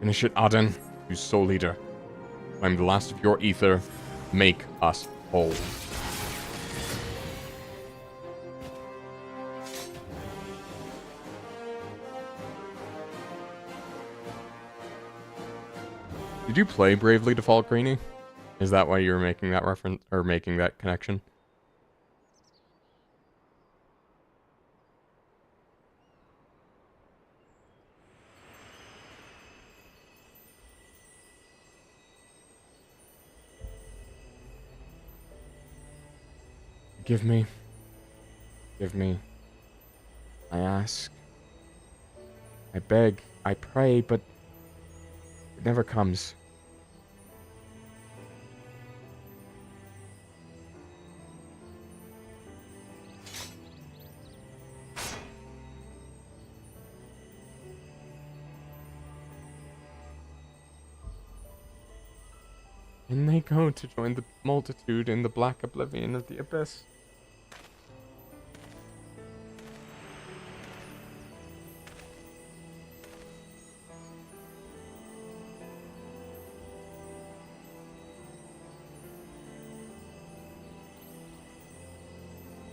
Finish it, Aden, you soul eater. I'm the last of your ether. Make us whole. Did you play Bravely Default Greenie? Is that why you were making that reference, or making that connection? Give me. Give me. I ask. I beg. I pray, but it never comes. and they go to join the multitude in the black oblivion of the abyss.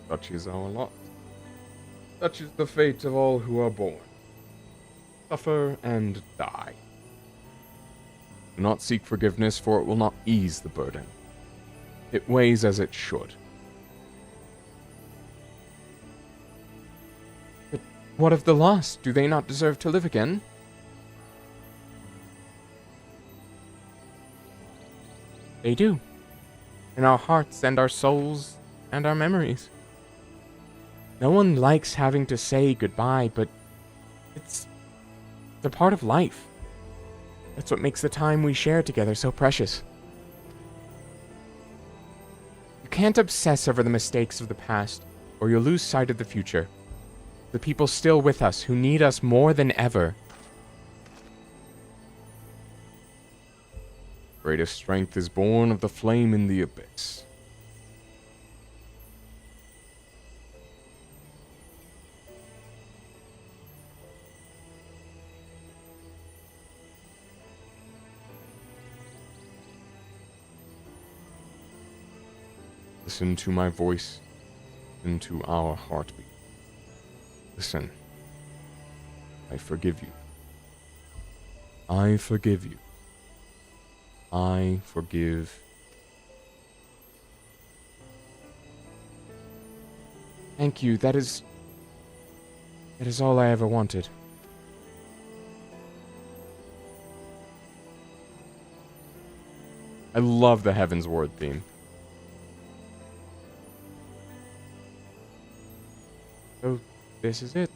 Such is our lot. Such is the fate of all who are born. Suffer and die. Do not seek forgiveness, for it will not ease the burden. It weighs as it should. But what of the lost? Do they not deserve to live again? They do. In our hearts and our souls and our memories. No one likes having to say goodbye, but it's a part of life. That's what makes the time we share together so precious. You can't obsess over the mistakes of the past, or you'll lose sight of the future. The people still with us, who need us more than ever. Greatest strength is born of the flame in the abyss. Listen to my voice, listen to our heartbeat. Listen. I forgive you. I forgive you. I forgive. Thank you, that is all I ever wanted. I love the Heaven's Word theme. So, this is it.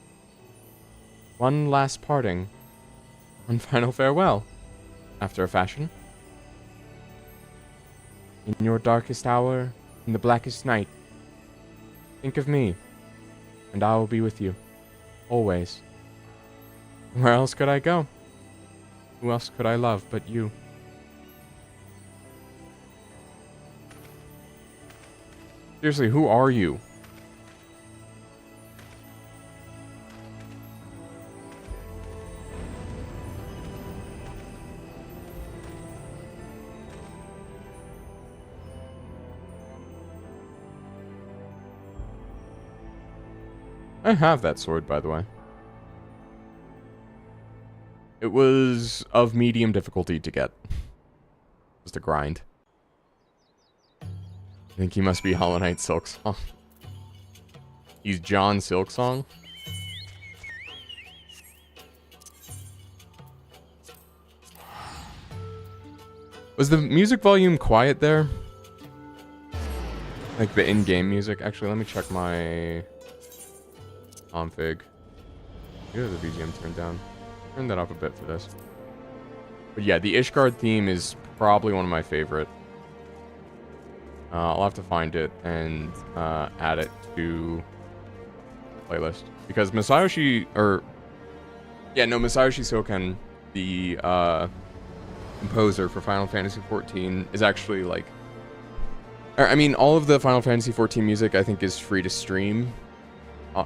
One last parting. One final farewell. After a fashion. In your darkest hour, in the blackest night, think of me, and I will be with you. Always. Where else could I go? Who else could I love but you? Seriously, who are you? I have that sword, by the way. It was of medium difficulty to get. Just a grind. I think he must be Hollow Knight Silksong. He's John Silksong. Was the music volume quiet there? Like the in-game music? Actually, let me check my config. Yeah, the BGM turned down. Turn that up a bit for this. But yeah, the Ishgard theme is probably one of my favorite. I'll have to find it and add it to playlist. Because Masayoshi Soken, the composer for Final Fantasy XIV, is actually like... I mean, all of the Final Fantasy XIV music I think is free to stream.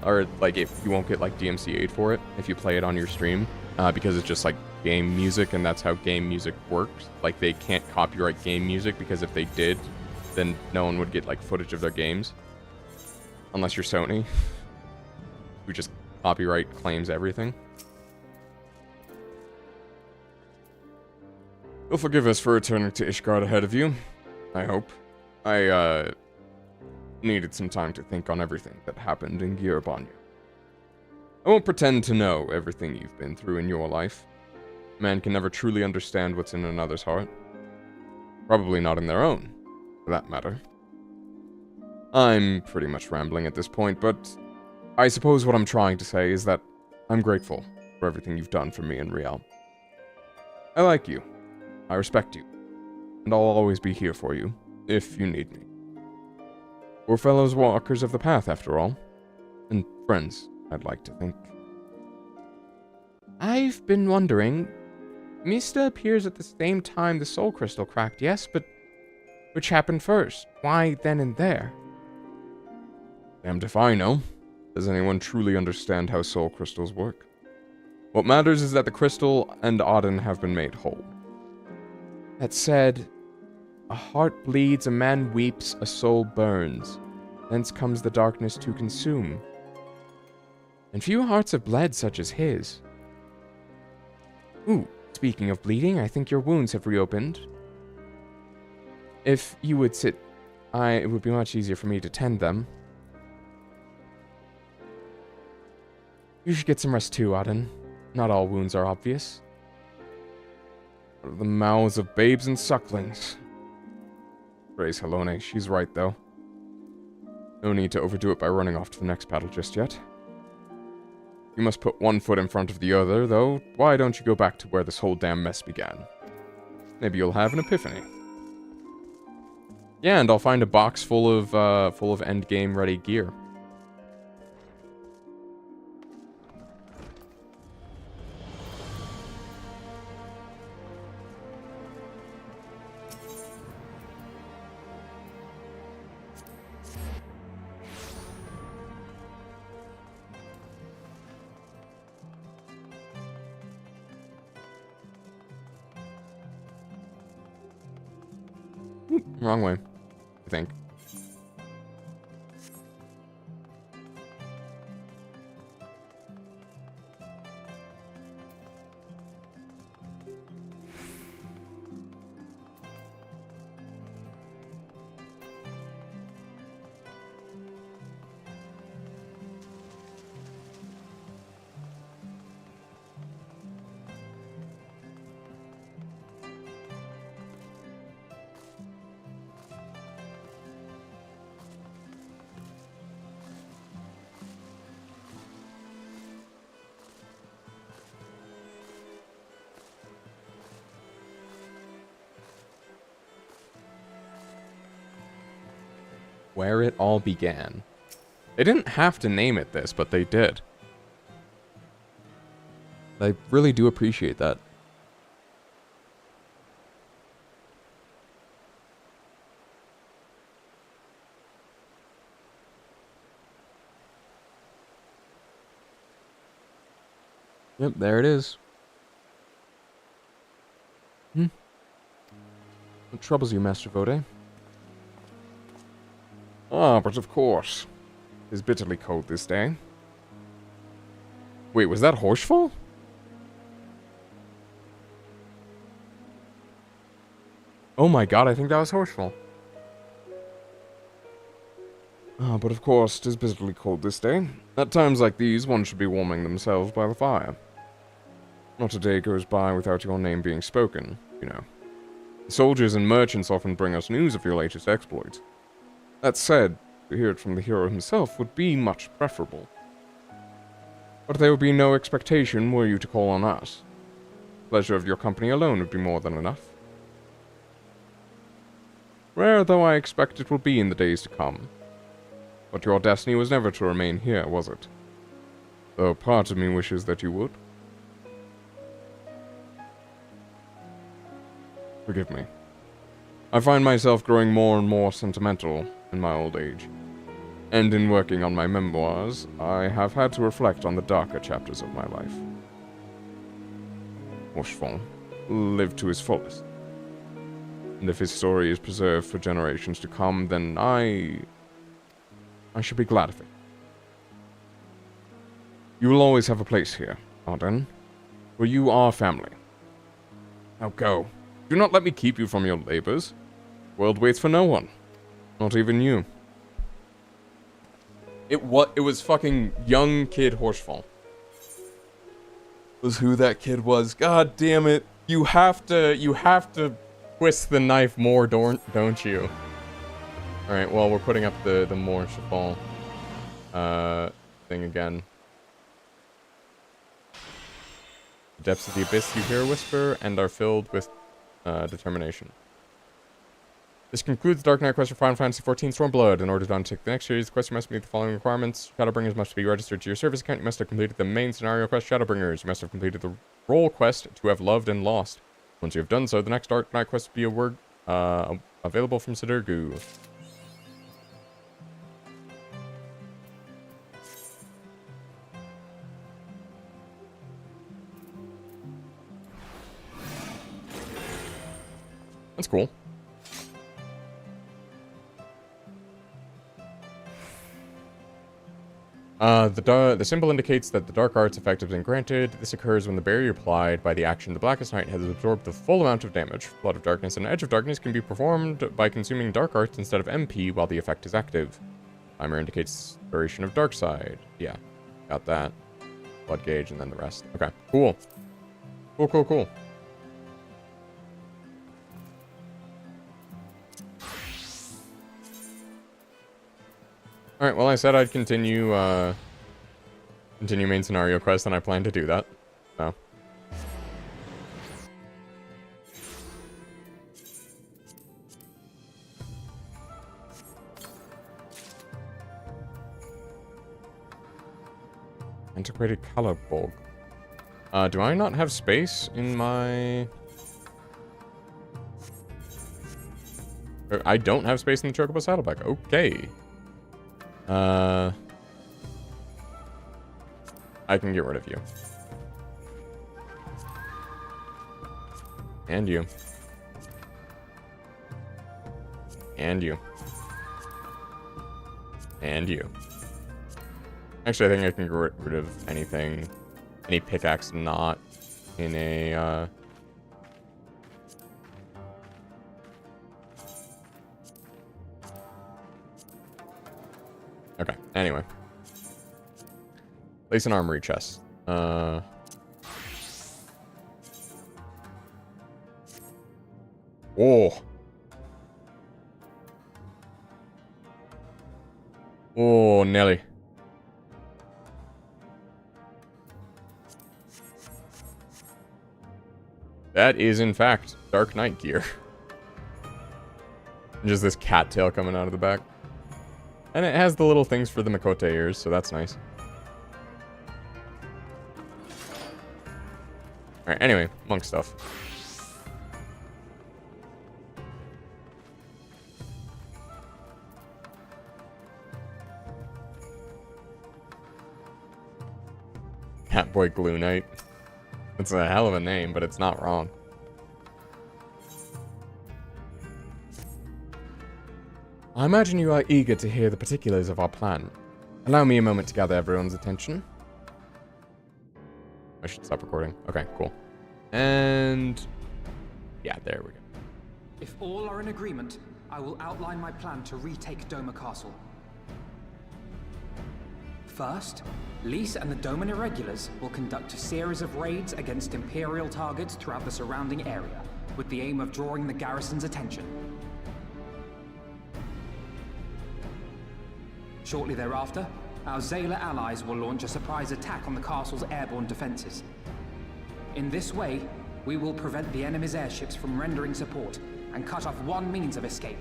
Or like, if you won't get like DMCA'd for it if you play it on your stream, because it's just like game music, and that's how game music works. Like, they can't copyright game music, because if they did, then no one would get like footage of their games, unless you're Sony, who just copyright claims everything. You'll forgive us for returning to Ishgard ahead of you, I hope. I needed some time to think on everything that happened in Gyrbanya. I won't pretend to know everything you've been through in your life. Man can never truly understand what's in another's heart. Probably not in their own, for that matter. I'm pretty much rambling at this point, but I suppose what I'm trying to say is that I'm grateful for everything you've done for me and Riel. I like you. I respect you. And I'll always be here for you, if you need me. We're fellows walkers of the path, after all. And friends, I'd like to think. I've been wondering... Mista appears at the same time the soul crystal cracked, yes? But Which happened first? Why then and there? Damned if I know. Does anyone truly understand how soul crystals work? What matters is that the crystal and Auden have been made whole. That said, a heart bleeds, a man weeps, a soul burns. Thence comes the darkness to consume. And few hearts have bled such as his. Ooh, speaking of bleeding, I think your wounds have reopened. If you would sit, it would be much easier for me to tend them. You should get some rest too, Auden. Not all wounds are obvious. Out of the mouths of babes and sucklings. Praise Helone, she's right though. No need to overdo it by running off to the next battle just yet. You must put one foot in front of the other, though. Why don't you go back to where this whole damn mess began? Maybe you'll have an epiphany. Yeah, and I'll find a box full of endgame ready gear. Wrong way, I think. Where it all began. They didn't have to name it this, but they did. I really do appreciate that. Yep, there it is. What troubles you, Master Vode? Ah, but of course. It is bitterly cold this day. Wait, was that Horsefall? Oh my god, I think that was Horsefall. Ah, but of course, it is bitterly cold this day. At times like these, one should be warming themselves by the fire. Not a day goes by without your name being spoken, you know. The soldiers and merchants often bring us news of your latest exploits. That said, to hear it from the hero himself would be much preferable. But there would be no expectation were you to call on us. Pleasure of your company alone would be more than enough. Rare though I expect it will be in the days to come. But your destiny was never to remain here, was it? Though part of me wishes that you would. Forgive me. I find myself growing more and more sentimental in my old age. And in working on my memoirs, I have had to reflect on the darker chapters of my life. Horsefall lived to his fullest. And if his story is preserved for generations to come, then I should be glad of it. You will always have a place here, Auden, for you are family. Now go. Do not let me keep you from your labors. The world waits for no one. Not even you. It was fucking young kid Horsefall. Was who that kid was. God damn it. You have to twist the knife more, don't you? Alright, well, we're putting up the Horsefall thing again. The depths of the abyss you hear a whisper and are filled with determination. This concludes the Dark Knight quest for Final Fantasy XIV Stormblood. In order to undertake the next series, the quest you must meet the following requirements. Shadowbringers must be registered to your service account. You must have completed the main scenario quest, Shadowbringers. You must have completed the role quest, To Have Loved and Lost. Once you have done so, the next Dark Knight quest will be Available from Sidergu. That's cool. The symbol indicates that the Dark Art's effect has been granted. This occurs when the barrier applied by the action the Blackest Night has absorbed the full amount of damage. Blood of Darkness and Edge of Darkness can be performed by consuming Dark Arts instead of MP while the effect is active. Timer indicates duration of Dark Side. Yeah, got that. Blood gauge and then the rest. Okay, cool. Cool. Alright, well I said I'd continue main scenario quest, and I plan to do that. So. Antiquated color bulb. Do I not have space in my... I don't have space in the Chocobo Saddleback. Okay. I can get rid of you. And you. And you. And you. Actually, I think I can get rid of anything. Any pickaxe not in a, Okay, anyway. Place an armory chest. Oh, Nelly. That is, in fact, Dark Knight gear. Just this cattail coming out of the back. And it has the little things for the Makote ears, so that's nice. Alright, anyway, monk stuff. Catboy Glue Knight. It's a hell of a name, but it's not wrong. I imagine you are eager to hear the particulars of our plan. Allow me a moment to gather everyone's attention. I should stop recording. Okay, cool. And... yeah, there we go. If all are in agreement, I will outline my plan to retake Doma Castle. First, Lise and the Doman Irregulars will conduct a series of raids against Imperial targets throughout the surrounding area, with the aim of drawing the garrison's attention. Shortly thereafter, our Zayla allies will launch a surprise attack on the castle's airborne defenses. In this way, we will prevent the enemy's airships from rendering support and cut off one means of escape.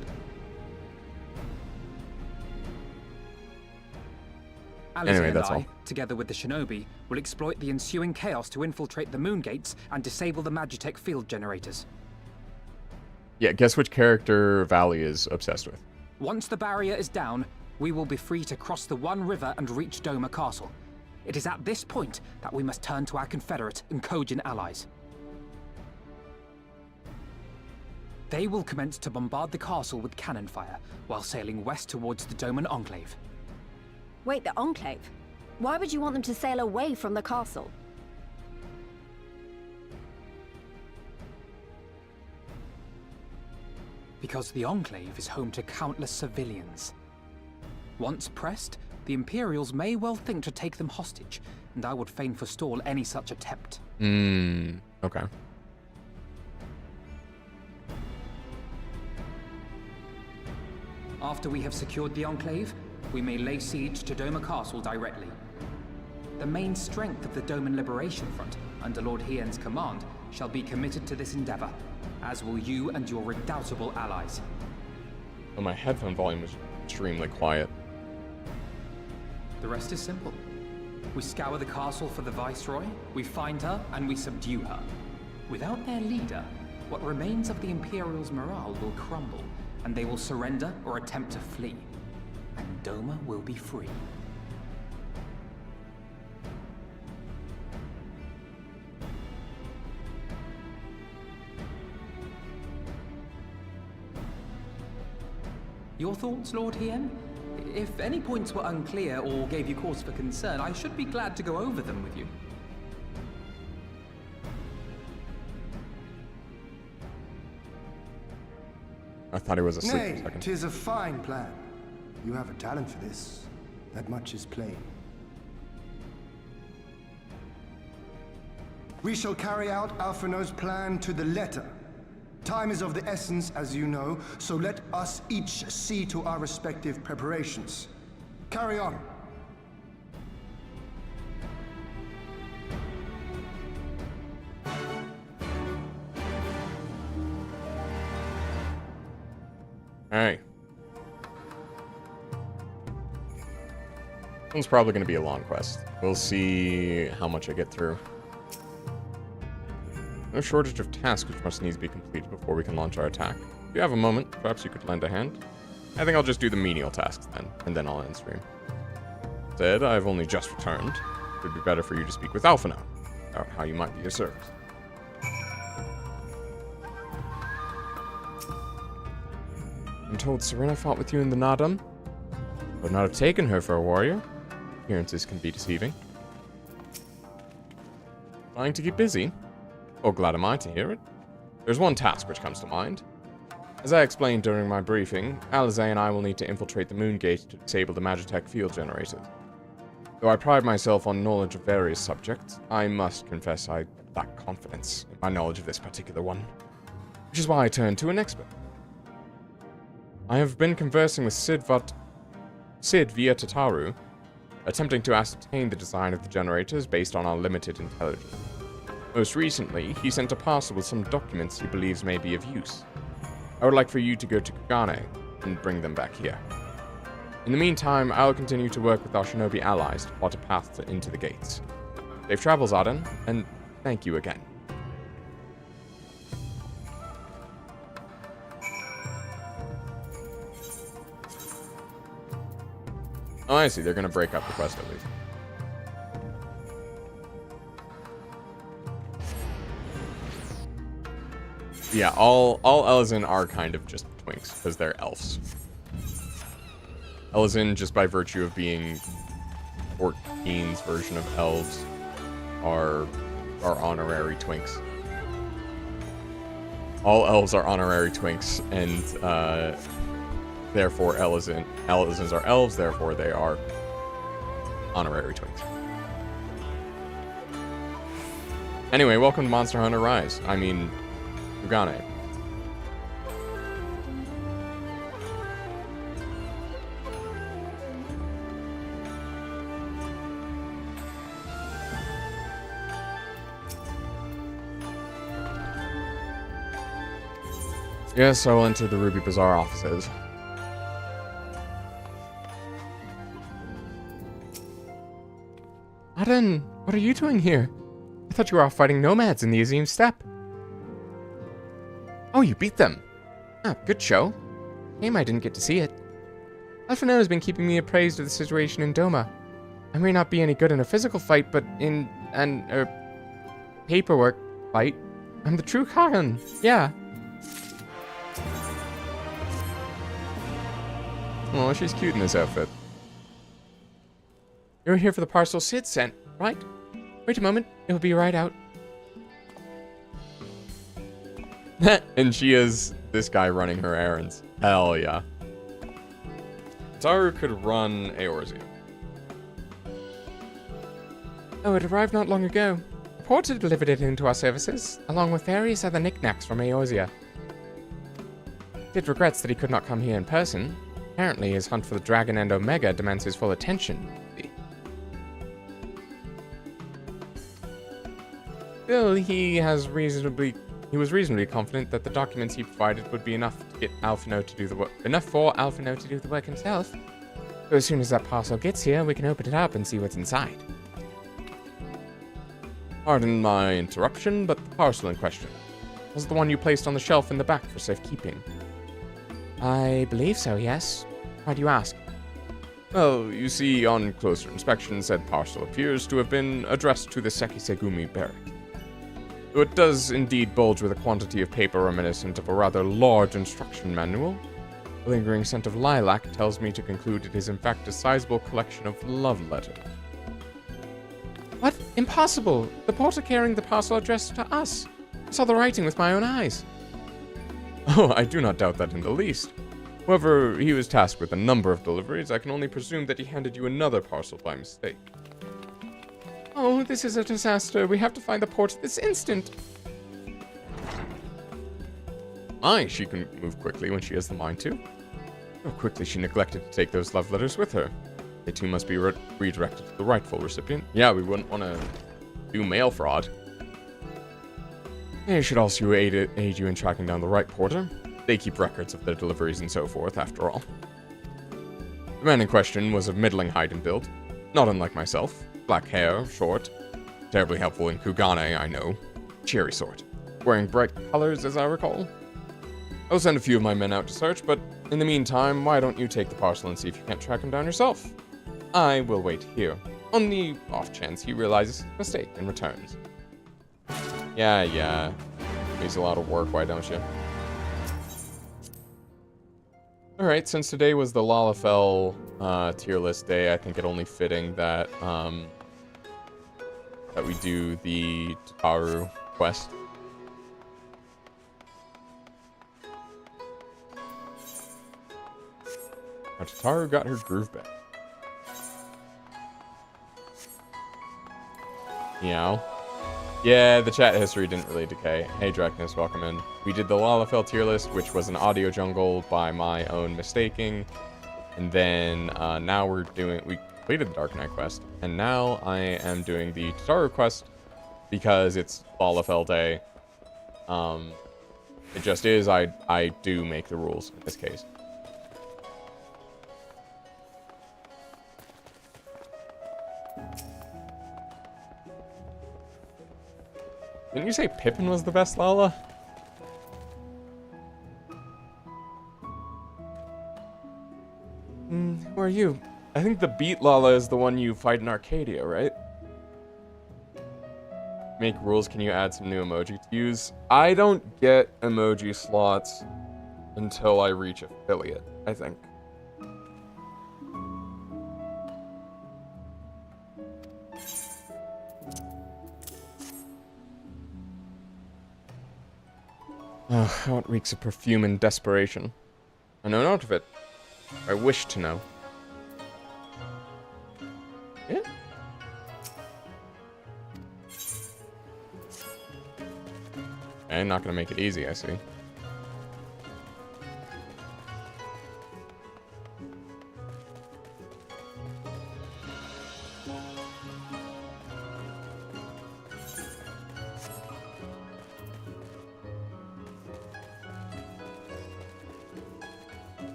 Alice and I, together with the shinobi, will exploit the ensuing chaos to infiltrate the moon gates and disable the Magitech field generators. Yeah, guess which character Valley is obsessed with. Once the barrier is down, we will be free to cross the One River and reach Doma Castle. It is at this point that we must turn to our Confederate and Kojin allies. They will commence to bombard the castle with cannon fire, while sailing west towards the Doman Enclave. Wait, the Enclave? Why would you want them to sail away from the castle? Because the Enclave is home to countless civilians. Once pressed, the Imperials may well think to take them hostage, and I would fain forestall any such attempt. Okay. After we have secured the Enclave, we may lay siege to Doma Castle directly. The main strength of the Doman Liberation Front, under Lord Hien's command, shall be committed to this endeavor, as will you and your redoubtable allies. Oh, my headphone volume is extremely quiet. The rest is simple. We scour the castle for the Viceroy, we find her, and we subdue her. Without their leader, what remains of the Imperials' morale will crumble, and they will surrender or attempt to flee. And Doma will be free. Your thoughts, Lord Hien? If any points were unclear or gave you cause for concern, I should be glad to go over them with you. I thought he was asleep for a Nay, second. 'tis a fine plan. You have a talent for this. That much is plain. We shall carry out Alphino's plan to the letter. Time is of the essence, as you know, so let us each see to our respective preparations. Carry on. Alright. This one's probably going to be a long quest. We'll see how much I get through. No shortage of tasks which must needs be completed before we can launch our attack. If you have a moment, perhaps you could lend a hand. I think I'll just do the menial tasks then, and then I'll end stream. Said, I've only just returned. It would be better for you to speak with Alphino about how you might be of service. I'm told Serena fought with you in the Nadam. Would not have taken her for a warrior. Appearances can be deceiving. Trying to keep busy? Oh, glad am I to hear it. There's one task which comes to mind. As I explained during my briefing, Alize and I will need to infiltrate the Moon Gate to disable the Magitech field generators. Though I pride myself on knowledge of various subjects, I must confess I lack confidence in my knowledge of this particular one. Which is why I turned to an expert. I have been conversing with Sid via Tataru, attempting to ascertain the design of the generators based on our limited intelligence. Most recently, he sent a parcel with some documents he believes may be of use. I would like for you to go to Kagane and bring them back here. In the meantime, I'll continue to work with our shinobi allies to plot a path into the gates. Safe travels, Arden, and thank you again. Oh, I see. They're going to break up the quest at least. Yeah, all Elizin are kind of just twinks, because they're elves. Elizin, just by virtue of being 14's version of elves, are honorary twinks. All elves are honorary twinks, and therefore Elizins are elves, therefore they are honorary twinks. Anyway, welcome to Monster Hunter Rise. I mean, Kagane. Yes, I will enter the Ruby Bazaar offices. Aden, what are you doing here? I thought you were off fighting nomads in the Azim Steppe. Oh, you beat them. Ah, good show. Shame I didn't get to see it. Alphino has been keeping me appraised of the situation in Doma. I may not be any good in a physical fight, but in an paperwork fight, I'm the true Khan. Yeah. Oh, she's cute in this outfit. You're here for the parcel Sid sent, right? Wait a moment, it'll be right out. And she is this guy running her errands. Hell yeah. Taru could run Eorzea. Oh, it arrived not long ago. A porter delivered it into our services, along with various other knickknacks from Eorzea. Sid regrets that he could not come here in person. Apparently, his hunt for the Dragon and Omega demands his full attention. Still, he was reasonably confident that the documents he provided would be enough to get Alphino to do the work. Enough for Alphino to do the work himself. So as soon as that parcel gets here, we can open it up and see what's inside. Pardon my interruption, but the parcel in question was the one you placed on the shelf in the back for safekeeping. I believe so, yes. Why do you ask? Well, you see, on closer inspection, said parcel appears to have been addressed to the Sekisegumi barrack. Though it does indeed bulge with a quantity of paper reminiscent of a rather large instruction manual, the lingering scent of lilac tells me to conclude it is in fact a sizable collection of love letters. What? Impossible! The porter carrying the parcel addressed to us. I saw the writing with my own eyes. Oh, I do not doubt that in the least. However, he was tasked with a number of deliveries. I can only presume that he handed you another parcel by mistake. Oh, this is a disaster. We have to find the porter this instant. Aye, she can move quickly when she has the mind to. How quickly she neglected to take those love letters with her. They too must be redirected to the rightful recipient. Yeah, we wouldn't want to do mail fraud. They should also aid you in tracking down the right porter. They keep records of their deliveries and so forth, after all. The man in question was of middling height and build, not unlike myself. Black hair, short, terribly helpful in Kugane, I know. Cheery sort. Wearing bright colors, as I recall. I'll send a few of my men out to search, but in the meantime, why don't you take the parcel and see if you can't track him down yourself? I will wait here, on the off chance he realizes his mistake and returns. Yeah. Makes a lot of work, why don't you? Alright, since today was the Lalafel tier list day, I think it only fitting that that we do the Tataru quest. Now, Tataru got her groove back. Meow. Yeah, the chat history didn't really decay. Hey, Drekness, welcome in. We did the Lalafel tier list, which was an audio jungle by my own mistaking. And then now we completed the Dark Knight quest. And now I am doing the Tataru quest because it's Lalafel day. It just is, I do make the rules in this case. Didn't you say Pippin was the best Lala? Who are you? I think the Beat Lala is the one you fight in Arcadia, right? Make rules, can you add some new emoji to use? I don't get emoji slots until I reach affiliate, I think. Oh, how it reeks of perfume and desperation. I know not of it. I wish to know. Yeah? Okay, not gonna make it easy, I see.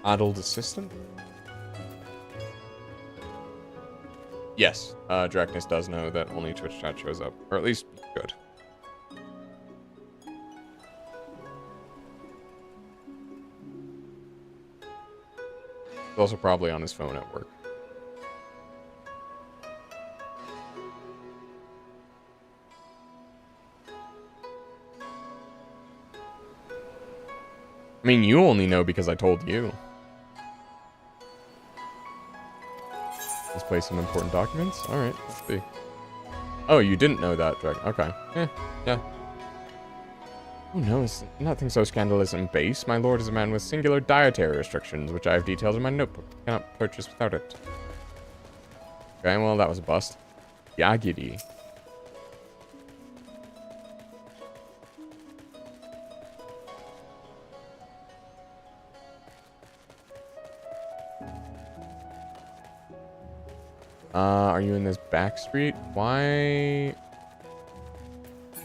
Adult assistant? Yes, Drakness does know that only Twitch chat shows up. Or at least, good. He's also probably on his phone at work. I mean, you only know because I told you. Display some important documents? Alright, let's see. Oh, you didn't know that, Drake. Okay. Yeah. Oh no, it's nothing so scandalous and base. My lord is a man with singular dietary restrictions, which I have detailed in my notebook. I cannot purchase without it. Okay, well, that was a bust. Yagiri. Are you in this back street? Why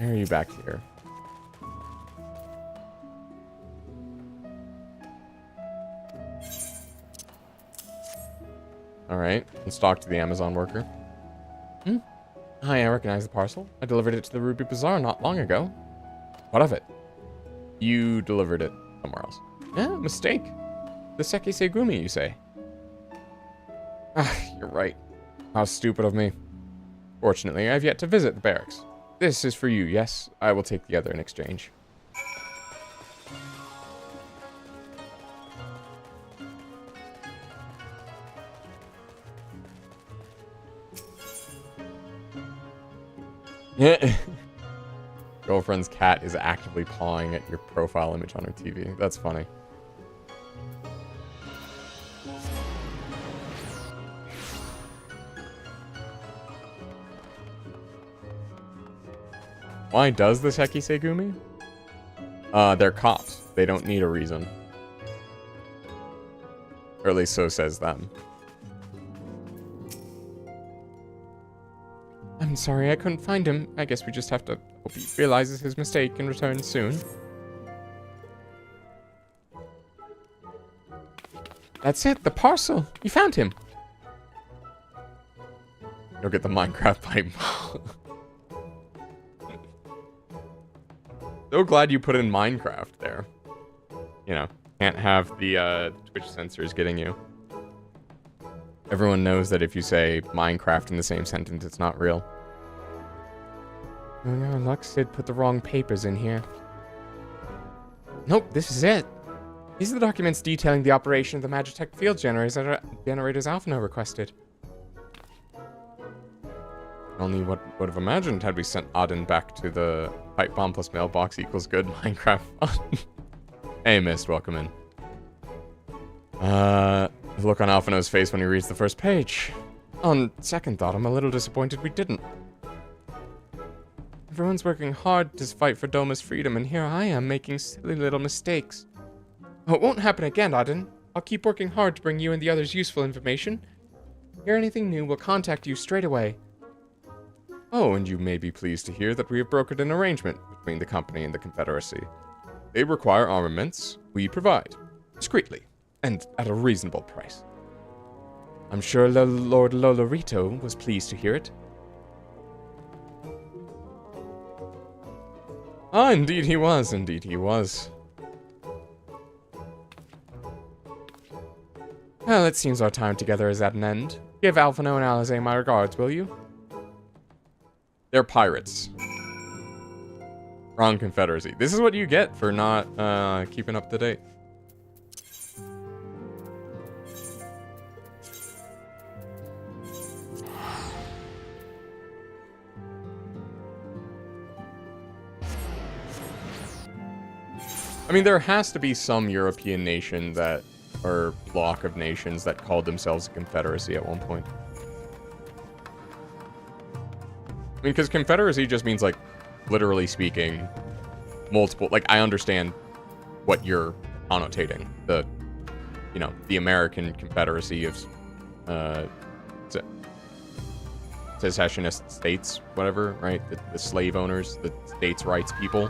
are you back here? Alright, let's talk to the Amazon worker. Hi, I recognize the parcel. I delivered it to the Ruby Bazaar not long ago. What of it? You delivered it somewhere else. Yeah, mistake. The Sekisegumi, you say? Ah, you're right. How stupid of me. Fortunately, I have yet to visit the barracks. This is for you, yes? I will take the other in exchange. Yeah. Girlfriend's cat is actively pawing at your profile image on her TV. That's funny. Why does this Sekisegumi? They're cops. They don't need a reason. Or at least so says them. I'm sorry I couldn't find him. I guess we just have to hope he realizes his mistake and returns soon. That's it, the parcel. You found him. You'll get the Minecraft pipe. So glad you put in Minecraft there. You know, can't have the Twitch censors getting you. Everyone knows that if you say Minecraft in the same sentence, it's not real. Oh no, Lux did put the wrong papers in here. Nope, this is it. These are the documents detailing the operation of the Magitech field generators Alphino requested. Only what would have imagined had we sent Auden back to the pipe bomb plus mailbox equals good Minecraft fun. Hey, Mist, welcome in. The look on Alphino's face when he reads the first page. On second thought, I'm a little disappointed we didn't. Everyone's working hard to fight for Doma's freedom, and here I am making silly little mistakes. Oh, it won't happen again, Auden. I'll keep working hard to bring you and the others useful information. If you hear anything new, we'll contact you straight away. Oh, and you may be pleased to hear that we have brokered an arrangement between the company and the Confederacy. They require armaments, we provide, discreetly, and at a reasonable price. I'm sure Lord Lolorito was pleased to hear it. Ah, indeed he was, indeed he was. Well, it seems our time together is at an end. Give Alphino and Alize my regards, will you? They're pirates. Wrong Confederacy. This is what you get for not keeping up to date. I mean, there has to be some European nation that, or block of nations that called themselves a confederacy at one point. I mean, because confederacy just means, like, literally speaking, multiple, like, I understand what you're connotating. The, you know, the American Confederacy of, secessionist states, whatever, right? The slave owners, the states' rights people.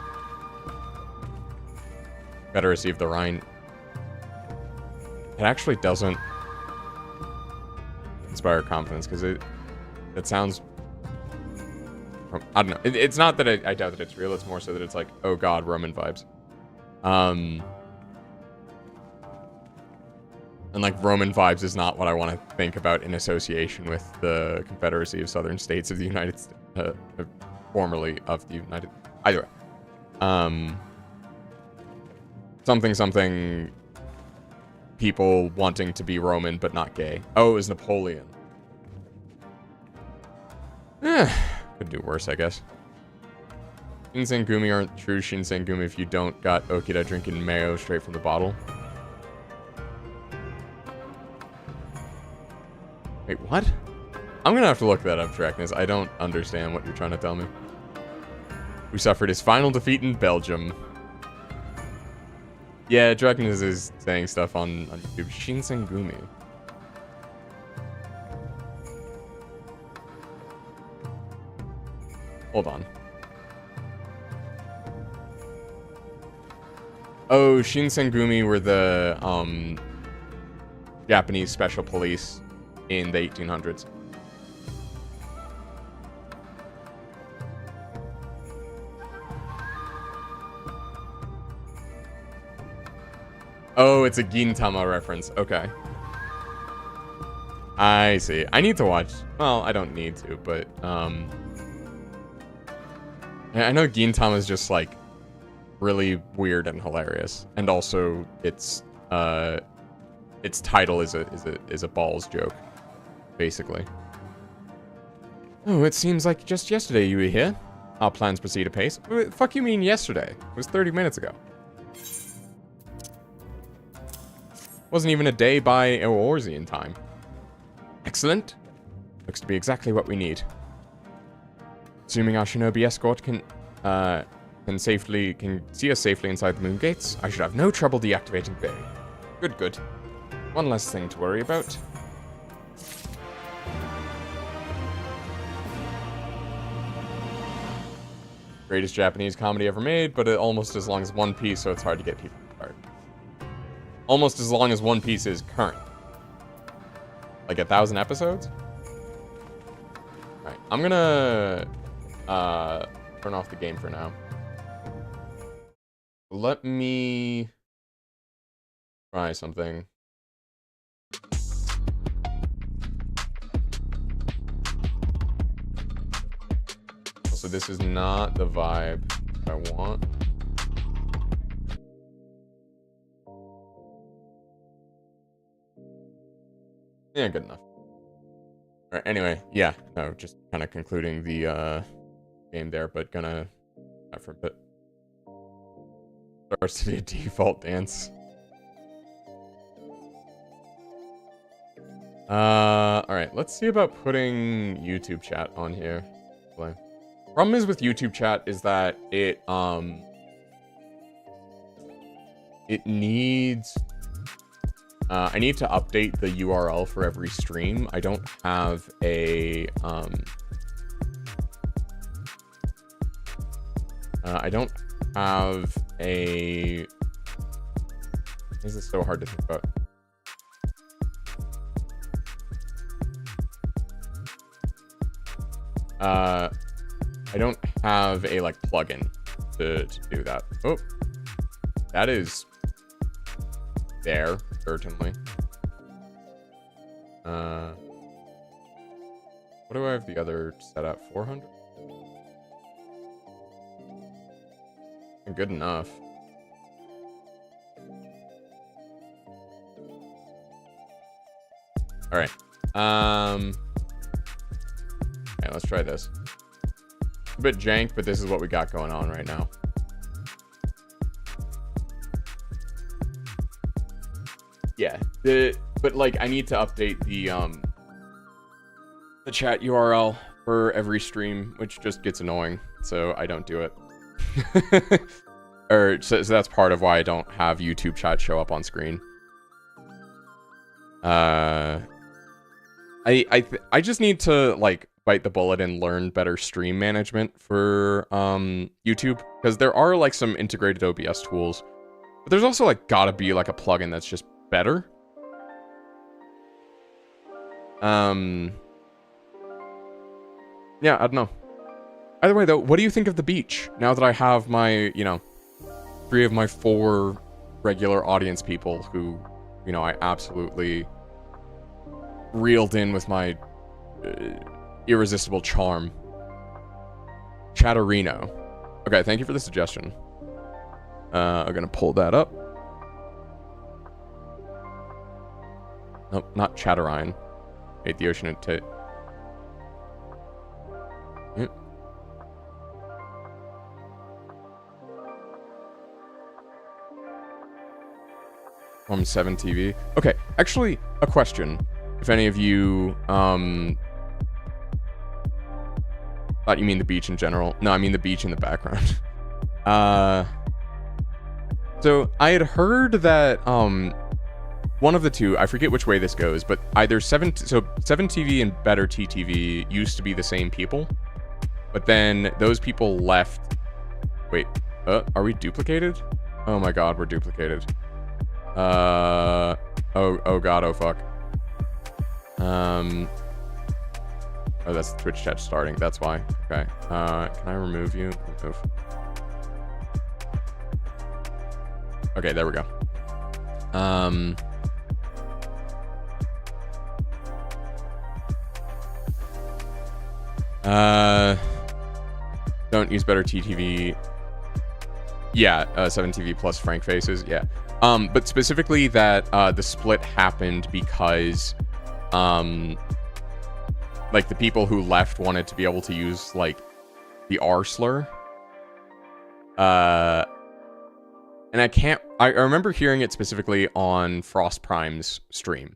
Confederacy of the Rhine. It actually doesn't inspire confidence, because it sounds... I don't know. It's not that I doubt that it's real. It's more so that it's like, oh god, Roman vibes. And like Roman vibes is not what I want to think about in association with the Confederacy of Southern States of the United States, formerly of the United. Either way, something. People wanting to be Roman but not gay. Oh, it was Napoleon. Could do worse, I guess. Shinsengumi aren't true Shinsengumi if you don't got Okida drinking mayo straight from the bottle. Wait, what? I'm gonna have to look that up, Draknus. I don't understand what you're trying to tell me. Who suffered his final defeat in Belgium. Yeah, Draknus is saying stuff on YouTube. Shinsengumi. Hold on. Oh, Shinsengumi were the Japanese special police in the 1800s. Oh, it's a Gintama reference. Okay. I see. I need to watch. Well, I don't need to, but I know Gintama is just like really weird and hilarious, and also its title is a balls joke, basically. Oh, it seems like just yesterday you were here. Our plans proceed apace. What the fuck you mean yesterday? It was 30 minutes ago. Wasn't even a day by Eorzean time. Excellent. Looks to be exactly what we need. Assuming our shinobi escort can see us safely inside the moon gates, I should have no trouble deactivating Barry. Good, good. One less thing to worry about. Greatest Japanese comedy ever made, but almost as long as One Piece, so it's hard to get people to start. Almost as long as One Piece is current. Like 1,000 episodes? Alright, I'm gonna turn off the game for now. Let me try something. So this is not the vibe I want. Yeah, good enough. Alright, anyway, yeah, no, just kind of concluding the game there, but gonna not for a bit. Starts to be a default dance. Alright, let's see about putting YouTube chat on here. Play. Problem is with YouTube chat is that it needs I need to update the URL for every stream. I don't have a this is so hard to think about. I don't have a like plugin to do that. Oh, that is there certainly. What do I have the other set at? 400? Good enough. All right. Okay, let's try this. A bit jank, but this is what we got going on right now. Yeah, but like I need to update the chat URL for every stream, which just gets annoying, so I don't do it. So that's part of why I don't have YouTube chat show up on screen. I just need to like bite the bullet and learn better stream management for YouTube, because there are like some integrated OBS tools, but there's also like gotta be like a plugin that's just better. Yeah, I don't know. Either way though, what do you think of the beach now that I have my, 3 of my 4 regular audience people who, I absolutely reeled in with my irresistible charm? Chatterino. Okay, thank you for the suggestion. I'm gonna pull that up. Nope, not Chatterine. Hate the ocean and tit. Yep. From 7 TV. Okay, actually, a question. If any of you thought you mean the beach in general. No, I mean the beach in the background. So I had heard that one of the two, I forget which way this goes, but either 7TV and Better TTV used to be the same people, but then those people left. Wait, are we duplicated? Oh my god, we're duplicated. Oh god, oh fuck. Oh, that's the Twitch chat starting, that's why. Okay, can I remove you? Remove. Okay, there we go. Don't use better TTV. Yeah, 7TV plus frank faces. Yeah. But specifically that the split happened because like the people who left wanted to be able to use like the R slur. And I remember hearing it specifically on Frost Prime's stream.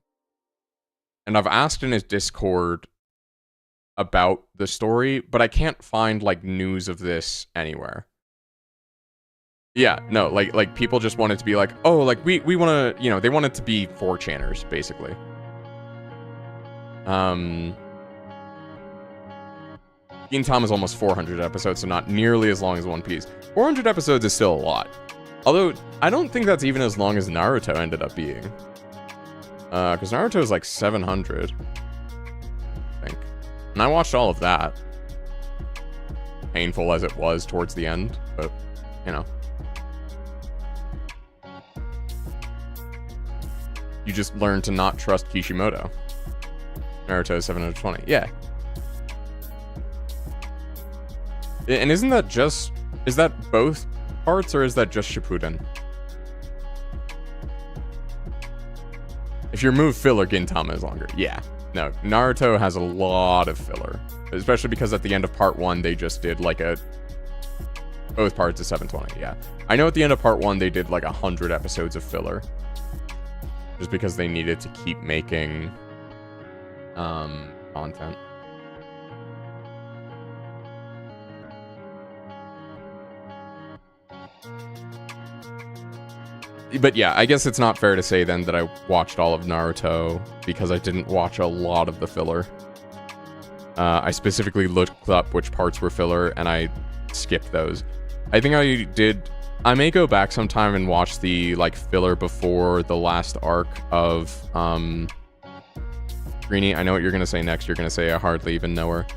And I've asked in his Discord about the story, but I can't find like news of this anywhere. Yeah, no, like people just wanted to be like, oh, like we want to, you know, they wanted to be 4chaners basically. Gintama is almost 400 episodes, so not nearly as long as One Piece. 400 episodes is still a lot. Although, I don't think that's even as long as Naruto ended up being. Because Naruto is like 700. I think. And I watched all of that. Painful as it was towards the end, but, you know. You just learn to not trust Kishimoto. Naruto is 720. Yeah. And isn't that just... Is that both parts, or is that just Shippuden? If you remove filler, Gintama is longer. Yeah. No, Naruto has a lot of filler. Especially because at the end of part 1, they just did like a... Both parts of 720, yeah. I know at the end of part 1, they did like 100 episodes of filler. Just because they needed to keep making... content. But yeah, I guess it's not fair to say then that I watched all of Naruto because I didn't watch a lot of the filler. I specifically looked up which parts were filler and I skipped those. I think I may go back sometime and watch the like filler before the last arc of Greenie. I know what you're gonna say next. You're gonna say I hardly even know her.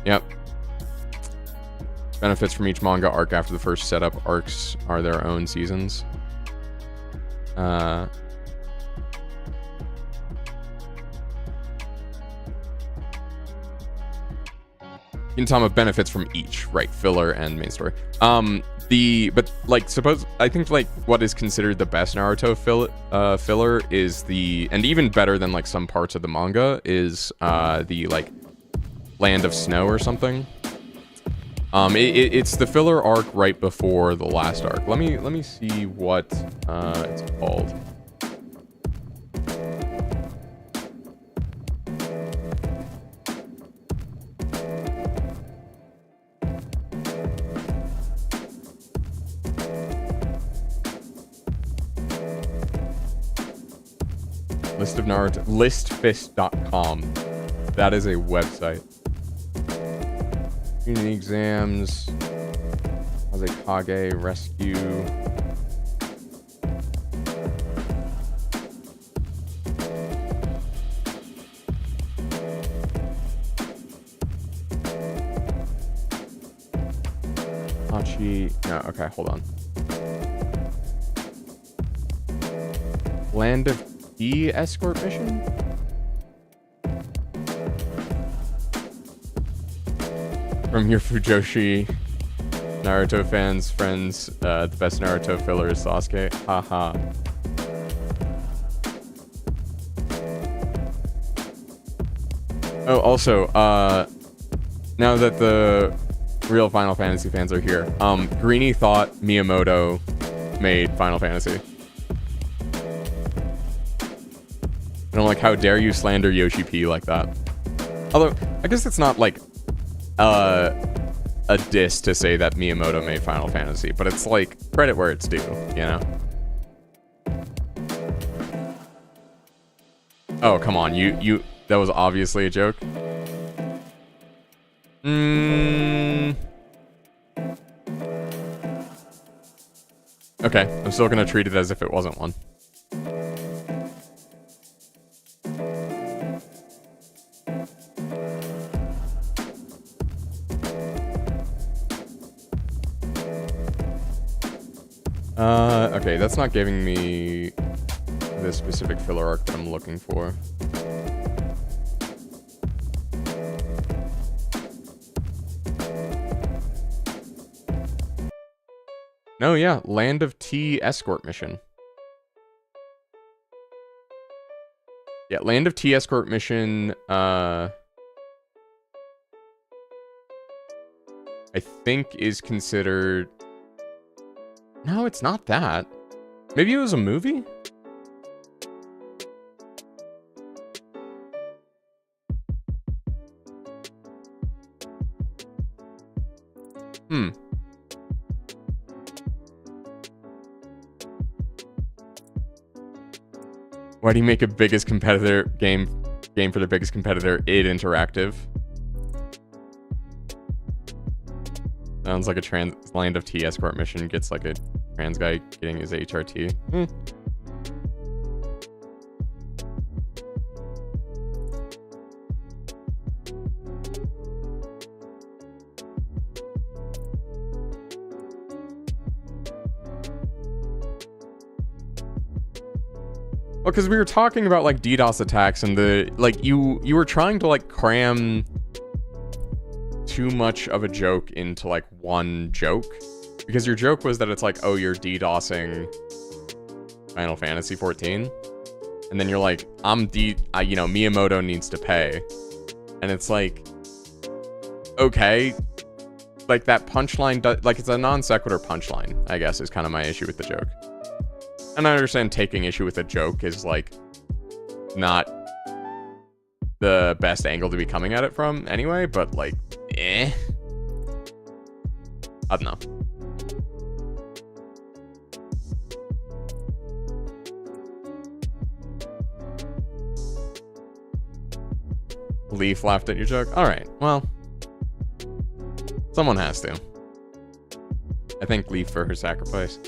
Yep. Benefits from each manga arc after the first setup arcs are their own seasons. Gintama benefits from each, right? Filler and main story. But like, I think like what is considered the best Naruto filler is and even better than like some parts of the manga is the like Land of Snow or something. It's the filler arc right before the last arc. Let me see what it's called. List of Naruto, listfist.com. That is a website. Unity exams, Kage rescue. Hachi, no, okay, hold on. Land of Tea escort mission? From your Fujoshi Naruto fans, friends, the best Naruto filler is Sasuke. Haha. Oh, also, now that the real Final Fantasy fans are here, Greenie thought Miyamoto made Final Fantasy. And I'm like, how dare you slander Yoshi P like that? Although, I guess it's not like a diss to say that Miyamoto made Final Fantasy, but it's like credit where it's due, you know? Oh, come on, you that was obviously a joke. Okay, I'm still gonna treat it as if it wasn't one. Okay, that's not giving me the specific filler arc that I'm looking for. No, yeah, Land of Tea escort mission. Yeah, Land of Tea escort mission, I think is considered... No, it's not that. Maybe it was a movie? Why do you make a biggest competitor game for the biggest competitor id Interactive? Sounds like a trans Land of Tea escort mission gets like a trans guy getting his HRT. Well, because we were talking about like DDoS attacks and the like you were trying to like cram too much of a joke into like one joke, because your joke was that it's like, oh, you're DDoSing Final Fantasy 14, and then you're like, you know, Miyamoto needs to pay, and it's like, okay, like that punchline, like it's a non sequitur punchline, I guess, is kind of my issue with the joke. And I understand taking issue with a joke is, like, not the best angle to be coming at it from anyway, but, like, I don't know. Leaf laughed at your joke? Alright, well. Someone has to. I thank Leaf for her sacrifice.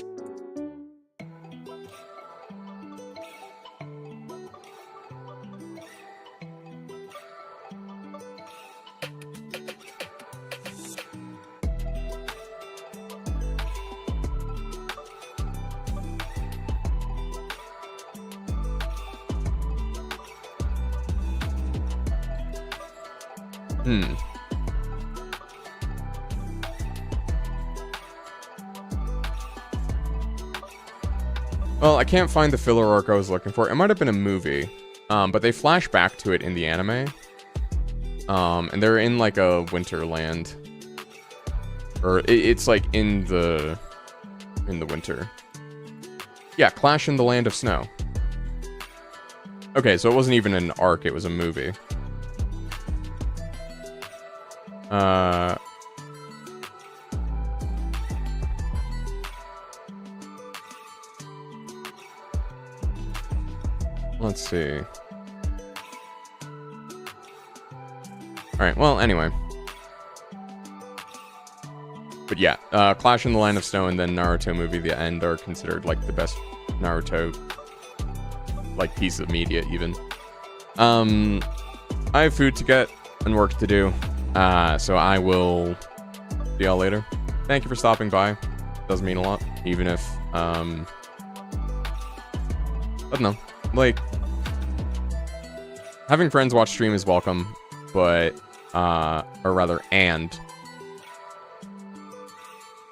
Well, I can't find the filler arc I was looking for. It might have been a movie, but they flash back to it in the anime. And they're in like a winterland, or it's like in the winter. Yeah, Clash in the Land of Snow. Okay, so it wasn't even an arc; it was a movie. Let's see. Alright, well, anyway. But yeah, Clash in the Land of Snow and then Naruto movie, The End, are considered, like, the best Naruto, like, piece of media, even. I have food to get and work to do, so I will see y'all later. Thank you for stopping by. Does mean a lot, even if, I don't know. Like, having friends watch stream is welcome, but, or rather, and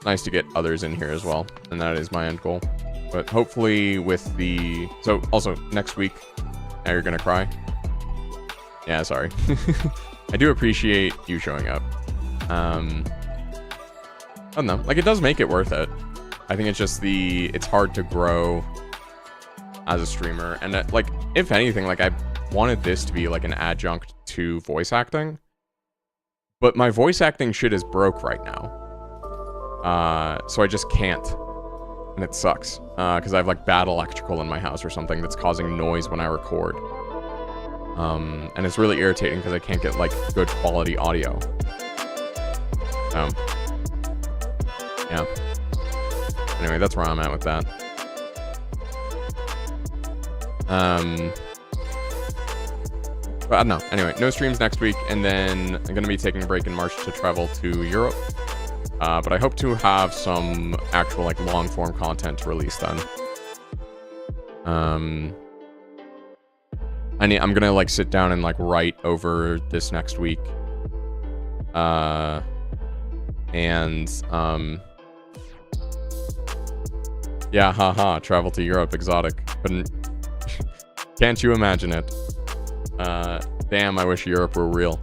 nice to get others in here as well, and that is my end goal. But hopefully with the, so also next week, now you're gonna cry. Yeah, sorry. I do appreciate you showing up. I don't know, like, it does make it worth it. I think it's just it's hard to grow as a streamer, and like, if anything, like, I wanted this to be like an adjunct to voice acting, but my voice acting shit is broke right now, so I just can't, and it sucks, because I have like bad electrical in my house or something that's causing noise when I record, and it's really irritating because I can't get like good quality audio. Yeah, anyway, that's where I'm at with that. But I don't know. Anyway, no streams next week, and then I'm gonna be taking a break in March to travel to Europe. But I hope to have some actual, like, long-form content to release then. I'm gonna, like, sit down and, like, write over this next week. Yeah, haha, travel to Europe, exotic. But can't you imagine it? Damn, I wish Europe were real.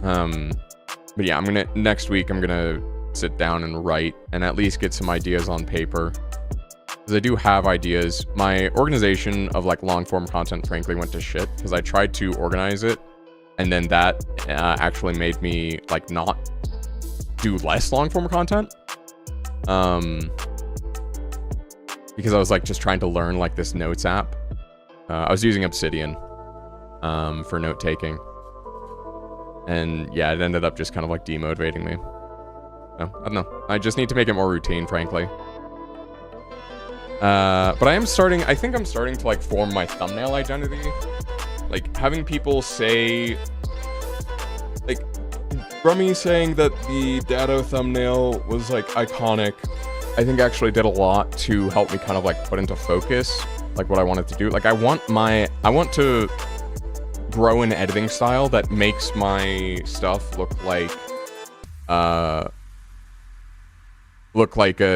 But yeah, next week, I'm gonna sit down and write and at least get some ideas on paper. Because I do have ideas. My organization of, like, long-form content, frankly, went to shit. Because I tried to organize it, and then that actually made me, like, not do less long-form content. Because I was, like, just trying to learn, like, this notes app. I was using Obsidian for note-taking. And, yeah, it ended up just kind of, like, demotivating me. So, I don't know. I just need to make it more routine, frankly. But I think I'm starting to, like, form my thumbnail identity. Like, having people say... Like, Brummy saying that the Dado thumbnail was, like, iconic, I think actually did a lot to help me kind of, like, put into focus, like, what I wanted to do. Like, I want to grow an editing style that makes my stuff look like a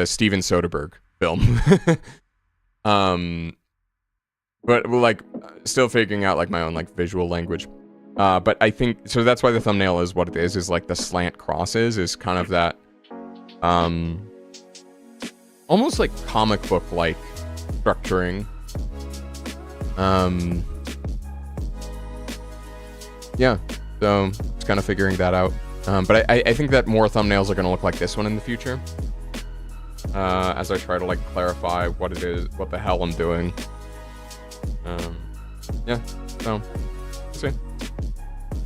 Steven Soderbergh film. But, like, still figuring out, like, my own, like, visual language. But I think, so that's why the thumbnail is what it is like, the slant crosses is kind of that, almost, like, comic book-like structuring. Yeah, so, just kind of figuring that out. But I think that more thumbnails are going to look like this one in the future. As I try to, like, clarify what it is, what the hell I'm doing. Yeah, so, we'll see.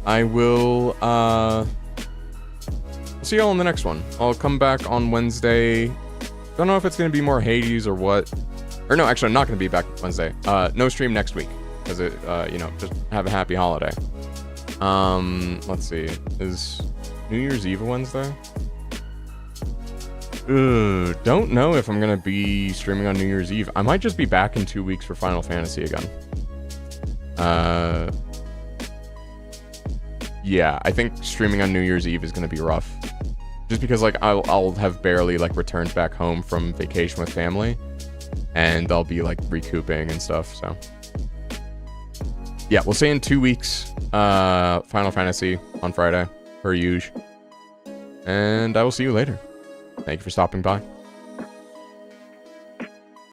I will, see y'all in the next one. I'll come back on Wednesday. Don't know if it's going to be more Hades or what. Or no, actually, I'm not going to be back Wednesday. No stream next week. Because, you know, just have a happy holiday. Let's see. Is New Year's Eve a Wednesday? Don't know if I'm going to be streaming on New Year's Eve. I might just be back in 2 weeks for Final Fantasy again. Yeah, I think streaming on New Year's Eve is going to be rough. Just because, like, I'll have barely, like, returned back home from vacation with family. And I'll be, like, recouping and stuff, so. Yeah, we'll say in 2 weeks, Final Fantasy on Friday, per usual. And I will see you later. Thank you for stopping by.